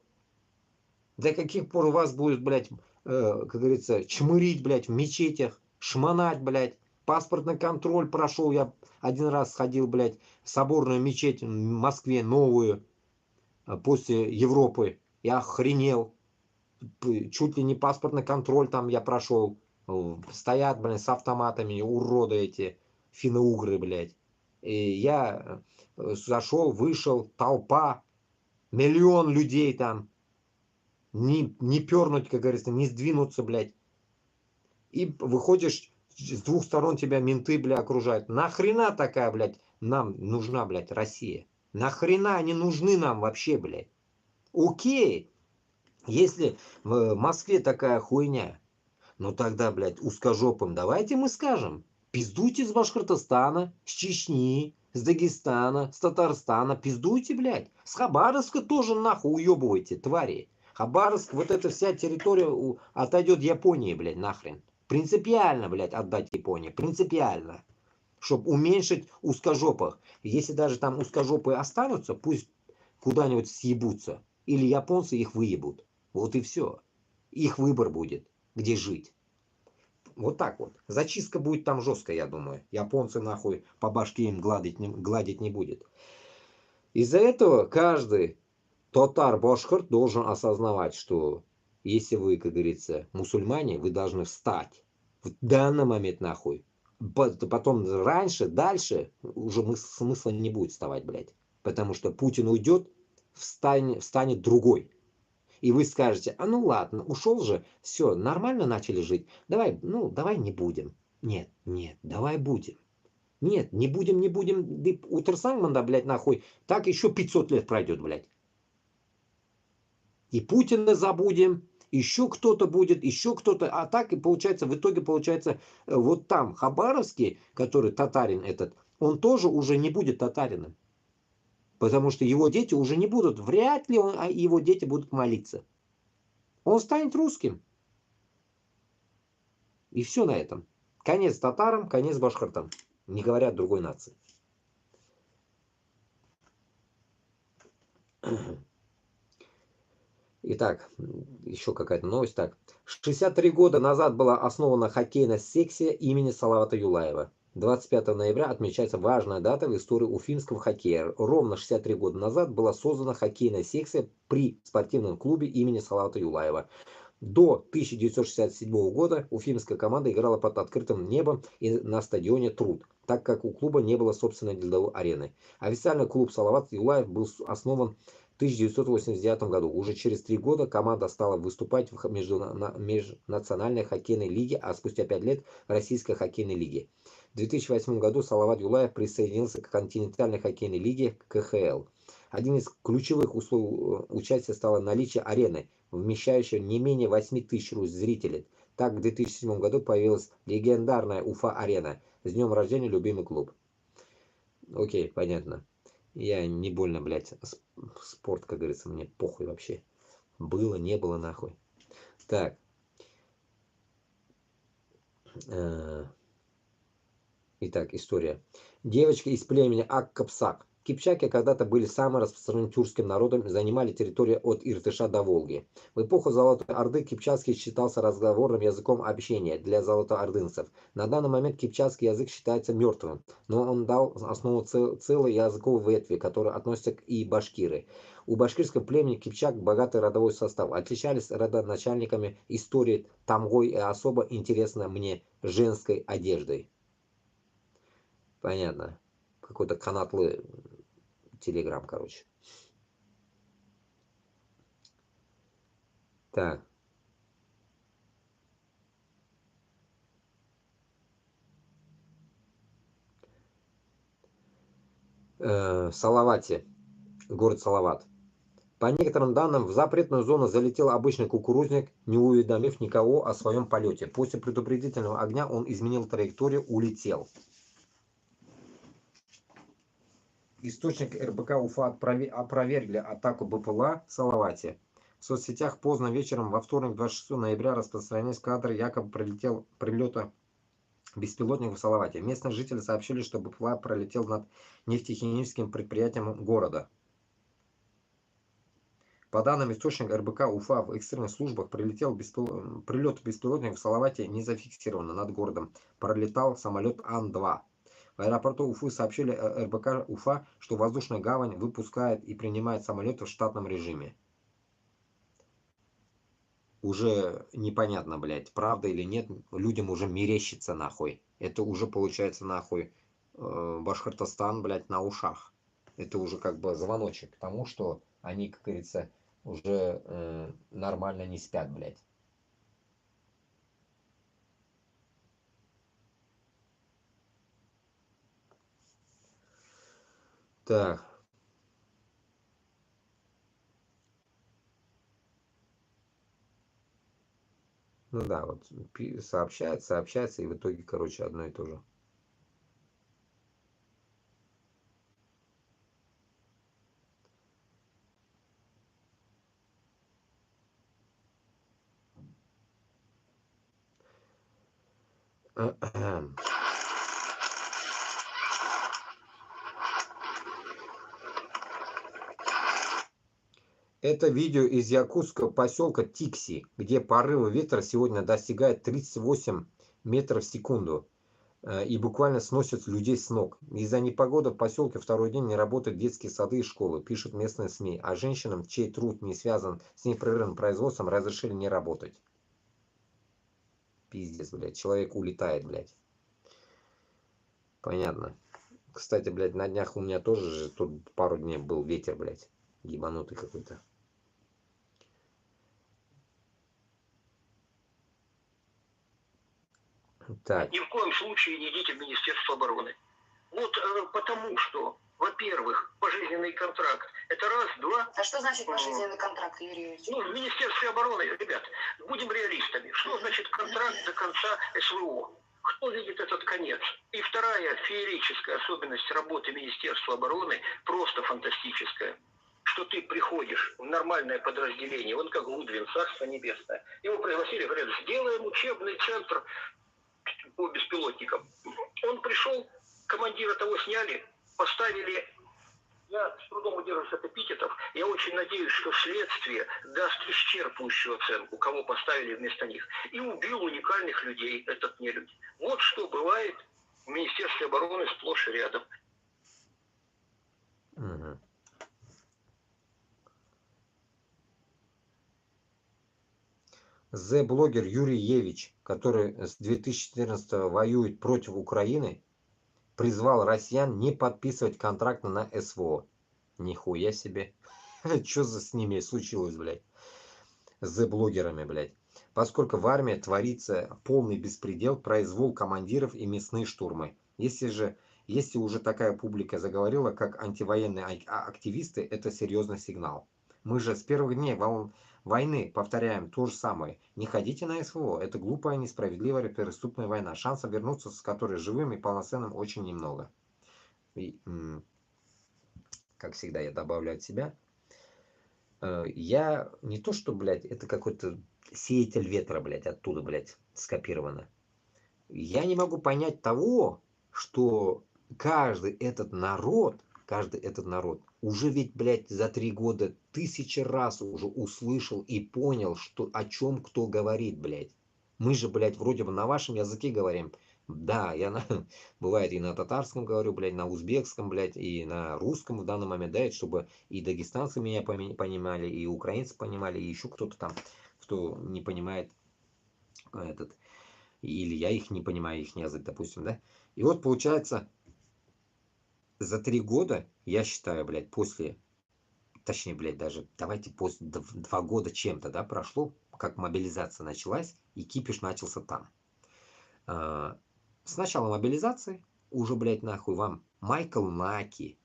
До каких пор у вас будет, блядь, как говорится, чмырить, блядь, в мечетях, шмонать, блядь. Паспортный контроль прошел, я один раз сходил, блядь, в соборную мечеть в Москве, новую, после Европы. Я охренел. Чуть ли не паспортный контроль там я прошел. Стоят, блядь, с автоматами, уроды эти, финно-угры, блядь. И я зашел, вышел, толпа, миллион людей там. Не пернуть, как говорится, не сдвинуться, блядь. И выходишь, с двух сторон тебя менты, блядь, окружают. Нахрена такая, блядь, нам нужна, блядь, Россия? Нахрена они нужны нам вообще, блядь? Окей, если в Москве такая хуйня, ну тогда, блядь, узкожопым давайте мы скажем. Пиздуйте с Башкортостана, с Чечни, с Дагестана, с Татарстана. Пиздуйте, блядь. С Хабаровска тоже нахуй уебывайте, твари. Хабаровск, вот эта вся территория отойдет Японии, блядь, нахрен. Принципиально, блядь, отдать Японии. Принципиально. Чтобы уменьшить узкожопых. Если даже там узкожопые останутся, пусть куда-нибудь съебутся. Или японцы их выебут. Вот и все. Их выбор будет, где жить. Вот так вот. Зачистка будет там жесткая, я думаю. Японцы нахуй по башке им гладить не будет. Из-за этого каждый татар-башкирт должен осознавать, что если вы, как говорится, мусульмане, вы должны встать. В данный момент нахуй. Потом раньше, дальше уже смысла не будет вставать, блядь. Потому что Путин уйдет, встанет другой. И вы скажете, а ну ладно, ушел же, все, нормально начали жить, давай, ну, давай не будем. Нет, давай будем. Нет, не будем, утырсаң, блядь, нахуй, так еще 500 лет пройдет, блядь. И Путина забудем, еще кто-то будет, еще кто-то, а так и получается, в итоге получается, вот там Хабаровский, который татарин этот, он тоже уже не будет татарином. Потому что его дети уже не будут, вряд ли его дети будут молиться. Он станет русским. И все на этом. Конец татарам, конец башкиртам. Не говоря другой нации. Итак, еще какая-то новость. Так, 63 года назад была основана хоккейная секция имени Салавата Юлаева. 25 ноября отмечается важная дата в истории уфимского хоккея. Ровно 63 года назад была создана хоккейная секция при спортивном клубе имени Салавата Юлаева. До 1967 года уфимская команда играла под открытым небом и на стадионе Труд, так как у клуба не было собственной льдовой арены. Официально клуб Салават Юлаев был основан в 1989 году. Уже через 3 года команда стала выступать в межнациональной хоккейной лиге, а спустя 5 лет в российской хоккейной лиге. В 2008 году Салават Юлаев присоединился к континентальной хоккейной лиге КХЛ. Один из ключевых условий участия стало наличие арены, вмещающей не менее 8 тысяч зрителей. Так в 2007 году появилась легендарная Уфа-арена. С днем рождения, любимый клуб. Окей, понятно. Я не больно, блядь, спорт, как говорится, мне похуй вообще. Было, не было, нахуй. Так. Итак, история. Девочка из племени Ак-Капсак. Кипчаки когда-то были самым распространенным тюркским народом, занимали территорию от Иртыша до Волги. В эпоху Золотой Орды кипчакский считался разговорным языком общения для золотоордынцев. На данный момент кипчакский язык считается мертвым, но он дал основу целой языковой ветви, которая относится к и башкиры. У башкирского племени кипчак богатый родовой состав. Отличались родоначальниками истории тамгой и особо интересно мне женской одеждой. Понятно. Какой-то канатлы телеграм, короче. Так. Салавате. Город Салават. По некоторым данным, в запретную зону залетел обычный кукурузник, не уведомив никого о своем полете. После предупредительного огня он изменил траекторию, улетел. Источник РБК Уфа опровергли атаку БПЛА в Салавате. В соцсетях поздно вечером во вторник, 26 ноября, распространялись кадры якобы прилета беспилотников в Салавате. Местные жители сообщили, что БПЛА пролетел над нефтехимическим предприятием города. По данным источника РБК Уфа, в экстренных службах прилет беспилотников в Салавате не зафиксировано над городом. Пролетал самолет Ан-2. В аэропорту Уфы сообщили РБК Уфа, что воздушная гавань выпускает и принимает самолеты в штатном режиме. Уже непонятно, блядь, правда или нет, людям уже мерещится нахуй. Это уже получается нахуй Башкортостан, блядь, на ушах. Это уже как бы звоночек к тому, что они, как говорится, уже нормально не спят, блядь. Так. Ну да, вот сообщается, и в итоге, короче, одно и то же. Это видео из якутского поселка Тикси, где порывы ветра сегодня достигают 38 метров в секунду и буквально сносят людей с ног. Из-за непогоды в поселке второй день не работают детские сады и школы, пишут местные СМИ, а женщинам, чей труд не связан с непрерывным производством, разрешили не работать. Пиздец, блядь, человек улетает, блядь. Понятно. Кстати, блядь, на днях у меня тоже же тут пару дней был ветер, блядь, ебанутый какой-то. Так. Ни в коем случае не идите в Министерство обороны. Вот потому что, во-первых, пожизненный контракт. Это раз, два. А что значит пожизненный контракт, Юрий Юрьевич? Ну, в Министерстве обороны, ребят, будем реалистами. Что значит контракт до конца СВО? Кто видит этот конец? И вторая феерическая особенность работы Министерства обороны, просто фантастическая, что ты приходишь в нормальное подразделение, он как Гудвин, Царство Небесное. Его пригласили, говорят, сделаем учебный центр по беспилотникам. Он пришел, командира того сняли, поставили, я с трудом удерживаюсь от эпитетов, я очень надеюсь, что следствие даст исчерпывающую оценку, кого поставили вместо них. И убил уникальных людей этот нелюдь. Вот что бывает в Министерстве обороны сплошь и рядом. Угу. The-блогер Юрий Евич, который с 2014 воюет против Украины, призвал россиян не подписывать контракты на СВО. Нихуя себе. Что за с ними случилось, блядь? С The-блогерами, блядь. Поскольку в армии творится полный беспредел, произвол командиров и мясные штурмы. Если уже такая публика заговорила, как антивоенные активисты, это серьезный сигнал. Мы же с первых дней войны повторяем то же самое. Не ходите на СВО. Это глупая, несправедливая, преступная война. Шансов вернуться с которой живым и полноценным очень немного. И, как всегда, я добавлю от себя. Я не то, что, блядь, это какой-то сеятель ветра, блядь, оттуда, блядь, скопировано. я не могу понять того, что каждый этот народ уже ведь, блядь, за 3 года 1000 раз уже услышал и понял, что, о чем кто говорит, блядь. Мы же, блядь, вроде бы на вашем языке говорим. Да, бывает и на татарском говорю, блядь, на узбекском, блядь, и на русском в данный момент, да, чтобы и дагестанцы меня понимали, и украинцы понимали, и еще кто-то там, кто не понимает этот, или я их не понимаю, их язык, допустим, да. И вот получается, за 3 года, я считаю, блядь, точнее, блядь, даже, давайте после 2 года чем-то, да, прошло, как мобилизация началась, и кипиш начался там. С начала мобилизации уже, блядь, нахуй вам Майкл Наки,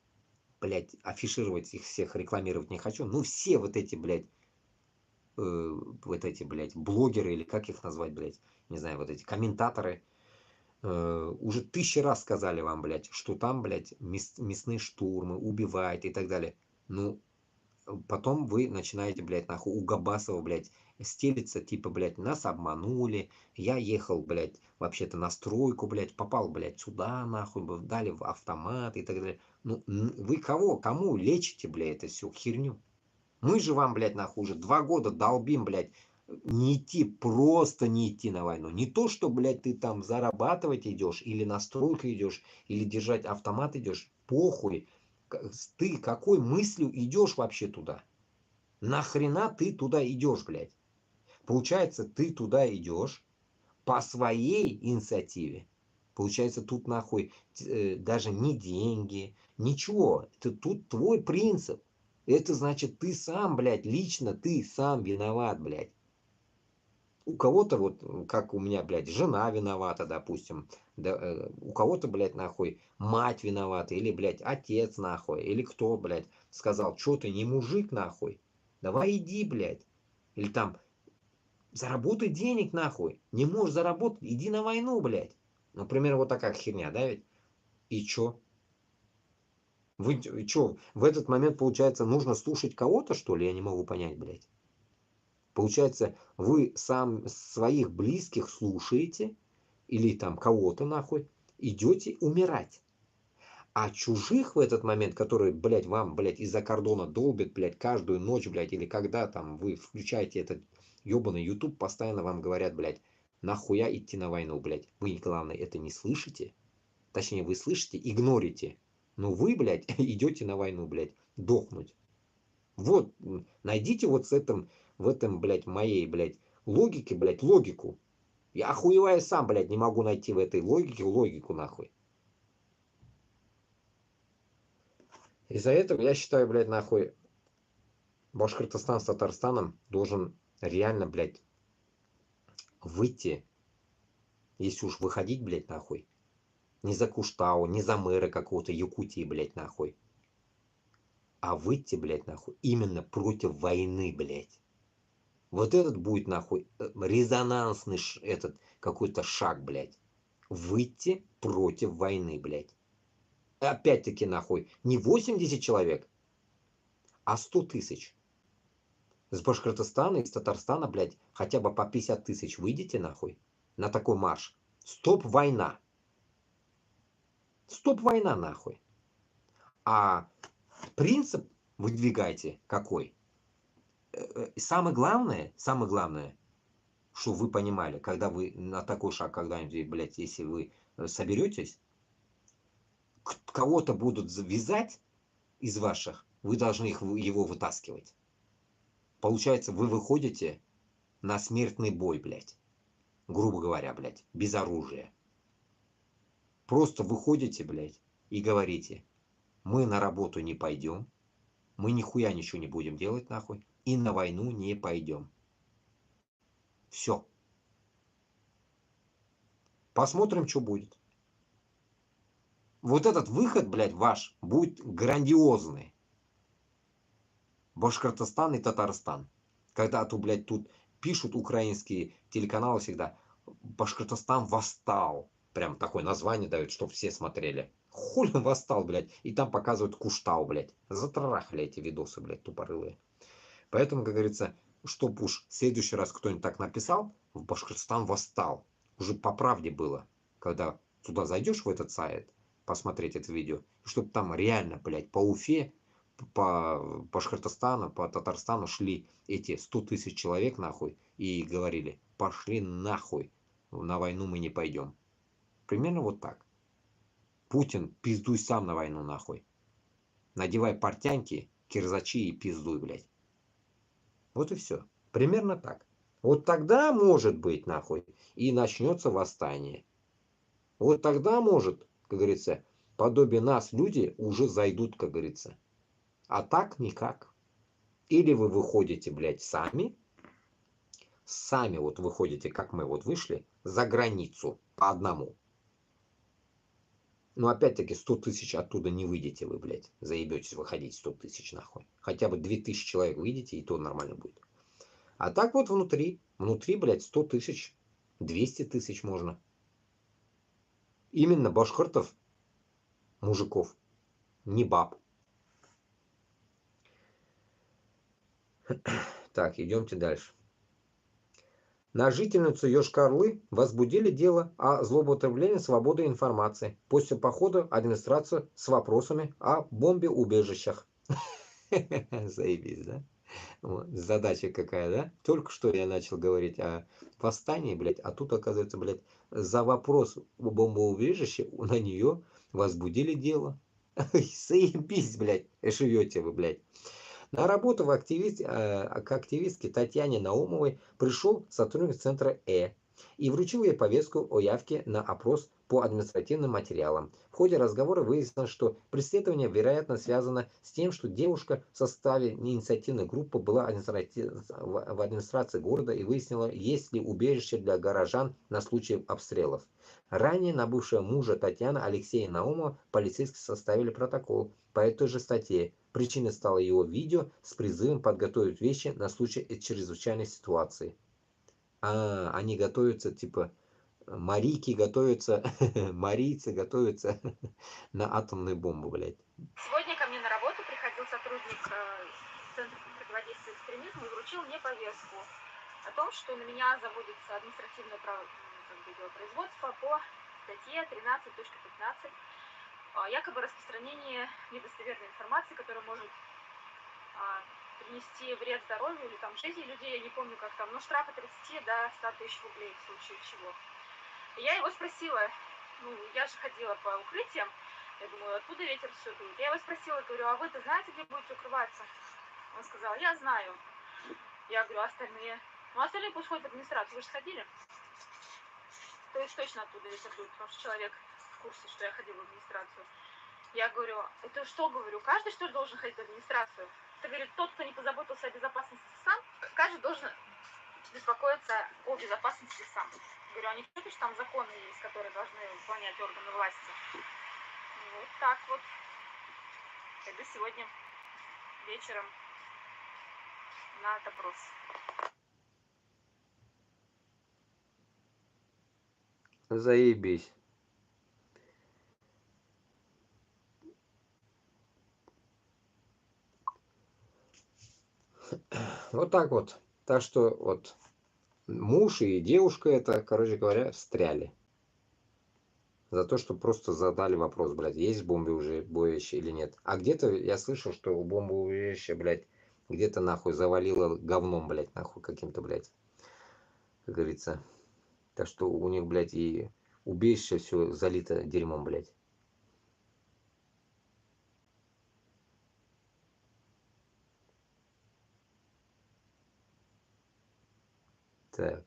блядь, афишировать их всех, рекламировать не хочу, ну все вот эти, блядь, блогеры, или как их назвать, блядь, не знаю, вот эти комментаторы, уже 1000 раз сказали вам, блядь, что там, блядь, мясные штурмы, убивают и так далее. Ну, потом вы начинаете, блядь, нахуй у Габасова, блядь, стелиться, типа, блядь, нас обманули, я ехал, блядь, вообще-то на стройку, блядь, попал, блядь, сюда, нахуй, дали в автомат и так далее. Ну, вы кому лечите, блядь, эту всю херню? Мы же вам, блядь, нахуй, уже 2 года долбим, блядь, просто не идти на войну. Не то, что, блядь, ты там зарабатывать идешь, или на стройку идешь, или держать автомат идешь, похуй. Ты какой мыслью идешь вообще туда? Нахрена ты туда идешь, блядь? Получается, ты туда идешь по своей инициативе. Получается, тут нахуй даже не деньги, ничего. Это тут твой принцип. Это значит, ты сам, блядь, лично ты сам виноват, блядь. У кого-то вот, как у меня, блядь, жена виновата, допустим. Да, у кого-то, блядь, нахуй, мать виновата. Или, блядь, отец, нахуй. Или кто, блядь, сказал, что ты не мужик, нахуй. Давай иди, блядь. Или там, заработай денег, нахуй. Не можешь заработать, иди на войну, блядь. Например, вот такая херня, да ведь? И чё? Вы чё, в этот момент, получается, нужно слушать кого-то, что ли? Я не могу понять, блядь. Получается, вы сам своих близких слушаете, или там кого-то нахуй, идете умирать. А чужих в этот момент, которые, блядь, вам, блядь, из-за кордона долбят, блядь, каждую ночь, блядь, или когда там вы включаете этот ебаный YouTube, постоянно вам говорят, блядь, нахуя идти на войну, блядь. Вы, главное, это не слышите. Точнее, вы слышите, игнорите. Но вы, блядь, идете на войну, блядь, дохнуть. Вот, найдите вот в этом, блядь, моей, блядь, логике, блядь, логику. Я охуеваю сам, блядь, не могу найти в этой логике логику, нахуй. Из-за этого я считаю, блядь, нахуй, Башкортостан с Татарстаном должен реально, блядь, выйти, если уж выходить, блядь, нахуй. Не за Куштау, не за мэра какого-то Якутии, блядь, нахуй. А выйти, блядь, нахуй, именно против войны, блядь. Вот этот будет, нахуй, резонансный этот какой-то шаг, блядь. Выйти против войны, блядь. Опять-таки, нахуй, не 80 человек, а 100 тысяч. С Башкортостана и с Татарстана, блядь, хотя бы по 50 тысяч выйдите, нахуй, на такой марш. Стоп, война. Стоп, война, нахуй. А принцип выдвигайте какой? Самое главное, что вы понимали, когда вы на такой шаг когда-нибудь, блядь, если вы соберетесь, кого-то будут вязать из ваших, вы должны его вытаскивать. Получается, вы выходите на смертный бой, блядь. Грубо говоря, блядь, без оружия. Просто выходите, блядь, и говорите, мы на работу не пойдем, мы нихуя ничего не будем делать, нахуй, и на войну не пойдем. Все. Посмотрим, что будет. Вот этот выход, блядь, ваш будет грандиозный. Башкортостан и Татарстан. Когда-то, блядь, тут пишут украинские телеканалы всегда, Башкортостан восстал. Прям такое название дают, чтобы все смотрели. Хуй он восстал, блядь. И там показывают Куштау, блядь. Затрахали эти видосы, блядь, тупорылые. Поэтому, как говорится, чтоб уж в следующий раз кто-нибудь так написал, в Башкортостан восстал. Уже по правде было. когда туда зайдешь в этот сайт, посмотреть это видео, чтобы там реально, блядь, по Уфе, по Башкортостану, по Татарстану шли эти 100 тысяч человек нахуй и говорили: пошли нахуй, на войну мы не пойдем. Примерно вот так. Путин, пиздуй сам на войну нахуй. Надевай портянки, кирзачи и пиздуй, блядь. Вот и все. Примерно так. Вот тогда, может быть, нахуй, и начнется восстание. Вот тогда, может, как говорится, подобие нас люди уже зайдут, как говорится. А так никак. Или вы выходите, блядь, сами вот выходите, как мы вот вышли, за границу по одному. Но опять-таки 100 тысяч оттуда не выйдете вы, блядь. Заебетесь выходить 100 тысяч нахуй. Хотя бы 2000 человек выйдете, и то нормально будет. А так вот внутри, блядь, 100 тысяч, 200 тысяч можно. Именно башкиртов, мужиков, не баб. Так, идемте дальше. На жительницу Йошкар-Олы возбудили дело о злоупотреблении свободой информации после похода администрации с вопросами о бомбеубежищах. Заебись, да? Вот, задача какая, да? Только что я начал говорить о восстании, блядь, а тут, оказывается, блядь, за вопрос о бомбоубежище на нее возбудили дело. Заебись, блядь, живете вы, блядь. На работу к активистке Татьяне Наумовой пришел сотрудник центра и вручил ей повестку о явке на опрос по административным материалам. В ходе разговора выяснилось, что преследование, вероятно, связано с тем, что девушка в составе инициативной группы была в администрации города и выяснила, есть ли убежище для горожан на случай обстрелов. Ранее на бывшего мужа Татьяны Алексея Наумова полицейские составили протокол по этой же статье. Причиной стало его видео с призывом подготовить вещи на случай чрезвычайной ситуации. Они готовятся, типа, марийки готовятся, марийцы готовятся на атомную бомбу, блядь. Сегодня ко мне на работу приходил сотрудник Центра противодействия экстремизму и вручил мне повестку о том, что на меня заводится административное производство по статье 13.15, якобы распространение недостоверной информации, которая может принести вред здоровью или там жизни людей, я не помню как там, но штраф от 30 до 100 тысяч рублей в случае чего. И я его спросила, я же ходила по укрытиям, я думаю, откуда ветер все дует. Я его спросила, говорю, а вы-то знаете, где будете укрываться? Он сказал, я знаю. Я говорю, а остальные? Остальные пусть ходят в администрацию, вы же сходили? То есть точно оттуда ветер дует, потому что человек в курсе, что я ходила в администрацию. Я говорю, это что, говорю, каждый что ли должен ходить в администрацию? Это, говорит, тот, кто не позаботился о безопасности сам, каждый должен беспокоиться о безопасности сам. Говорю, а не что что там законы есть, которые должны выполнять органы власти? Вот так вот. Иду сегодня вечером на допрос. Заебись. Вот так вот. Так что вот муж и девушка это, короче говоря, встряли. За то, что просто задали вопрос, блядь, есть бомбоубежище или нет. А где-то я слышал, что у бомбоубежища, блядь, где-то нахуй завалило говном, блядь, нахуй каким-то, блядь, как говорится. Так что у них, блядь, и убежище все залито дерьмом, блядь. Так.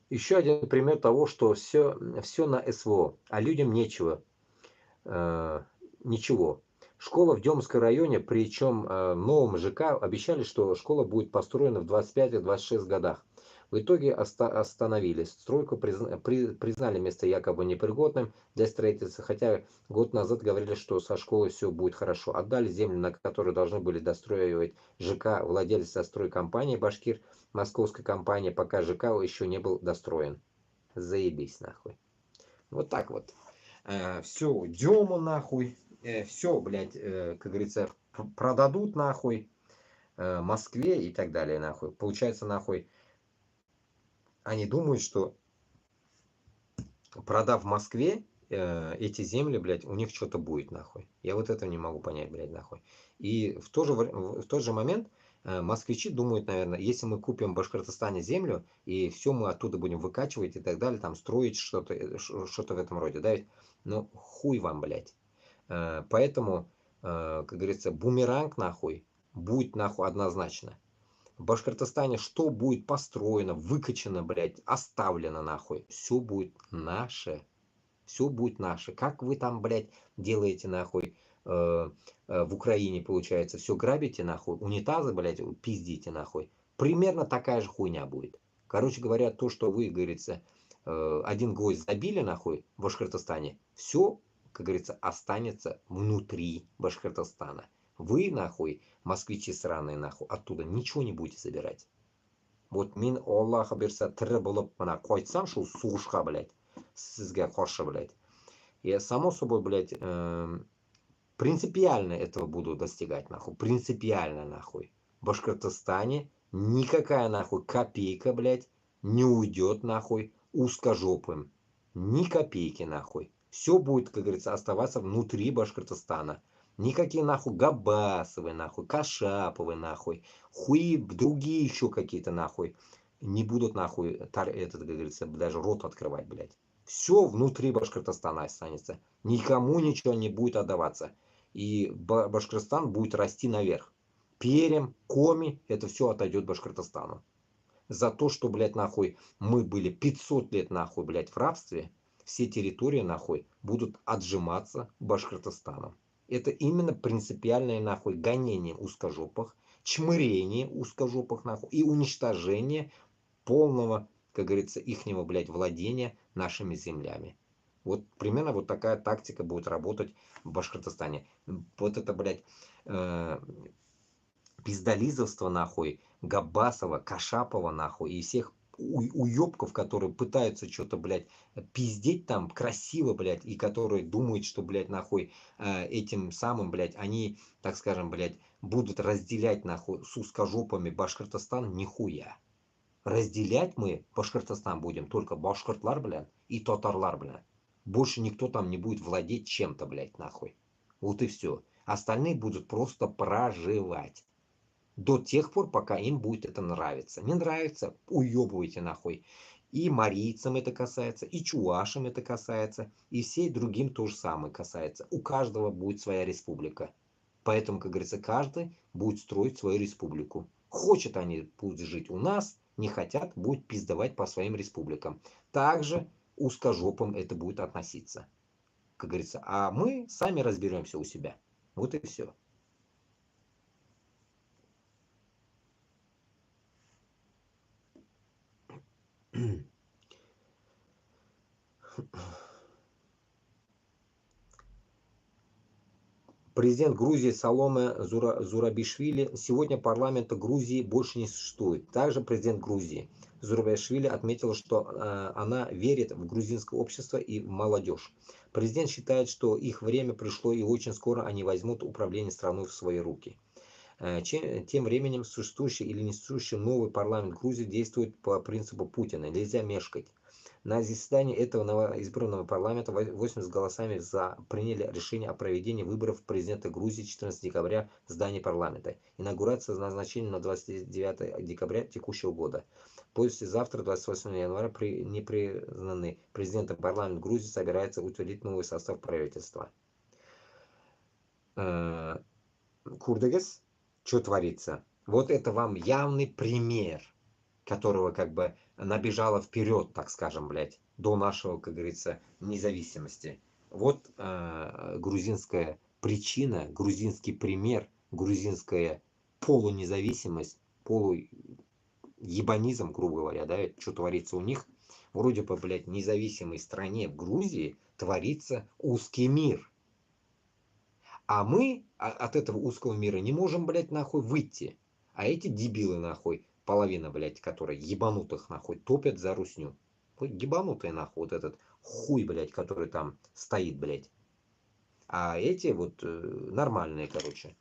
Еще один пример того, что все на СВО, а людям нечего. Ничего. Школа в Демском районе, причем в новом ЖК, обещали, что школа будет построена в 25-26 годах. В итоге остановились. Стройку признали место якобы непригодным для строительства, хотя год назад говорили, что со школой все будет хорошо. Отдали землю, на которую должны были достроивать ЖК владельца стройкомпании «Башкир», московской компании, пока ЖК еще не был достроен. Заебись нахуй. Вот так вот. Все, Дему нахуй. Все, блядь, как говорится, продадут нахуй Москве и так далее нахуй. Получается нахуй, они думают, что продав Москве эти земли, блядь, у них что-то будет нахуй. Я вот этого не могу понять, блядь, нахуй. И в тот же момент москвичи думают, наверное, если мы купим в Башкортостане землю, и все мы оттуда будем выкачивать и так далее, там строить что-то в этом роде, да, ведь? Ну, хуй вам, блядь. Поэтому, как говорится, бумеранг нахуй будет нахуй однозначно. В Башкортостане что будет построено, выкачано, блядь, оставлено нахуй, все будет наше. Все будет наше. Как вы там, блядь, делаете нахуй в Украине, получается, все грабите нахуй, унитазы, блядь, пиздите нахуй. Примерно такая же хуйня будет. Короче говоря, то, что вы, говорится, один гвоздь забили нахуй в Башкортостане, все, как говорится, останется внутри Башкортостана. Вы, нахуй, москвичи сраные, нахуй, оттуда ничего не будете забирать. Вот мин Аллаха берса тірі болып мына қойсам шул суғышқа, блядь, сізге қарсы, блядь. Я само собой, блядь, принципиально этого буду достигать, нахуй. Принципиально, нахуй. В Башкортостане никакая, нахуй, копейка, блядь, не уйдет, нахуй, узкожопым. Ни копейки, нахуй. Все будет, как говорится, оставаться внутри Башкортостана. Никакие, нахуй, Габасовы, нахуй, Кашаповы, нахуй, хуи, другие еще какие-то, нахуй, не будут, нахуй, этот, как говорится, даже рот открывать, блядь. Все внутри Башкортостана останется. Никому ничего не будет отдаваться. И Башкортостан будет расти наверх. Перем, Коми, это все отойдет Башкортостану. За то, что, блядь, нахуй, мы были 500 лет, нахуй, блядь, в рабстве, все территории, нахуй, будут отжиматься Башкортостаном. Это именно принципиальное, нахуй, гонение узкожопых, чмырение узкожопых, нахуй, и уничтожение полного, как говорится, ихнего, блядь, владения нашими землями. Вот примерно вот такая тактика будет работать в Башкортостане. Вот это, блядь, пиздолизовство, нахуй, Габасова, Кашапова, нахуй, и всех уёбков, которые пытаются что-то, блядь, пиздеть там красиво, блядь, и которые думают, что, блядь, нахуй, этим самым, блядь, они, так скажем, блядь, будут разделять, нахуй, с узкожопами Башкортостан, нихуя. Разделять мы Башкортостан будем только башкортлар, блядь, и татарлар, блядь. Больше никто там не будет владеть чем-то, блядь, нахуй. Вот и все. Остальные будут просто проживать. До тех пор, пока им будет это нравиться. Не нравится, уебывайте нахуй. И марийцам это касается, и чувашам это касается, и всей другим то же самое касается. У каждого будет своя республика. Поэтому, как говорится, каждый будет строить свою республику. Хочет они будут жить у нас, не хотят, будут пиздовать по своим республикам. Также узкожопым это будет относиться. Как говорится, а мы сами разберемся у себя. Вот и все. Президент Грузии Саломе Зурабишвили: сегодня парламента Грузии больше не существует. Также президент Грузии Зурабишвили отметила, что она верит в грузинское общество и в молодежь. Президент считает, что их время пришло, и очень скоро они возьмут управление страной в свои руки. Тем временем существующий или несуществующий новый парламент Грузии действует по принципу Путина. Нельзя мешкать. На заседании этого новоизбранного парламента 80 голосами за приняли решение о проведении выборов президента Грузии 14 декабря в здании парламента. Инаугурация назначена на 29 декабря текущего года. Послезавтра, 28 января, непризнанный президентом парламент Грузии собирается утвердить новый состав правительства. Курдегес, что творится? Вот это вам явный пример, которого как бы набежала вперед, так скажем, блядь, до нашего, как говорится, независимости. Вот грузинская причина, грузинский пример, грузинская полунезависимость, ебанизм, грубо говоря, да, что творится у них. Вроде бы, блядь, в независимой стране, в Грузии, творится узкий мир. А мы от этого узкого мира не можем, блядь, нахуй выйти. А эти дебилы, нахуй, половина, блядь, которые ебанутых, нахуй, топят за русню. Вот ебанутые, нахуй, вот этот хуй, блядь, который там стоит, блядь. А эти вот нормальные, короче,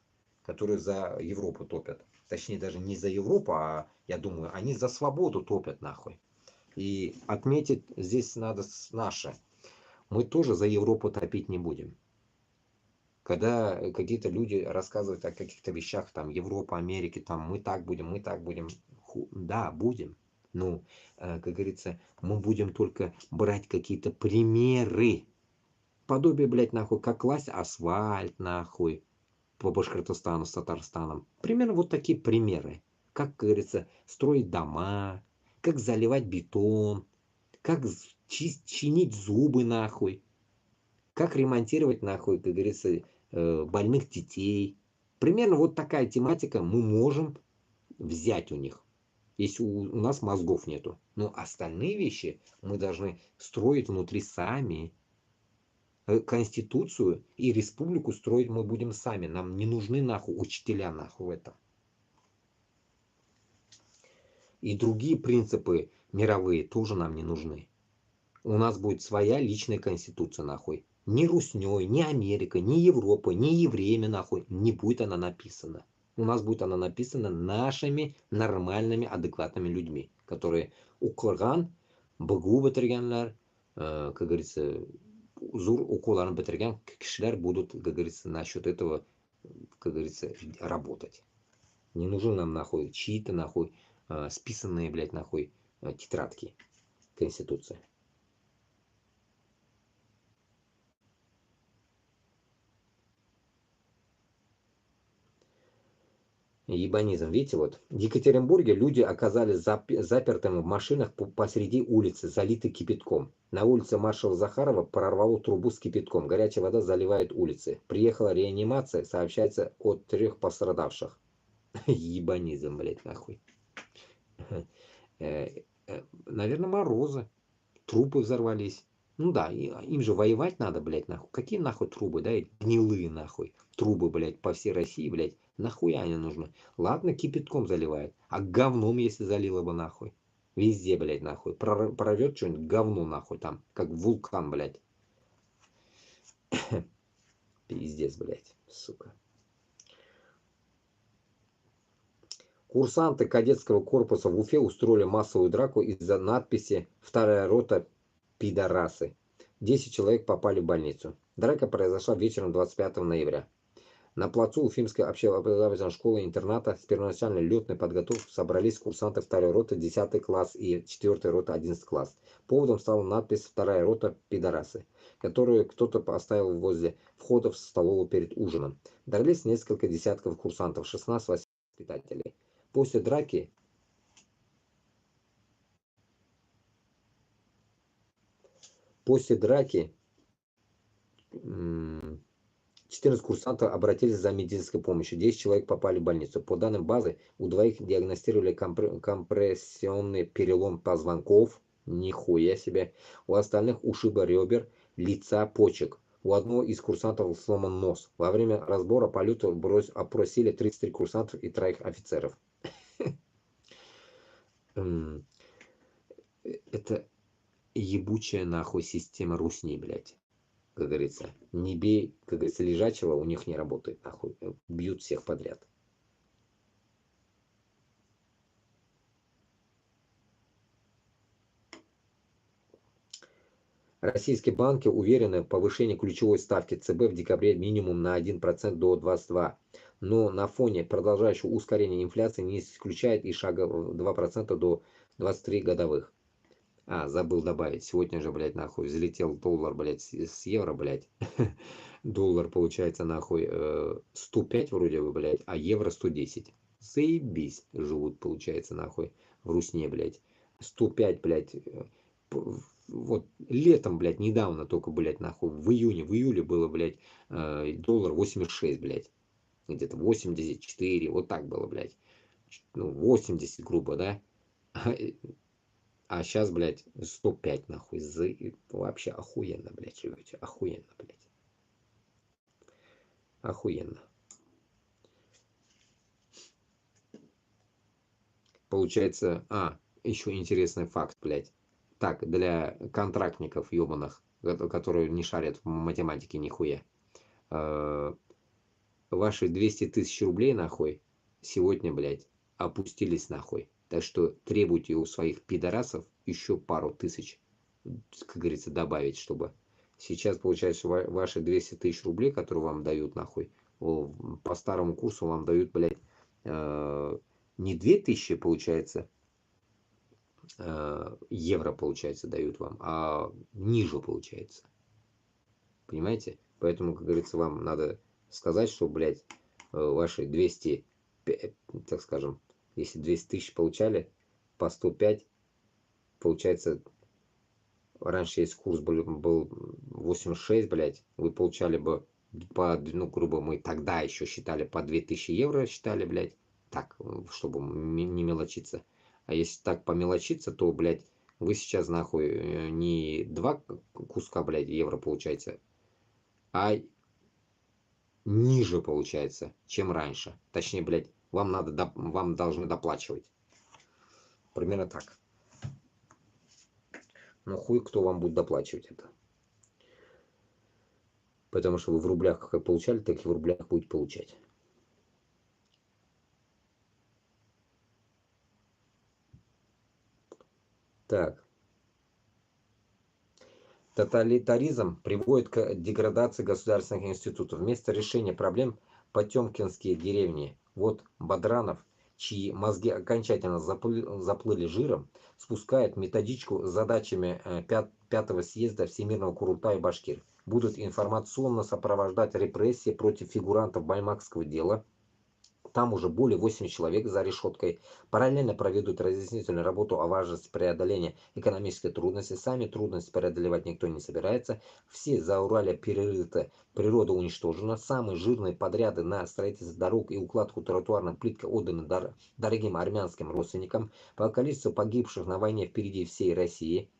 которые за Европу топят. Точнее, даже не за Европу, а, я думаю, они за свободу топят, нахуй. И отметить здесь надо наше. Мы тоже за Европу топить не будем. Когда какие-то люди рассказывают о каких-то вещах, там, Европа, Америки, там, мы так будем, да, будем. Ну, как говорится, мы будем только брать какие-то примеры. Подобие, блядь, нахуй, как класть асфальт, нахуй, по Башкортостану с Татарстаном. Примерно вот такие примеры. Как говорится, строить дома, как заливать бетон, как чинить зубы, нахуй, как ремонтировать, нахуй, как говорится, больных детей. Примерно вот такая тематика мы можем взять у них, если у нас мозгов нету. Но остальные вещи мы должны строить внутри сами. Конституцию и республику строить мы будем сами. Нам не нужны, нахуй, учителя, нахуй, в этом. И другие принципы мировые тоже нам не нужны. У нас будет своя личная конституция, нахуй. Ни русней, ни Америка, ни Европа, ни евреями, нахуй, не будет она написана. У нас будет она написана нашими нормальными, адекватными людьми, которые укырган, быгу бітіргенлер, как говорится, зур уколарын бітірген кишілер будут, как говорится, насчет этого, как говорится, работать. Не нужны нам, нахуй, чьи-то, нахуй, списанные, блядь, нахуй, тетрадки Конституции. Ебанизм. Видите, вот в Екатеринбурге люди оказались запертыми в машинах посреди улицы, залиты кипятком. На улице маршала Захарова прорвало трубу с кипятком. Горячая вода заливает улицы. Приехала реанимация, сообщается о 3 пострадавших. Ебанизм, блядь, нахуй. Наверное, морозы. Трупы взорвались. Ну да, им же воевать надо, блядь, нахуй. Какие нахуй трубы, да, гнилые, нахуй. Трубы, блядь, по всей России, блядь. Нахуя они нужны? Ладно, кипятком заливает. А говном, если залило бы, нахуй. Везде, блядь, нахуй. Прорвет что-нибудь, говно, нахуй, там. Как вулкан, блядь. Пиздец, блядь, сука. Курсанты кадетского корпуса в Уфе устроили массовую драку из-за надписи «Вторая рота пидорасы». 10 человек попали в больницу. Драка произошла вечером 25 ноября. На плацу Уфимской общеобразовательной школы-интерната с первоначальной летной подготовкой собрались курсанты 2-й роты 10 класс и 4-й роты 11 класс. Поводом стала надпись «Вторая рота пидорасы», которую кто-то поставил возле входа в столовую перед ужином. Дрались несколько десятков курсантов, 16 воспитателей. После драки После драки 14 курсантов обратились за медицинской помощью. 10 человек попали в больницу. По данным базы, у двоих диагностировали компрессионный перелом позвонков. Нихуя себе. У остальных ушибы ребер, лица, почек. У одного из курсантов сломан нос. Во время разбора полета опросили 33 курсантов и 3 офицеров. Это ебучая нахуй система русни, блядь. Как говорится, не бей, как говорится, лежачего, у них не работает, нахуй. Бьют всех подряд. Российские банки уверены в повышении ключевой ставки ЦБ в декабре минимум на 1% до 22%. Но на фоне продолжающего ускорения инфляции не исключает и шага 2% до 23 годовых. Забыл добавить. Сегодня же, блядь, нахуй, взлетел доллар, блядь, с евро, блядь. Доллар, получается, нахуй, 105 вроде бы, блядь, а евро 110. Заебись живут, получается, нахуй, в русне, блядь. 105, блядь, вот летом, блядь, недавно только, блядь, нахуй, в июле было, блядь, доллар 86, блядь. Где-то 84, вот так было, блядь. Ну, 80, грубо, да? А сейчас, блядь, 105 нахуй. Вообще охуенно, блядь, живете. Охуенно, блядь. Охуенно. Получается, еще интересный факт, блядь. Так, для контрактников ебаных, которые не шарят в математике нихуя. Ваши 200 тысяч рублей, нахуй, сегодня, блядь, опустились нахуй. Так что требуйте у своих пидорасов еще пару тысяч, как говорится, добавить, чтобы... Сейчас, получается, ваши 200 тысяч рублей, которые вам дают, нахуй, по старому курсу вам дают, блядь, не 2000, получается, евро, получается, дают вам, а ниже, получается. Понимаете? Поэтому, как говорится, вам надо сказать, что, блядь, ваши 200, так скажем, если 200 тысяч получали, по 105, получается, раньше если курс был 86, блядь, вы получали бы по, ну, грубо, мы тогда еще считали по 2000 евро, считали, блядь, так, чтобы не мелочиться. А если так помелочиться, то, блядь, вы сейчас, нахуй, не 2 куска, блядь, евро получаете, а ниже получается, чем раньше. Точнее, блядь, вам должны доплачивать. Примерно так. Ну хуй кто вам будет доплачивать это. Потому что вы в рублях как получали, так и в рублях будете получать. Так. Тоталитаризм приводит к деградации государственных институтов. Вместо решения проблем потемкинские деревни. Вот Бадранов, чьи мозги окончательно заплыли жиром, спускает методичку с задачами 5-го съезда Всемирного Курултая башкир. Будут информационно сопровождать репрессии против фигурантов баймакского дела. Там уже более 8 человек за решеткой. Параллельно проведут разъяснительную работу о важности преодоления экономических трудностей. Сами трудности преодолевать никто не собирается. Все Зауралья перерыто, природа уничтожена. Самые жирные подряды на строительство дорог и укладку тротуарных плиток отданы дорогим армянским родственникам. По количеству погибших на войне впереди всей России.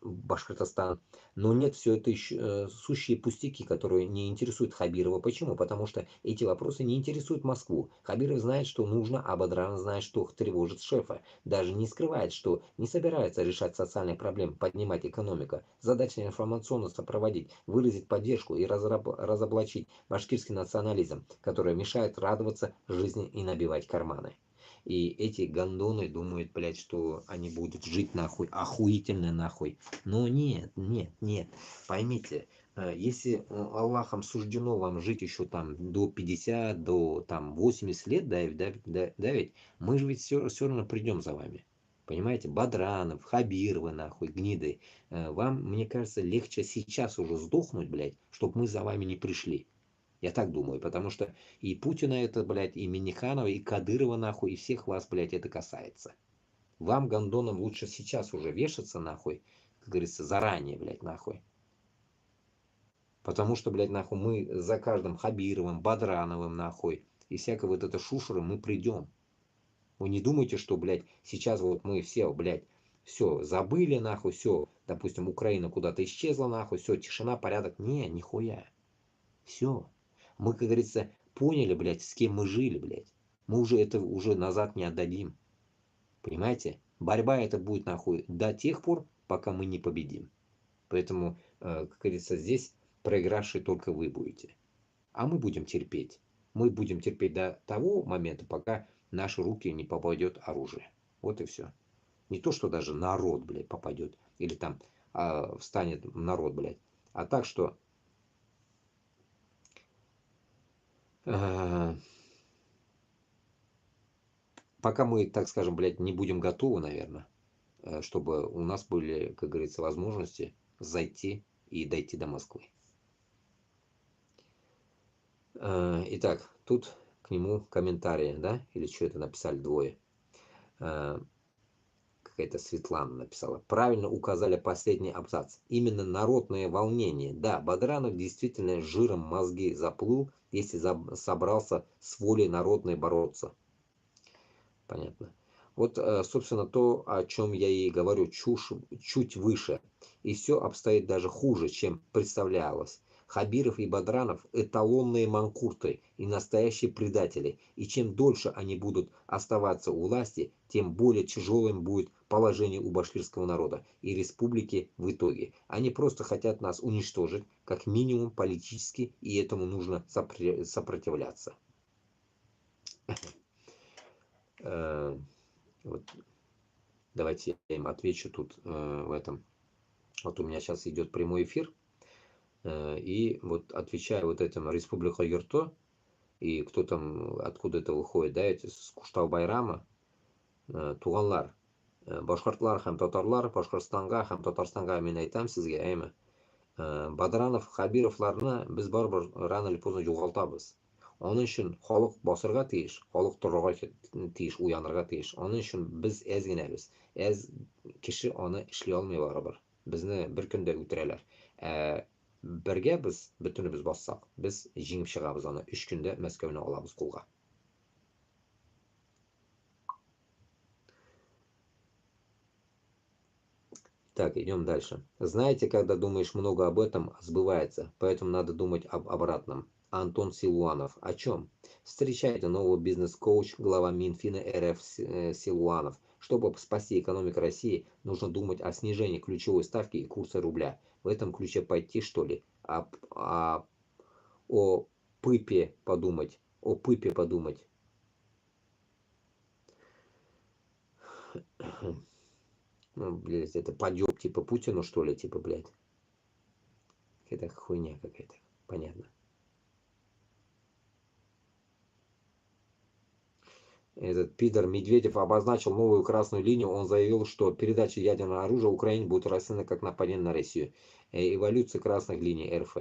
Башкортостан. Но нет, все это еще сущие пустяки, которые не интересуют Хабирова. Почему? Потому что эти вопросы не интересуют Москву. Хабиров знает, что нужно, а Бадран знает, что тревожит шефа. Даже не скрывает, что не собирается решать социальные проблемы, поднимать экономику. Задача информационно сопроводить, выразить поддержку и разоблачить башкирский национализм, который мешает радоваться жизни и набивать карманы. И эти гондоны думают, блядь, что они будут жить нахуй, охуительно нахуй. Но нет, нет, нет. Поймите, если Аллахом суждено вам жить еще там до 50, до там 80 лет, да ведь мы же ведь все равно придем за вами. Понимаете, Бадранов, Хабировы, нахуй, гниды. Вам, мне кажется, легче сейчас уже сдохнуть, блядь, чтобы мы за вами не пришли. Я так думаю, потому что и Путина это, блядь, и Миниханова, и Кадырова, нахуй, и всех вас, блядь, это касается. Вам, гондонам, лучше сейчас уже вешаться, нахуй, как говорится, заранее, блядь, нахуй. Потому что, блядь, нахуй, мы за каждым Хабировым, Бадрановым, нахуй, и всякой вот это шушеры мы придем. Вы не думайте, что, блядь, сейчас вот мы все, блядь, все, забыли, нахуй, все, допустим, Украина куда-то исчезла, нахуй, все, тишина, порядок. Не, нихуя. Все. Мы, как говорится, поняли, блядь, с кем мы жили, блядь. Мы уже это уже назад не отдадим. Понимаете? Борьба это будет, нахуй, до тех пор, пока мы не победим. Поэтому, как говорится, здесь проигравшие только вы будете. А мы будем терпеть. Мы будем терпеть до того момента, пока в наши руки не попадет оружие. Вот и все. Не то, что даже народ, блядь, попадет. Или там встанет народ, блядь. А так, что... пока мы, так скажем, блядь, не будем готовы, наверное, чтобы у нас были, как говорится, возможности зайти и дойти до Москвы. Итак, тут к нему комментарии, да? Или что это написали двое? Какая-то Светлана написала. Правильно указали последний абзац. Именно народное волнение. Да, Бадранов действительно жиром мозги заплыл, если собрался с волей народной бороться. Понятно. Вот, собственно, то, о чем я и говорю чуть выше. И все обстоит даже хуже, чем представлялось. Хабиров и Бадранов – эталонные манкурты и настоящие предатели. И чем дольше они будут оставаться у власти, тем более тяжелым будет положение у башкирского народа и республики в итоге. Они просто хотят нас уничтожить, как минимум политически, и этому нужно сопротивляться. Вот. Давайте я им отвечу тут в этом. Вот у меня сейчас идет прямой эфир. И вот отвечаю вот этим Республика Юрто. И кто там, откуда это выходит, да, эти с Куштау Байрама. Туғанлар. Башқұртлар һәм татарлар Башқұртстанға һәм Татарстанға мен айтам сезгә, әйме. Бадранов, Хабировларны біз барбыр рано или поздно юғалтабыз. Onun için халык басырга тиеш, халык торырга тиеш, уянырга тиеш. Onun için biz әз генәбез. Әз кеше аны эшли алмый барыбер. Безне бер көндә үтерәләр. Бергә без бөтенебез бассак, без җиңеп чыгабыз аны. 3 көндә Мәскәүне алабыз кулга. Так, идем дальше. Знаете, когда думаешь много об этом, сбывается. Поэтому надо думать об обратном. Антон Силуанов. О чем? Встречайте нового бизнес-коуч, глава Минфина РФ Силуанов. Чтобы спасти экономику России, нужно думать о снижении ключевой ставки и курса рубля. В этом ключе пойти, что ли? О ПИПе подумать. О ПИПе подумать. Ну, блядь, это подъеб типа Путину, что ли, типа, блядь. Это хуйня какая-то. Понятно. Этот пидор Медведев обозначил новую красную линию. Он заявил, что передача ядерного оружия Украине будет расценена как нападение на Россию. Эволюция красных линий РФ.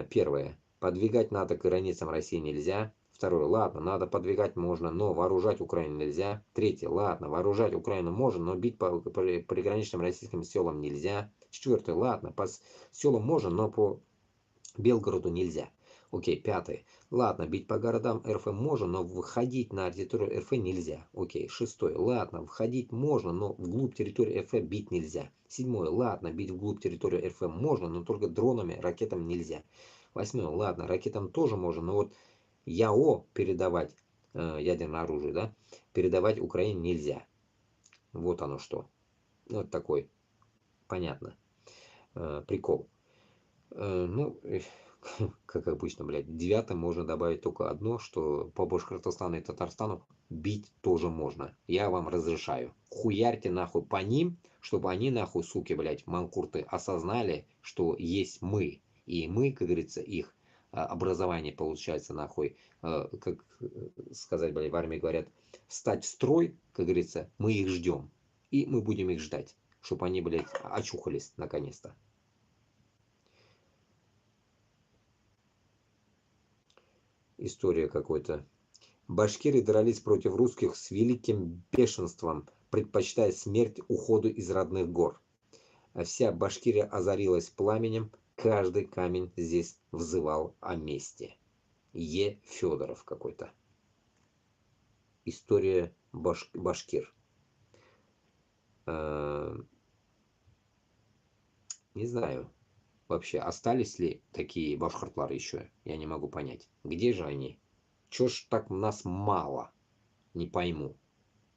Первое. Подвигать НАТО к границам России нельзя. Второе. Ладно, надо подвигать можно, но вооружать Украину нельзя. Третье. Ладно, вооружать Украину можно, но бить по приграничным российским селам нельзя. Четвертое. Ладно, по селам можно, но по Белгороду нельзя. Окей. Пятое. Ладно, бить по городам РФ можно, но выходить на территорию РФ нельзя. Окей. Шестое. Ладно, входить можно, но вглубь территории РФ бить нельзя. Седьмое. Ладно, бить вглубь территории РФ можно, но только дронами, ракетами нельзя. Восьмое. Ладно, ракетам тоже можно, но вот ЯО передавать, ядерное оружие, да, передавать Украине нельзя. Вот оно что. Вот такой, понятно, прикол. Ну, как обычно, блядь, девятым можно добавить только одно, что по Башкортостану и Татарстану бить тоже можно. Я вам разрешаю. Хуярьте нахуй по ним, чтобы они нахуй, суки, блядь, манкурты, осознали, что есть мы. И мы, как говорится, их образование получается нахуй, как сказать, блядь, в армии говорят, встать в строй, как говорится, мы их ждем. И мы будем их ждать, чтобы они, блядь, очухались наконец-то. История какой-то. Башкиры дрались против русских с великим бешенством, предпочитая смерть уходу из родных гор. Вся Башкирия озарилась пламенем, каждый камень здесь взывал о мести. Е. Федоров какой-то. История башкир. Не знаю, вообще остались ли такие башкиртлары еще, я не могу понять. Где же они? Чё ж так нас мало? Не пойму.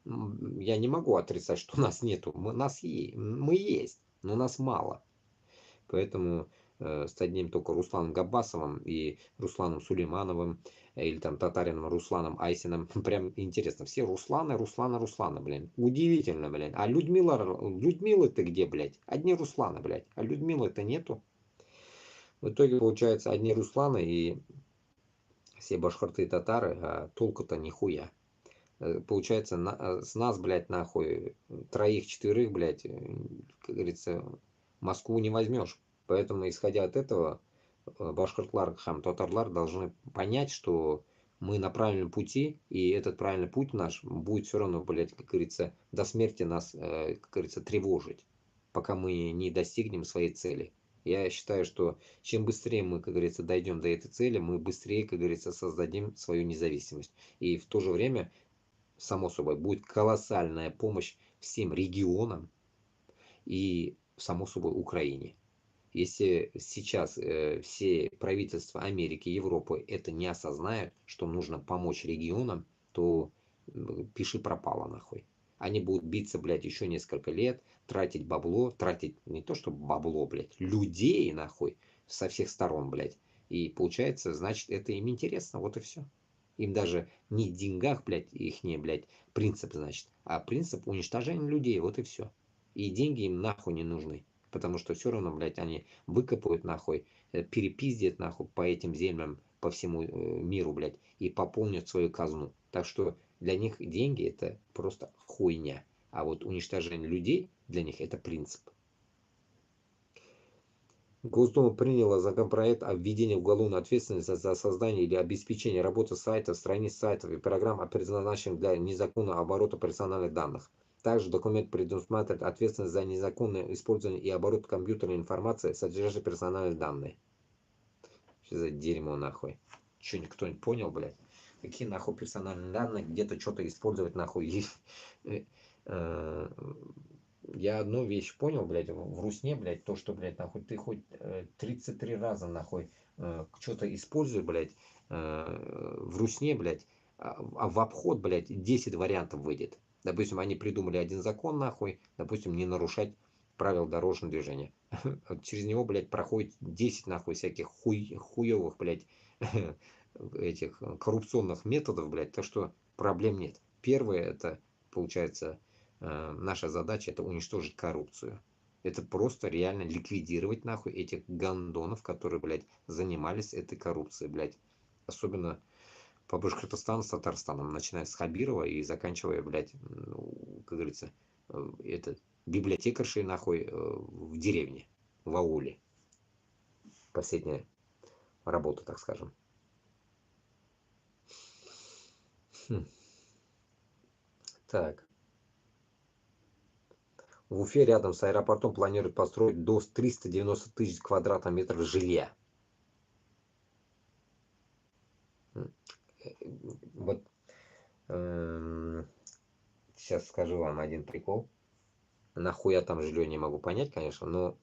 Я не могу отрицать, что нас нету. Мы есть, но нас мало. Поэтому с одним только Русланом Габбасовым и Русланом Сулеймановым, или там татарином Русланом Айсиным, прям интересно, все Русланы, блин, удивительно, блин, а Людмила-то где, блядь, одни Русланы, блядь, а Людмилы-то нету. В итоге получается одни Русланы и все башкорты и татары, а толку-то нихуя. Получается, с нас, блядь, нахуй, троих-четверых, блядь, как говорится, Москву не возьмешь. Поэтому, исходя от этого, башкортлар, хам, татарлар должны понять, что мы на правильном пути, и этот правильный путь наш будет все равно, блядь, как говорится, до смерти нас, как говорится, тревожить, пока мы не достигнем своей цели. Я считаю, что чем быстрее мы, как говорится, дойдем до этой цели, мы быстрее, как говорится, создадим свою независимость. И в то же время само собой, будет колоссальная помощь всем регионам и, само собой, Украине. Если сейчас все правительства Америки, Европы это не осознают, что нужно помочь регионам, то пиши пропало нахуй. Они будут биться, блядь, еще несколько лет, тратить бабло, тратить не то что бабло, блядь, людей нахуй со всех сторон, блядь. И получается, значит, это им интересно, вот и все. Им даже не в деньгах, блядь, их не, блядь, принцип, значит, а принцип уничтожения людей, вот и все. И деньги им нахуй не нужны. Потому что все равно, блядь, они выкопают нахуй, перепиздят нахуй по этим землям, по всему миру, блядь, и пополнят свою казну. Так что для них деньги это просто хуйня. А вот уничтожение людей для них это принцип. Госдума приняла законопроект о введении уголовной ответственности за создание или обеспечение работы сайтов, страниц сайтов и программ, предназначенных для незаконного оборота персональных данных. Также документ предусматривает ответственность за незаконное использование и оборот компьютерной информации, содержащей персональные данные. Что за дерьмо нахуй? Че, никто не понял, блядь? Какие нахуй персональные данные, где-то что-то использовать нахуй? Я одну вещь понял, блядь, в Русне, блядь, то, что, блядь, нахуй, ты хоть 33 раза, нахуй, что-то используй, блядь, в Русне, блядь, а в обход, блядь, 10 вариантов выйдет. Допустим, они придумали один закон, нахуй, допустим, не нарушать правил дорожного движения. Через него, блядь, проходит 10, нахуй, всяких хуевых, блядь, этих коррупционных методов, блядь, так что проблем нет. Первое, это, получается, наша задача это уничтожить коррупцию. Это просто реально ликвидировать нахуй этих гандонов, которые, блядь, занимались этой коррупцией, блядь. Особенно по Башкортостану с Татарстаном, начиная с Хабирова и заканчивая, блядь, ну, как говорится, это библиотекаршей нахуй в деревне, в ауле. Последняя работа, так скажем. Так. В Уфе рядом с аэропортом планируют построить до 390 тысяч квадратных метров жилья. Вот сейчас скажу вам один прикол. Нахуя там жилье, не могу понять, конечно, но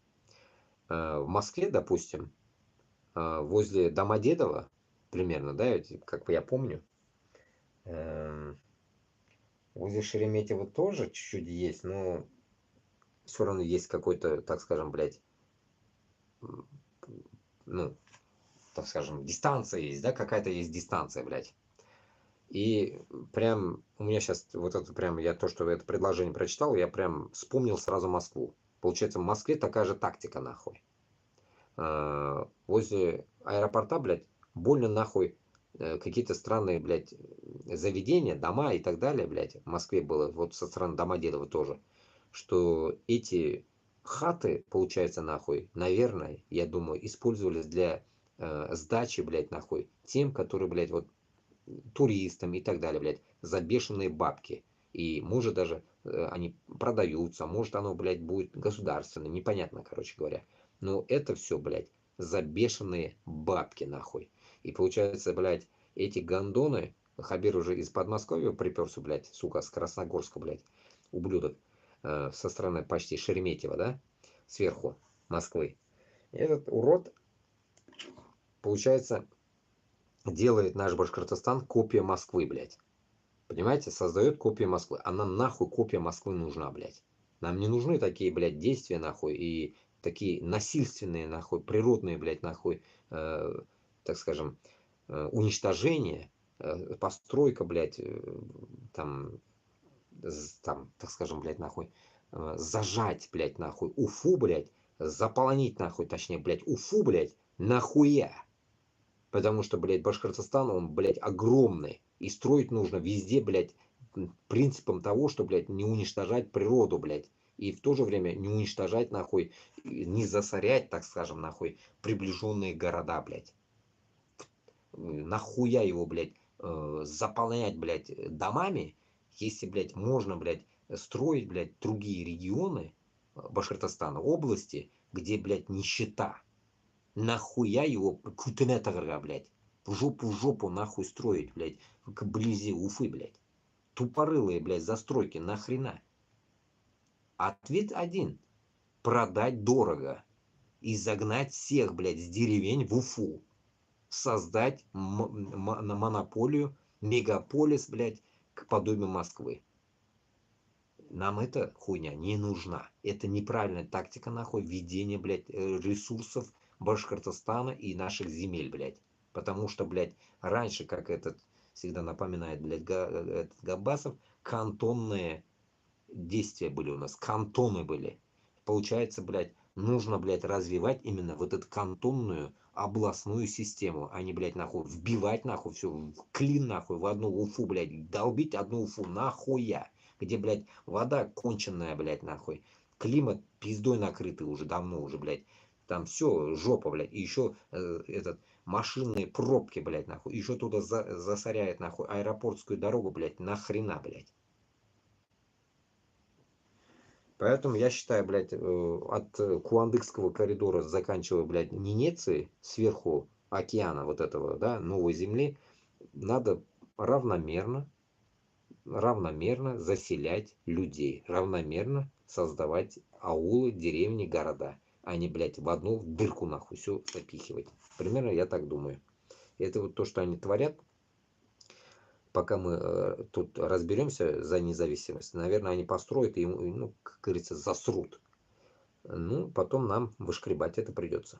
в Москве, допустим, возле Домодедово, примерно, да, как бы я помню, возле Шереметьево тоже чуть-чуть есть, но все равно есть какой-то, так скажем, блядь, ну, так скажем, дистанция есть, да, какая-то есть дистанция, блядь. И прям у меня сейчас вот это прям, я то, что это предложение прочитал, я прям вспомнил сразу Москву. Получается, в Москве такая же тактика, нахуй. Возле аэропорта, блядь, больно нахуй какие-то странные, блядь, заведения, дома и так далее, блядь. В Москве было, вот со стороны Домодедово тоже. Что эти хаты, получается, нахуй, наверное, я думаю, использовались для сдачи, блядь, нахуй, тем, которые, блядь, вот туристам и так далее, блядь, за бешеные бабки. И может даже они продаются, может оно, блядь, будет государственное, непонятно, короче говоря. Но это все, блядь, за бешеные бабки, нахуй. И получается, блядь, эти гондоны, Хабир уже из Подмосковья приперся, блядь, сука, с Красногорска, блядь, ублюдок, со стороны почти Шереметьево, да, сверху Москвы. И этот урод, получается, делает наш Башкортостан копия Москвы, блядь. Понимаете, создает копию Москвы. А нам нахуй копия Москвы нужна, блядь. Нам не нужны такие, блядь, действия, нахуй, и такие насильственные, нахуй, природные, блядь, нахуй, так скажем, уничтожения, постройка, блядь, там, так скажем, блядь, нахуй, зажать, блядь, нахуй, Уфу, блядь, заполонить, нахуй, точнее, блядь, Уфу, блядь, нахуя? Потому что, блядь, Башкортостан, он, блядь, огромный. И строить нужно везде, блядь, принципом того, что, блядь, не уничтожать природу, блядь. И в то же время не уничтожать, нахуй, не засорять, так скажем, нахуй, приближенные города, блядь. Нахуя его, блядь, заполнять, блядь, домами, если, блядь, можно, блядь, строить, блядь, другие регионы Башкортостана, области, где, блядь, нищета. Нахуя его кутенетагра, блядь, в жопу нахуй строить, блядь, вблизи Уфы, блядь. тупорылые, блядь, застройки, нахрена? Ответ один. Продать дорого. И загнать всех, блядь, с деревень в Уфу. Создать монополию, мегаполис, блядь, к подобию Москвы. Нам эта хуйня не нужна. Это неправильная тактика, нахуй, ведения, блядь, ресурсов Башкортостана и наших земель, блядь. Потому что, блядь, раньше, как этот всегда напоминает, блядь, этот Габасов, кантонные действия были у нас, кантоны были. Получается, блядь, нужно, блядь, развивать именно вот эту кантонную областную систему, а не, блядь, нахуй, вбивать, нахуй, все в клин, нахуй, в одну Уфу, блядь, долбить одну Уфу, нахуя, где, блядь, вода конченная, блядь, нахуй, климат пиздой накрытый уже, давно уже, блядь, там все, жопа, блядь, и еще этот, машинные пробки, блядь, нахуй, еще туда засоряет, нахуй, аэропортскую дорогу, блядь, нахрена, блядь. Поэтому я считаю, блядь, от Куандыкского коридора, заканчивая, блядь, Нинецией, сверху океана вот этого, да, новой земли, надо равномерно заселять людей, равномерно создавать аулы, деревни, города, а не, блядь, в одну дырку, нахуй, все запихивать. Примерно я так думаю. Это вот то, что они творят. Пока мы тут разберемся за независимость, наверное, они построят и, ну, как говорится, засрут. Ну, потом нам вышкребать это придется.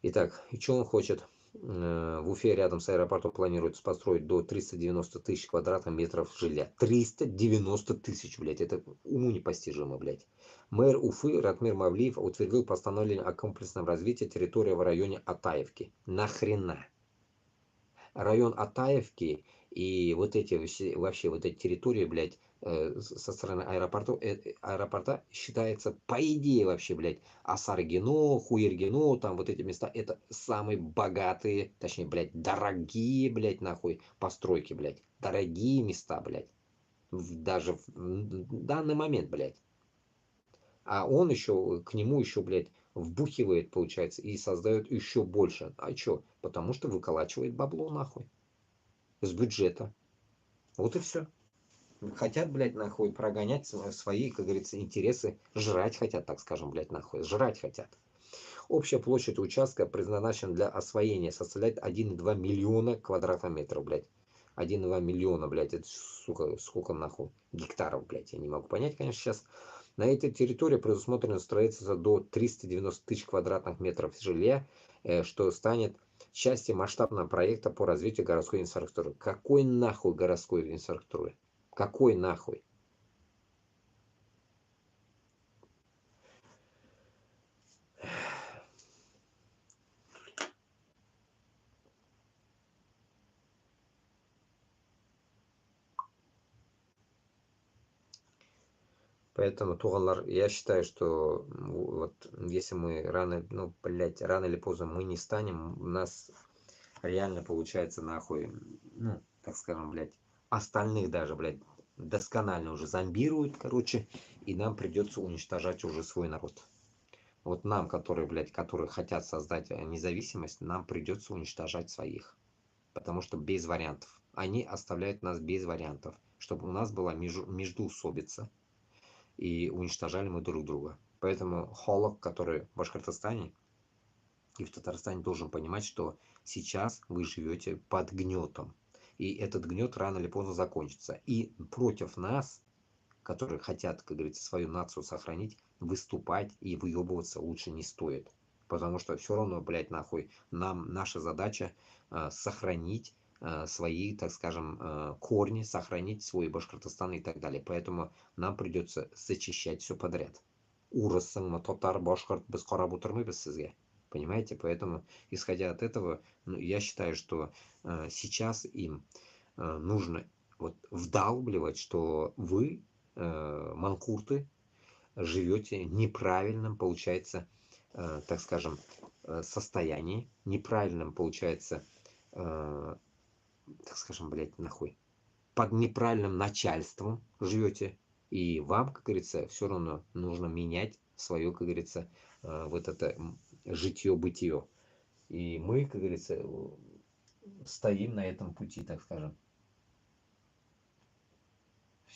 Итак, и что он хочет? В Уфе рядом с аэропортом планируется построить до 390 тысяч квадратных метров жилья. 390 тысяч, блядь, это уму непостижимо, блядь. Мэр Уфы Ратмир Мавлиев утвердил постановление о комплексном развитии территории в районе Атаевки. Нахрена? Район Атаевки и вот эти вообще вот эти территории, блядь, со стороны аэропорта считается, по идее вообще, блядь, Асаргино, Хуергино, там вот эти места, это самые богатые, точнее, блядь, дорогие, блядь, нахуй, постройки, блядь, дорогие места, блядь, даже в данный момент, блядь. А он еще, к нему еще, блядь, вбухивает, получается, и создает еще больше. А что? Потому что выколачивает бабло, нахуй. С бюджета. Вот и все. Хотят, блядь, нахуй, прогонять свои, как говорится, интересы. Жрать хотят, так скажем, блядь, нахуй. Жрать хотят. Общая площадь участка, предназначена для освоения, составляет 1,2 миллиона квадратных метров, блядь. 1,2 миллиона, блядь, это, сука, сколько, нахуй, гектаров, блядь, я не могу понять, конечно, сейчас. На этой территории предусмотрено строительство до 390 тысяч квадратных метров жилья, что станет частью масштабного проекта по развитию городской инфраструктуры. Какой нахуй городской инфраструктуры? Какой нахуй? Поэтому, туғандар, я считаю, что вот если мы рано, ну, блядь, рано или поздно мы не станем, у нас реально получается нахуй, ну, так скажем, блядь, остальных даже, блядь, досконально уже зомбируют, короче, и нам придется уничтожать уже свой народ. Вот нам, которые, блядь, которые хотят создать независимость, нам придется уничтожать своих. Потому что без вариантов. Они оставляют нас без вариантов, чтобы у нас была междоусобица. И уничтожали мы друг друга. Поэтому холок, который в Башкортостане и в Татарстане, должен понимать, что сейчас вы живете под гнетом. И этот гнет рано или поздно закончится. И против нас, которые хотят, как говорится, свою нацию сохранить, выступать и выебываться лучше не стоит. Потому что все равно, блядь, нахуй, нам наша задача сохранить свои, так скажем, корни, сохранить свой Башкортостан и так далее. Поэтому нам придется зачищать все подряд. Урысың, татар, башкорт, без қарап без сізге. Понимаете? Поэтому, исходя от этого, ну, я считаю, что сейчас им нужно вот вдалбливать, что вы, манкурты, живете неправильным, получается, так скажем, состоянии, неправильным, получается, так скажем, блядь, нахуй, под неправильным начальством живете, и вам, как говорится, все равно нужно менять свое, как говорится, вот это житье-бытие. И мы, как говорится, стоим на этом пути, так скажем.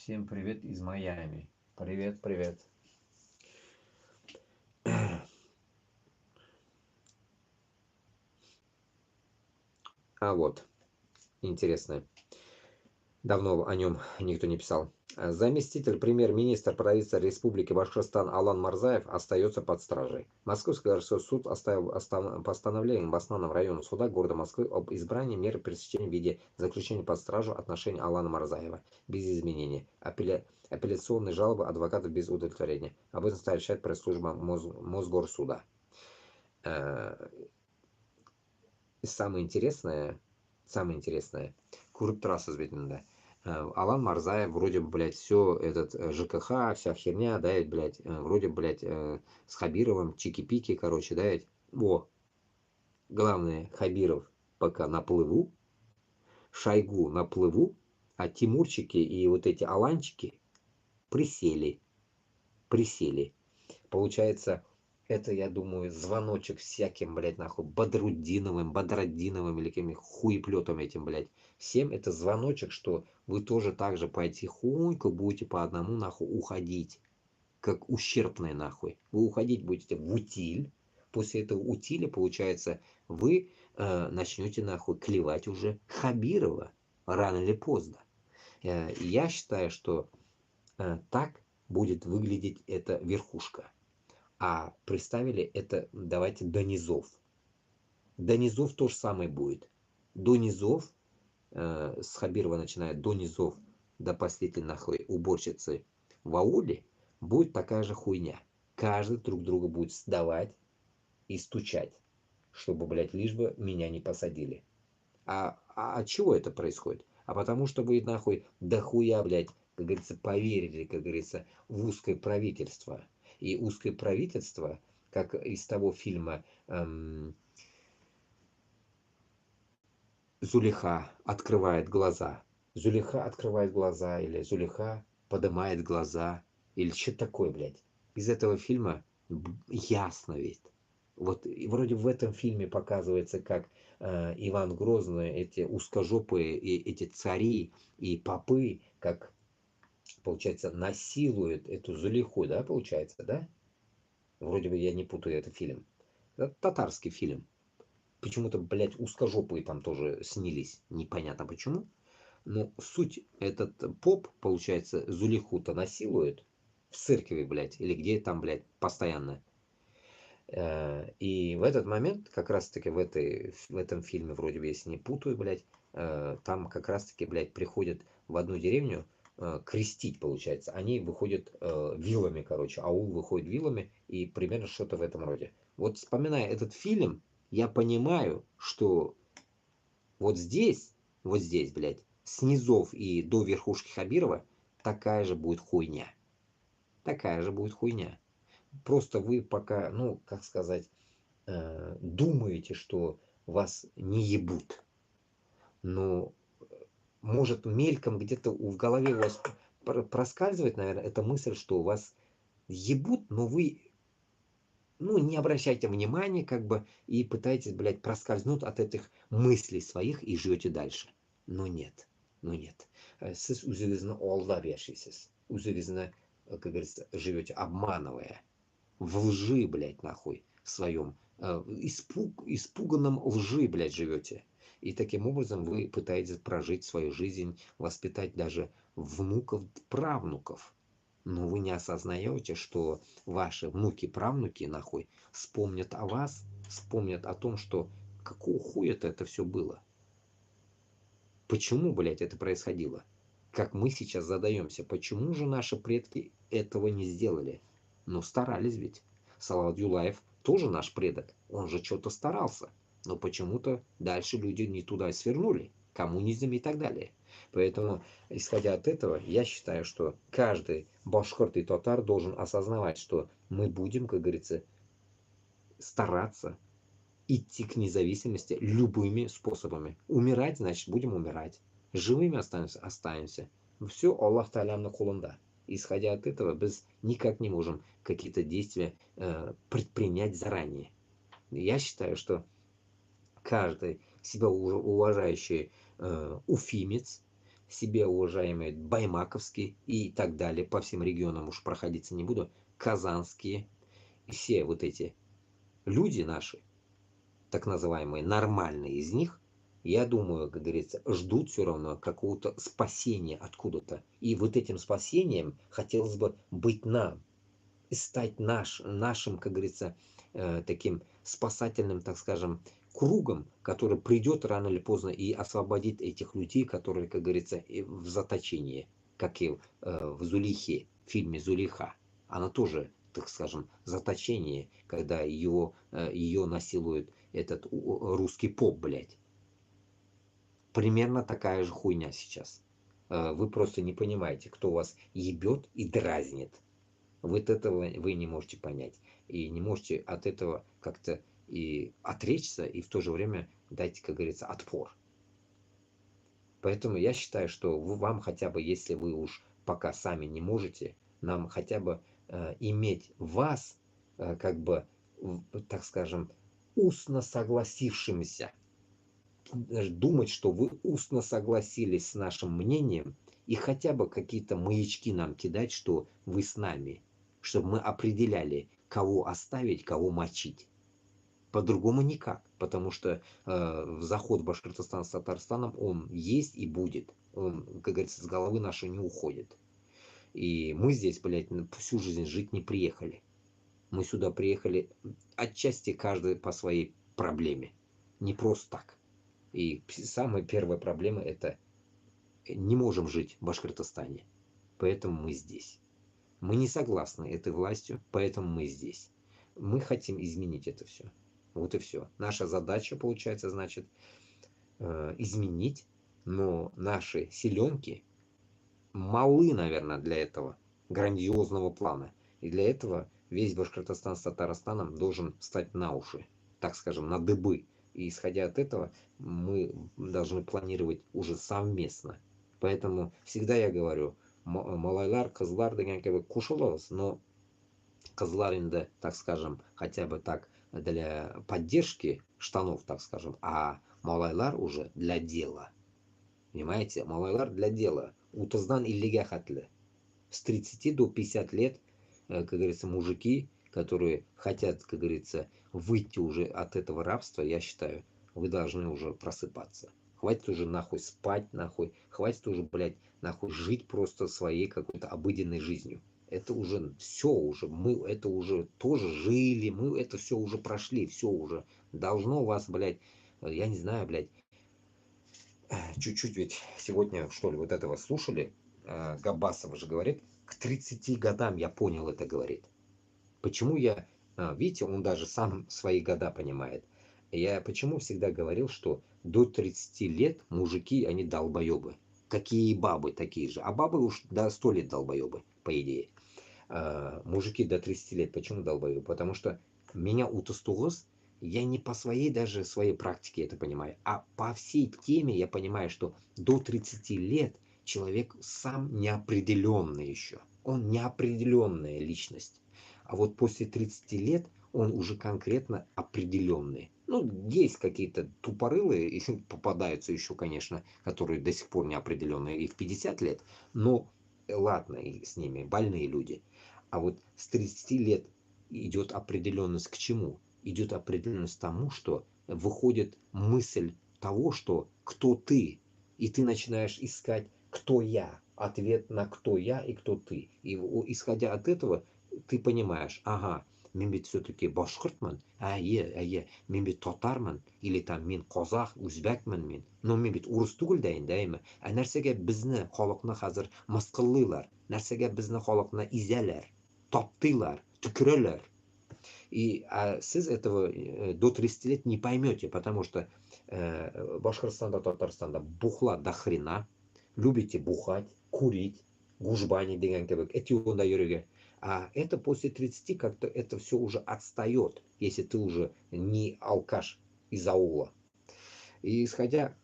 Всем привет из Майами. Привет, привет. А вот, интересно. Давно о нем никто не писал. Заместитель премьер-министра правительства Республики Башкортостан Алан Марзаев остается под стражей. Московский городской суд оставил постановление в основном районе суда города Москвы об избрании меры пресечения в виде заключения под стражу отношений Алана Марзаева без изменения. Апелляционные жалобы адвокатов без удовлетворения. Об этом сообщает пресс-служба Мосгорсуда. Самое интересное, Курт-трасса сбитында. Алан Марзаев вроде бы, блядь, все этот ЖКХ, вся херня, да, блядь, вроде, блядь, с Хабировым, чики-пики, короче, да, ведь. Во, главное, Хабиров пока на плыву, Шойгу на плыву, а Тимурчики и вот эти Аланчики присели. Получается, это, я думаю, звоночек всяким, блядь, нахуй, Бодродиновым или какими хуеплетом этим, блядь. Всем это звоночек, что вы тоже так же потихоньку будете по одному, нахуй, уходить. Как ущербные, нахуй. Вы уходить будете в утиль. После этого утиля, получается, вы начнете, нахуй, клевать уже Хабирова. Рано или поздно. Я считаю, что так будет выглядеть эта верхушка. А представили это, давайте, до низов. До низов то же самое будет. До низов, с Хабирова начиная до низов, до последней нахуй уборщицы в ауле, будет такая же хуйня. Каждый друг друга будет сдавать и стучать, чтобы, блядь, лишь бы меня не посадили. А от чего это происходит? А потому что вы, нахуй, дохуя, блядь, как говорится, поверили, как говорится, в узкое правительство. И узкое правительство, как из того фильма Зулейха открывает глаза. Зулейха открывает глаза, или Зулейха поднимает глаза, или что-то такое, блядь. Из этого фильма ясно ведь. Вот вроде в этом фильме показывается, как Иван Грозный, эти узкожопые, эти цари и попы, как, получается, насилуют эту Зулейху, да, получается, да? Вроде бы я не путаю этот фильм. Это татарский фильм. Почему-то, блядь, узкожопые там тоже снились. Непонятно почему. Но суть, этот поп, получается, Зулейху-то насилует в церкви, блядь, или где там, блядь, постоянно. И в этот момент, как раз-таки в этом фильме, вроде бы, если не путаю, блядь, там как раз-таки, блядь, приходят в одну деревню крестить, получается. Они выходят вилами, короче, аул выходит вилами, и примерно что-то в этом роде. Вот вспоминая этот фильм, я понимаю, что вот здесь, блядь, с низов и до верхушки Хабирова такая же будет хуйня. Такая же будет хуйня. Просто вы пока, ну, как сказать, думаете, что вас не ебут. Но может мельком где-то в голове у вас проскальзывает, наверное, эта мысль, что вас ебут, но вы, ну, не обращайте внимания, как бы, и пытаетесь, блядь, проскользнуть от этих мыслей своих и живете дальше. Но нет. Siz üzerinizde Allah yaşaysınız. Üzerinizde, как говорится, живете, обманывая. В лжи, блядь, нахуй, в своем испуганном лжи, блядь, живете. И таким образом вы пытаетесь прожить свою жизнь, воспитать даже внуков, правнуков. Но вы не осознаете, что ваши внуки-правнуки, нахуй, вспомнят о вас, вспомнят о том, что какого хуя-то это все было. Почему, блядь, это происходило? Как мы сейчас задаемся, почему же наши предки этого не сделали? Ну, старались ведь. Салават Юлаев тоже наш предок. Он же что-то старался. Но почему-то дальше люди не туда свернули. Коммунизм и так далее. Поэтому, исходя от этого, я считаю, что каждый башкорт и татар должен осознавать, что мы будем, как говорится, стараться идти к независимости любыми способами. Умирать, значит, будем умирать. Живыми останемся. Все Аллах Та'алямның қолында. Исходя от этого, біз никак не можем какие-то действия предпринять заранее. Я считаю, что каждый себя уважающий уфимец, себе уважаемые баймаковские и так далее, по всем регионам уж проходиться не буду, казанские, и все вот эти люди наши, так называемые нормальные из них, я думаю, как говорится, ждут все равно какого-то спасения откуда-то. И вот этим спасением хотелось бы быть нам, и стать нашим, как говорится, таким спасательным, так скажем, кругом, который придет рано или поздно и освободит этих людей, которые, как говорится, в заточении, как и в Зулихе, в фильме «Зулиха». Она тоже, так скажем, заточение, когда ее насилует этот русский поп, блядь. Примерно такая же хуйня сейчас. Вы просто не понимаете, кто вас ебет и дразнит. Вот этого вы не можете понять. И не можете от этого как-то и отречься, и в то же время дать, как говорится, отпор. Поэтому я считаю, что вам хотя бы, если вы уж пока сами не можете, нам хотя бы иметь вас, как бы, так скажем, устно согласившимся. Думать, что вы устно согласились с нашим мнением, и хотя бы какие-то маячки нам кидать, что вы с нами, чтобы мы определяли, кого оставить, кого мочить. По-другому никак, потому что заход в Башкортостан с Татарстаном, он есть и будет. Он, как говорится, с головы нашей не уходит. И мы здесь, блядь, всю жизнь жить не приехали. Мы сюда приехали отчасти каждый по своей проблеме. Не просто так. И самая первая проблема — это не можем жить в Башкортостане. Поэтому мы здесь. Мы не согласны этой властью, поэтому мы здесь. Мы хотим изменить это все. Вот и все. Наша задача, получается, значит, изменить, но наши силенки малы, наверное, для этого грандиозного плана. И для этого весь Башкортостан с Татарстаном должен встать на уши, так скажем, на дыбы. И исходя от этого, мы должны планировать уже совместно. Поэтому всегда я говорю, малайлар, кызлар деген кебек кушылабыз, но кызлар инде, так скажем, хотя бы так для поддержки штанов, так скажем, а малайлар уже для дела. Понимаете? Малайлар для дела. Утыздан иллиге хатлы. С 30 до 50 лет, как говорится, мужики, которые хотят, как говорится, выйти уже от этого рабства, я считаю, вы должны уже просыпаться. Хватит уже нахуй спать, нахуй. Хватит уже, блядь, нахуй жить просто своей какой-то обыденной жизнью. Это уже все уже. Мы это уже тоже жили. Мы это все уже прошли. Все уже. Должно вас, блядь, я не знаю, блядь, чуть-чуть ведь сегодня, что ли, вот этого слушали. Габасов же говорит, к 30 годам я понял это, говорит. Почему я... видите, он даже сам свои года понимает. Я почему всегда говорил, что до 30 лет мужики, они долбоебы. Какие бабы такие же. А бабы уж до 100 лет долбоебы, по идее. Мужики до 30 лет почему долбоебы? Потому что меня утостугос, я не по своей даже своей практике это понимаю, а по всей теме я понимаю, что до 30 лет человек сам неопределенный еще. Он неопределенная личность. А вот после 30 лет он уже конкретно определенный. Ну, есть какие-то тупорылые, и попадаются еще, конечно, которые до сих пор неопределенные и в 50 лет. Но ладно, и с ними больные люди. А вот с 30 лет идет определенность к чему? Идет определенность тому, что выходит мысль того, что кто ты. И ты начинаешь искать, кто я. Ответ на кто я и кто ты. И исходя от этого, ты понимаешь, ага, мен ведь все-таки башкұртмын, мен ведь татармын, или там мен қазақ, өзбекмін мен, но мен ведь орыс түгіл дайындаймын. Нәрсеге бізді халықны қазір мысқыллайлар, нәрсеге бізді халықны изәләр, таптыйлар, түкірәләр. И сіз этого до 30 лет не поймете, потому что Башкортостанда, Татарстанда бухла до хрена, любите бухать, курить, гужбани деген кебек, этионда йөрергә. А это после 30 как-то это все уже отстает, если ты уже не алкаш из аула. И исходя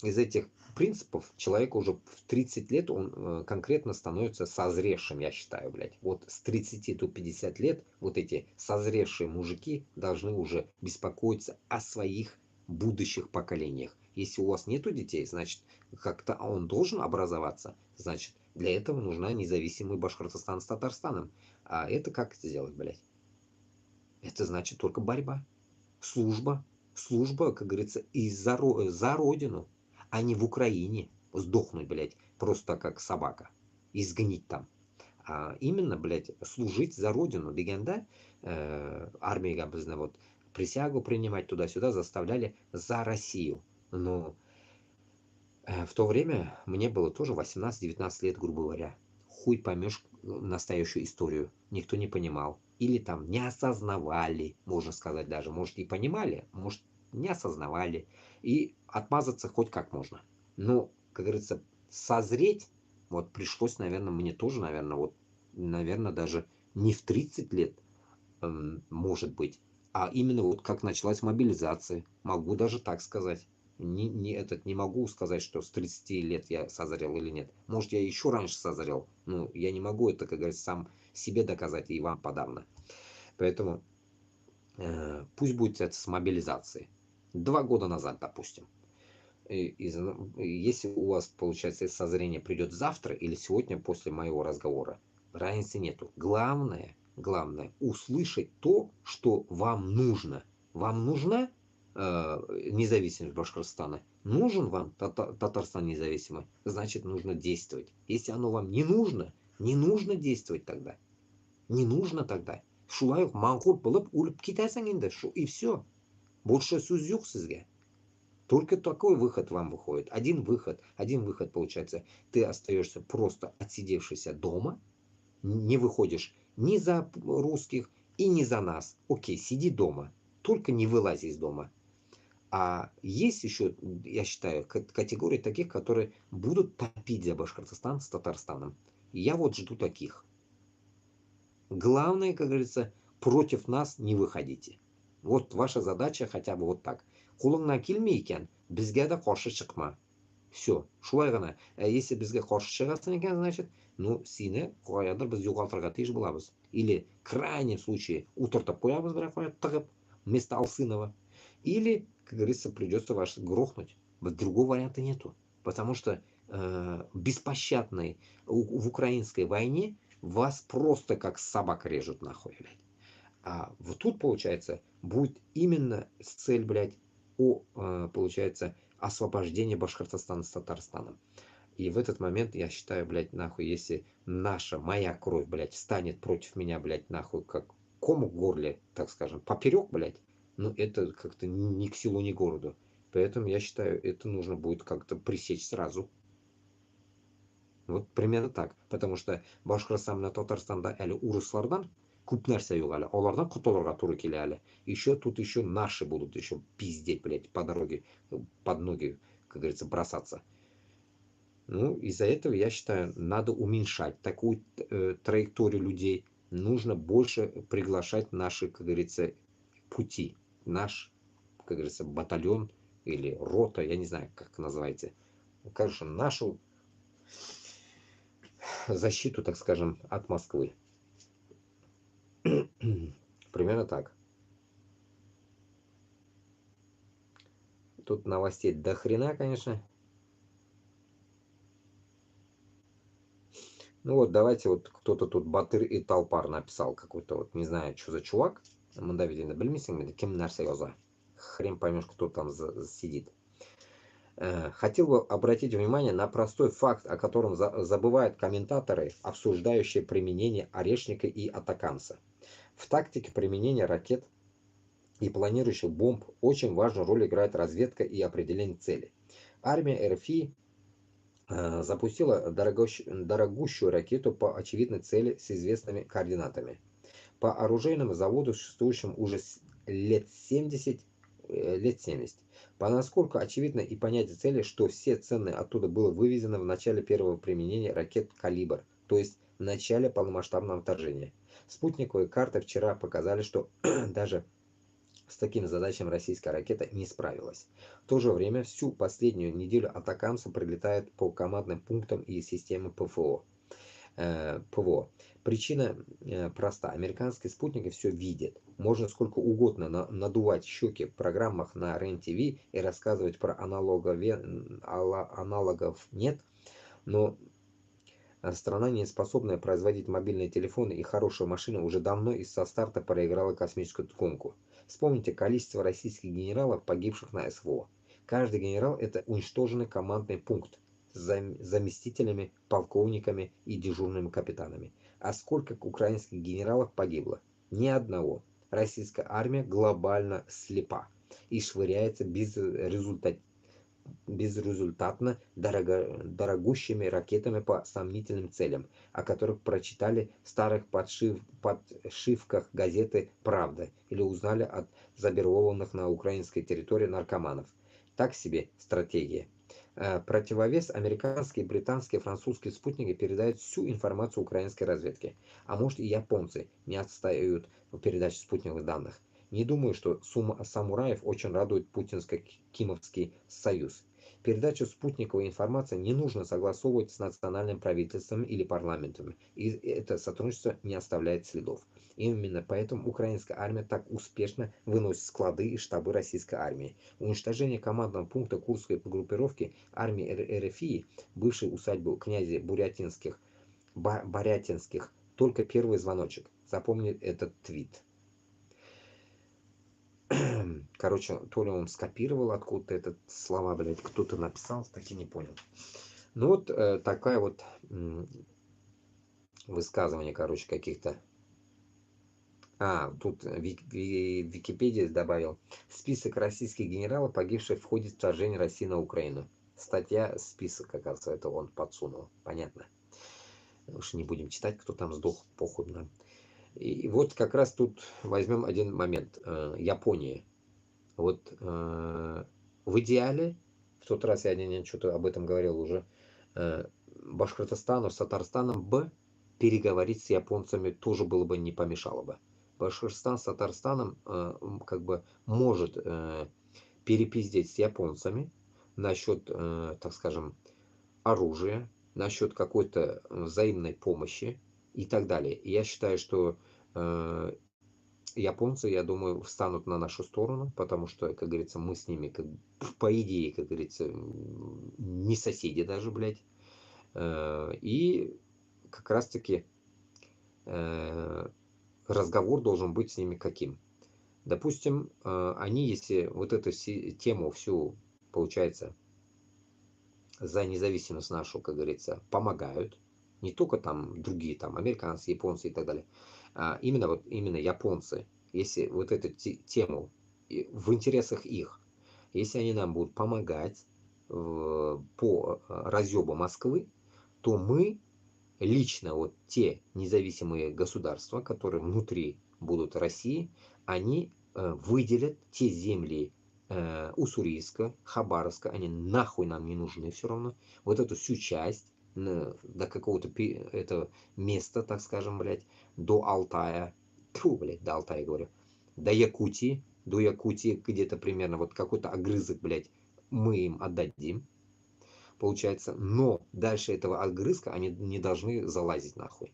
из этих принципов, человек уже в 30 лет, он конкретно становится созревшим, я считаю, блядь. Вот с 30 до 50 лет вот эти созревшие мужики должны уже беспокоиться о своих будущих поколениях. Если у вас нету детей, значит, как-то он должен образоваться. Значит, для этого нужна независимый Башкортостан с Татарстаном. А это как сделать, блядь? Это значит только борьба. Служба, как говорится, за родину, а не в Украине сдохнуть, блядь, просто как собака, и сгнить там. А именно, блядь, служить за родину. Дегенда, армия, вот, присягу принимать туда-сюда заставляли за Россию. Но в то время мне было тоже 18-19 лет, грубо говоря. Хуй поймешь настоящую историю. Никто не понимал. Или там не осознавали, можно сказать даже. Может и понимали, может не осознавали. И отмазаться хоть как можно. Но, как говорится, созреть, вот пришлось, наверное, мне тоже, наверное, вот, наверное, даже не в 30 лет, может быть, а именно вот как началась мобилизация. Могу даже так сказать. Не могу сказать, что с 30 лет я созрел или нет. Может, я еще раньше созрел. Ну, я не могу это, как говорится, сам себе доказать и вам подавно. Поэтому пусть будет это с мобилизацией. 2 года назад, допустим. Если у вас, получается, созрение придет завтра или сегодня после моего разговора, разницы нету. Главное, услышать то, что вам нужно. Вам нужна независимость Башкортостана? Нужен вам Татарстан независимый? Значит, нужно действовать. Если оно вам не нужно действовать тогда. Не нужно тогда. Шулай маңғұл болып өліп кетесің енді. И все. Больше сөз жоқ сізге. Только такой выход вам выходит. Один выход получается. Ты остаешься просто отсидевшийся дома, не выходишь ни за русских и ни за нас. Окей, сиди дома, только не вылази из дома. А есть еще, я считаю, категории таких, которые будут топить за Башкортостан с Татарстаном. Я вот жду таких. Главное, как говорится, против нас не выходите. Вот ваша задача хотя бы вот так. Қолыңнан келмей екен, бізге де қарсы шықма. Все, шулай ғана. Если бізге қарсы шығасың екен, значит, ну, сені қоядар біз жоғалтырға тиіс боламыз. Или, в крайнем случае, утыртып қоямыз, бірақ тығып, вместо Алсынова. Или, как говорится, придется вас грохнуть. Другого варианта нету. Потому что беспощадной в украинской войне вас просто как собак режут нахуй, блядь. А вот тут, получается, будет именно цель, блядь, получается, освобождение Башкортостана с Татарстаном. И в этот момент я считаю, блядь, нахуй, если моя кровь, блядь, встанет против меня, блядь, нахуй, как ком в горле, так скажем, поперек, блядь, ну, это как-то ни к селу, ни к городу. Поэтому я считаю, это нужно будет как-то пресечь сразу. Вот примерно так. Потому что Башкортостан на Татарстанда әлі урыслардан көп нәрсе yok әлі. Олардан құтылырға туры келе әлі. Тут еще наши будут еще пиздеть, блядь, по дороге, под ноги, как говорится, бросаться. Ну, из-за этого, я считаю, надо уменьшать такую траекторию людей. Нужно больше приглашать наши, как говорится, пути. Наш, как говорится, батальон или рота, я не знаю, как называете. Короче, нашу защиту, так скажем, от Москвы. Примерно так. Тут новостей до хрена, конечно. Ну вот, давайте вот кто-то тут Батыр и Талпар написал какой-то вот, не знаю, что за чувак. Мында видно, білмейсің, кем нәрсе яза. Хрен поймешь, кто там сидит. Хотел бы обратить внимание на простой факт, о котором забывают комментаторы, обсуждающие применение Орешника и Атакамса. В тактике применения ракет и планирующих бомб очень важную роль играет разведка и определение цели. Армия РФ запустила дорогущую ракету по очевидной цели с известными координатами. По оружейному заводу, существующему уже лет 70, понаскольку очевидно и понятие цели, что все ценные оттуда было вывезено в начале первого применения ракет «Калибр», то есть в начале полномасштабного вторжения. Спутниковые карты вчера показали, что даже с таким задачей российская ракета не справилась. В то же время всю последнюю неделю Атакамса прилетает по командным пунктам и системам ПФО. ПВО. Причина проста. Американские спутники все видят. Можно сколько угодно надувать щеки в программах на РЕН-ТВ и рассказывать про аналогов нет, но страна, не способная производить мобильные телефоны и хорошие машины, уже давно из-за старта проиграла космическую гонку. Вспомните количество российских генералов, погибших на СВО. Каждый генерал – это уничтоженный командный пункт с заместителями, полковниками и дежурными капитанами. А сколько украинских генералов погибло? Ни одного. Российская армия глобально слепа и швыряется безрезультатно дорогущими ракетами по сомнительным целям, о которых прочитали в старых подшивках газеты «Правда» или узнали от завербованных на украинской территории наркоманов. Так себе стратегия. Противовес американские, британские, французские спутники передают всю информацию украинской разведки. А может и японцы не отстают в передаче спутниковых данных. Не думаю, что самураев очень радует путинско-кимовский союз. Передачу спутниковой информации не нужно согласовывать с национальным правительством или парламентами, и это сотрудничество не оставляет следов. Именно поэтому украинская армия так успешно выносит склады и штабы российской армии. Уничтожение командного пункта Курской группировки армии РФИ, бывшей усадьбы князей Борятинских, только первый звоночек. Запомни этот твит. Короче, то ли он скопировал откуда-то этот слова, блядь, кто-то написал, так и не понял. Ну вот такая вот высказывание, короче, каких-то. Тут Википедия добавил. Список российских генералов, погибших в ходе вторжения России на Украину. Статья, список, оказывается, это он подсунул. Понятно. Уж не будем читать, кто там сдох, похуй нам. И вот как раз тут возьмем один момент. Япония. Вот в идеале, в тот раз я что-то об этом говорил уже, Башкортостану с Татарстаном переговорить с японцами тоже было бы не помешало бы. Башкортостан с Татарстаном как бы может перепиздеть с японцами насчет, так скажем, оружия, насчет какой-то взаимной помощи и так далее. И я считаю, что японцы, я думаю, встанут на нашу сторону, потому что, как говорится, мы с ними, по идее, как говорится, не соседи даже, блядь. И как раз-таки разговор должен быть с ними каким? Допустим, они, если вот эту тему всю, получается, за независимость нашу, как говорится, помогают, не только там другие, там, американцы, японцы и так далее, именно японцы, если вот эту тему в интересах их, если они нам будут помогать по разъебу Москвы, то мы лично вот те независимые государства, которые внутри будут России, они выделят те земли Уссурийска, Хабаровска, они нахуй нам не нужны все равно. Вот эту всю часть до какого-то этого места, так скажем, блядь, до Алтая, до Алтая говорю, до Якутии, где-то примерно вот какой-то огрызок, блядь, мы им отдадим, получается, но дальше этого огрызка они не должны залазить нахуй.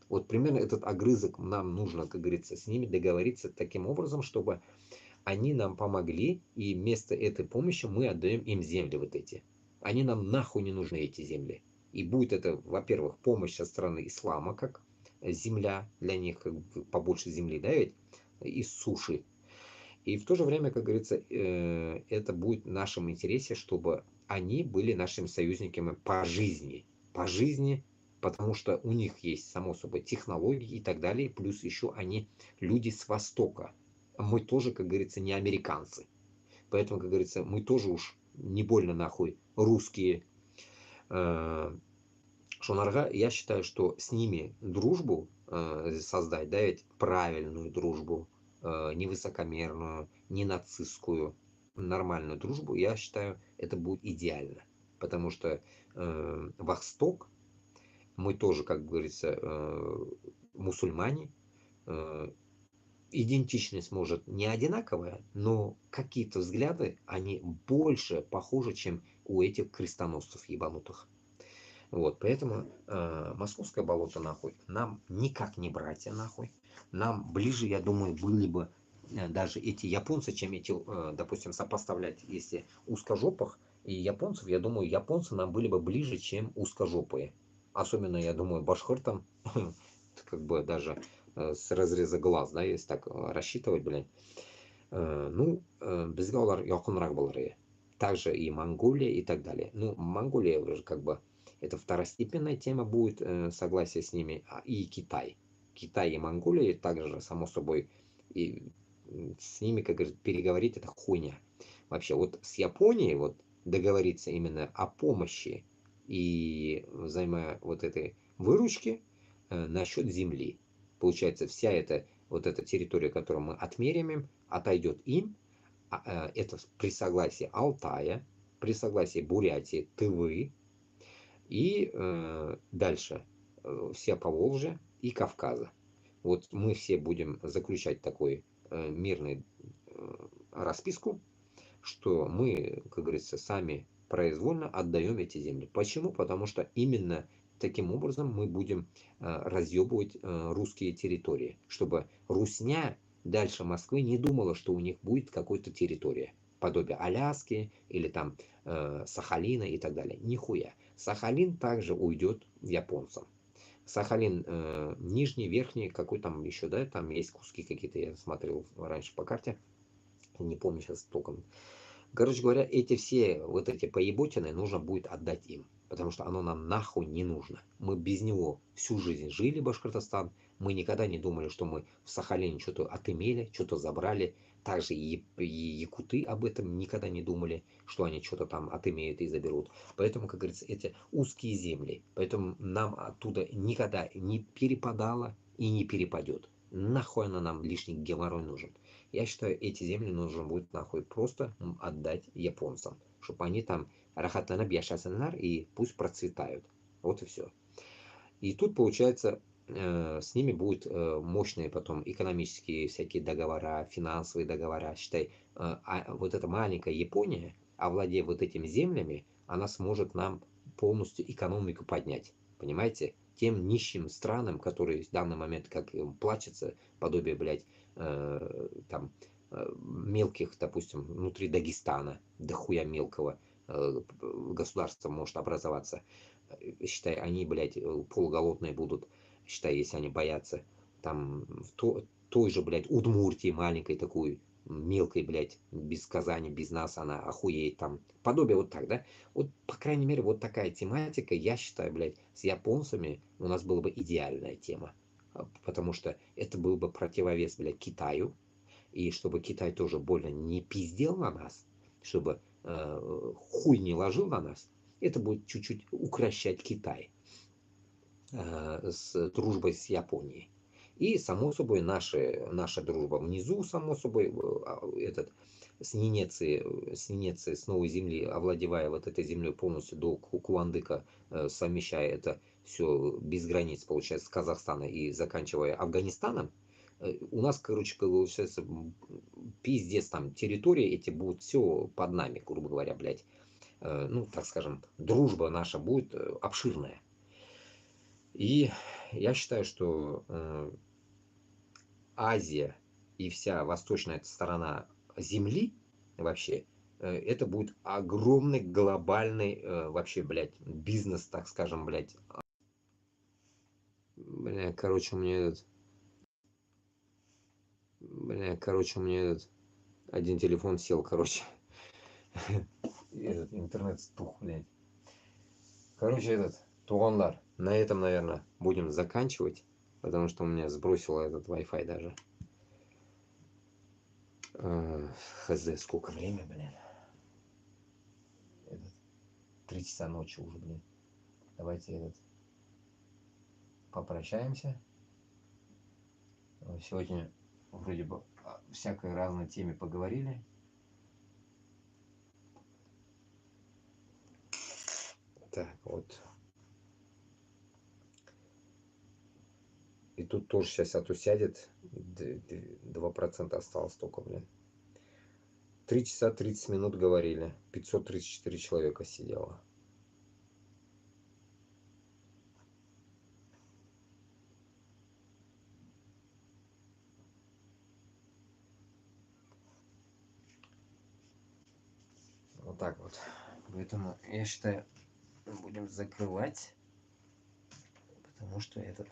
Вот примерно этот огрызок нам нужно, как говорится, с ними договориться таким образом, чтобы они нам помогли, и вместо этой помощи мы отдаем им земли вот эти. Они нам нахуй не нужны, эти земли. И будет это, во-первых, помощь со стороны ислама, как земля для них, как побольше земли, да, ведь, из суши. И в то же время, как говорится, это будет в нашем интересе, чтобы они были нашими союзниками по жизни. По жизни, потому что у них есть, само собой, технологии и так далее. Плюс еще они люди с Востока. Мы тоже, как говорится, не американцы. Поэтому, как говорится, мы тоже уж не больно нахуй русские. Шонарга, я считаю, что с ними дружбу создать, да, ведь правильную дружбу, не высокомерную, не нацистскую, нормальную дружбу, я считаю, это будет идеально. Потому что Восток, мы тоже, как говорится, мусульмане, идентичность может не одинаковая, но какие-то взгляды, они больше похожи, чем у этих крестоносцев ебанутых. Вот, поэтому московское болото нахуй нам никак не братья нахуй. Нам ближе, я думаю, были бы даже эти японцы, чем эти, допустим, сопоставлять, если узкожопых и японцев, я думаю, японцы нам были бы ближе, чем узкожопые. Особенно, я думаю, башкиртам, как бы даже с разреза глаз, да, если так рассчитывать, блин. Ну, бізге олар якынрақ болар. Также и Монголия и так далее. Ну, Монголия уже как бы это второстепенная тема будет, согласие с ними, и Китай. Китай и Монголия также, само собой, и с ними, как говорится, переговорить это хуйня. Вообще, вот с Японией вот договориться именно о помощи и вот этой выручки насчет земли. Получается, вся эта вот эта территория, которую мы отмеряем, отойдет им. Это при согласии Алтая, при согласии Бурятии, Тывы и дальше вся Поволжья и Кавказа. Вот мы все будем заключать такой мирный расписку, что мы, как говорится, сами произвольно отдаем эти земли. Почему? Потому что именно таким образом мы будем разъебывать русские территории, чтобы русня дальше Москвы не думала, что у них будет какая-то территория, подобие Аляски или там Сахалина и так далее. Нихуя. Сахалин также уйдет японцам. Сахалин нижний, верхний, какой там еще, да, там есть куски какие-то, я смотрел раньше по карте, не помню сейчас толком. Короче говоря, эти все вот эти поеботины нужно будет отдать им, потому что оно нам нахуй не нужно. Мы без него всю жизнь жили, Башкортостан, мы никогда не думали, что мы в Сахалине что-то отымели, что-то забрали. Также и якуты об этом никогда не думали, что они что-то там отымеют и заберут. Поэтому, как говорится, эти узкие земли, поэтому нам оттуда никогда не перепадало и не перепадет. Нахуй она нам лишний геморрой нужен. Я считаю, эти земли нужно будет нахуй просто отдать японцам, чтобы они там рахатланаб яшасанар и пусть процветают. Вот и все. И тут получается с ними будут мощные потом экономические всякие договора, финансовые договора. Считай, вот эта маленькая Япония, овладев вот этими землями, она сможет нам полностью экономику поднять. Понимаете? Тем нищим странам, которые в данный момент как плачется, подобие, блядь, там мелких, допустим, внутри Дагестана, дохуя мелкого государства может образоваться. Считай, они, блядь, полуголодные будут, считай, если они боятся. Там в той же, блядь, Удмуртии маленькой такой, мелкой, блядь, без Казани, без нас, она охуеет там. Подобие вот так, да? Вот, по крайней мере, вот такая тематика, я считаю, блядь, с японцами у нас была бы идеальная тема. Потому что это был бы противовес, блядь, Китаю. И чтобы Китай тоже больно не пиздел на нас, чтобы хуй не ложил на нас, это будет чуть-чуть укращать Китай с дружбой с Японией. И, само собой, наша дружба внизу, само собой, с Ненецией, с Новой Земли, овладевая вот этой землей полностью до Куандыка, совмещая это все без границ, получается, с Казахстана и заканчивая Афганистаном, у нас, короче, получается, пиздец, там, территории эти будут все под нами, грубо говоря, блядь. Ну, так скажем, дружба наша будет обширная. И я считаю, что Азия и вся восточная сторона Земли вообще, это будет огромный глобальный вообще, блядь, бизнес, так скажем, блядь. Бля, короче, у меня один телефон сел, короче. Этот интернет стух, блядь. Короче, туғандар, на этом, наверное, будем заканчивать, потому что у меня сбросило этот Wi-Fi даже. Хз, сколько время, блин. 3 часа ночи уже, блин. Давайте попрощаемся. Сегодня вроде бы о всякой разной теме поговорили. Так, вот. И тут тоже сейчас сядет. 2% осталось только, блин. 3 часа 30 минут говорили. 534 человека сидело. Вот так вот. Поэтому я считаю, будем закрывать, потому что этот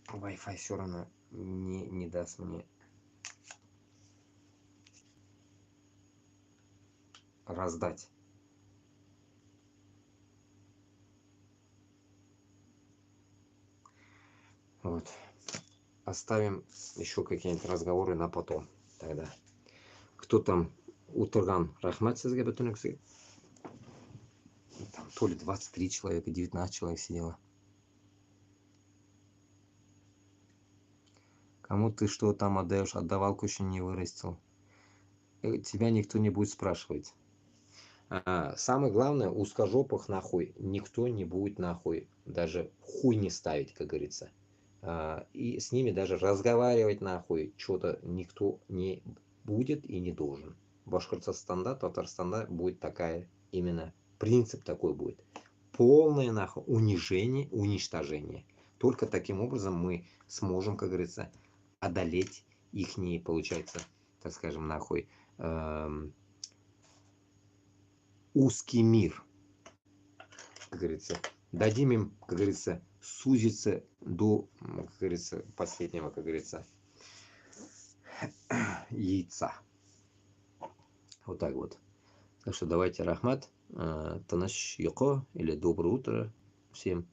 Wi-Fi все равно не даст мне раздать. Вот. Оставим еще какие-нибудь разговоры на потом тогда. Кто там? Утырган рахмат сізге бүтін кісі. Там то ли 23 человека, 19 человек сидело. Кому ты что там отдаешь, отдавалку еще не вырастил. Тебя никто не будет спрашивать. Самое главное, узкожопых нахуй никто не будет нахуй даже хуй не ставить, как говорится. И с ними даже разговаривать нахуй что-то никто не будет и не должен. Башкортостанда, Татарстанда будет такая, именно принцип такой будет. Полное нахуй унижение, уничтожение. Только таким образом мы сможем, как говорится, одолеть ихние, получается, так скажем, нахуй, узкий мир, как говорится. Дадим им, как говорится, сузиться до, как говорится, последнего, как говорится, яйца. Вот так вот. Так что давайте рахмат, танаш йоко, или доброе утро всем.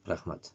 Рахмат.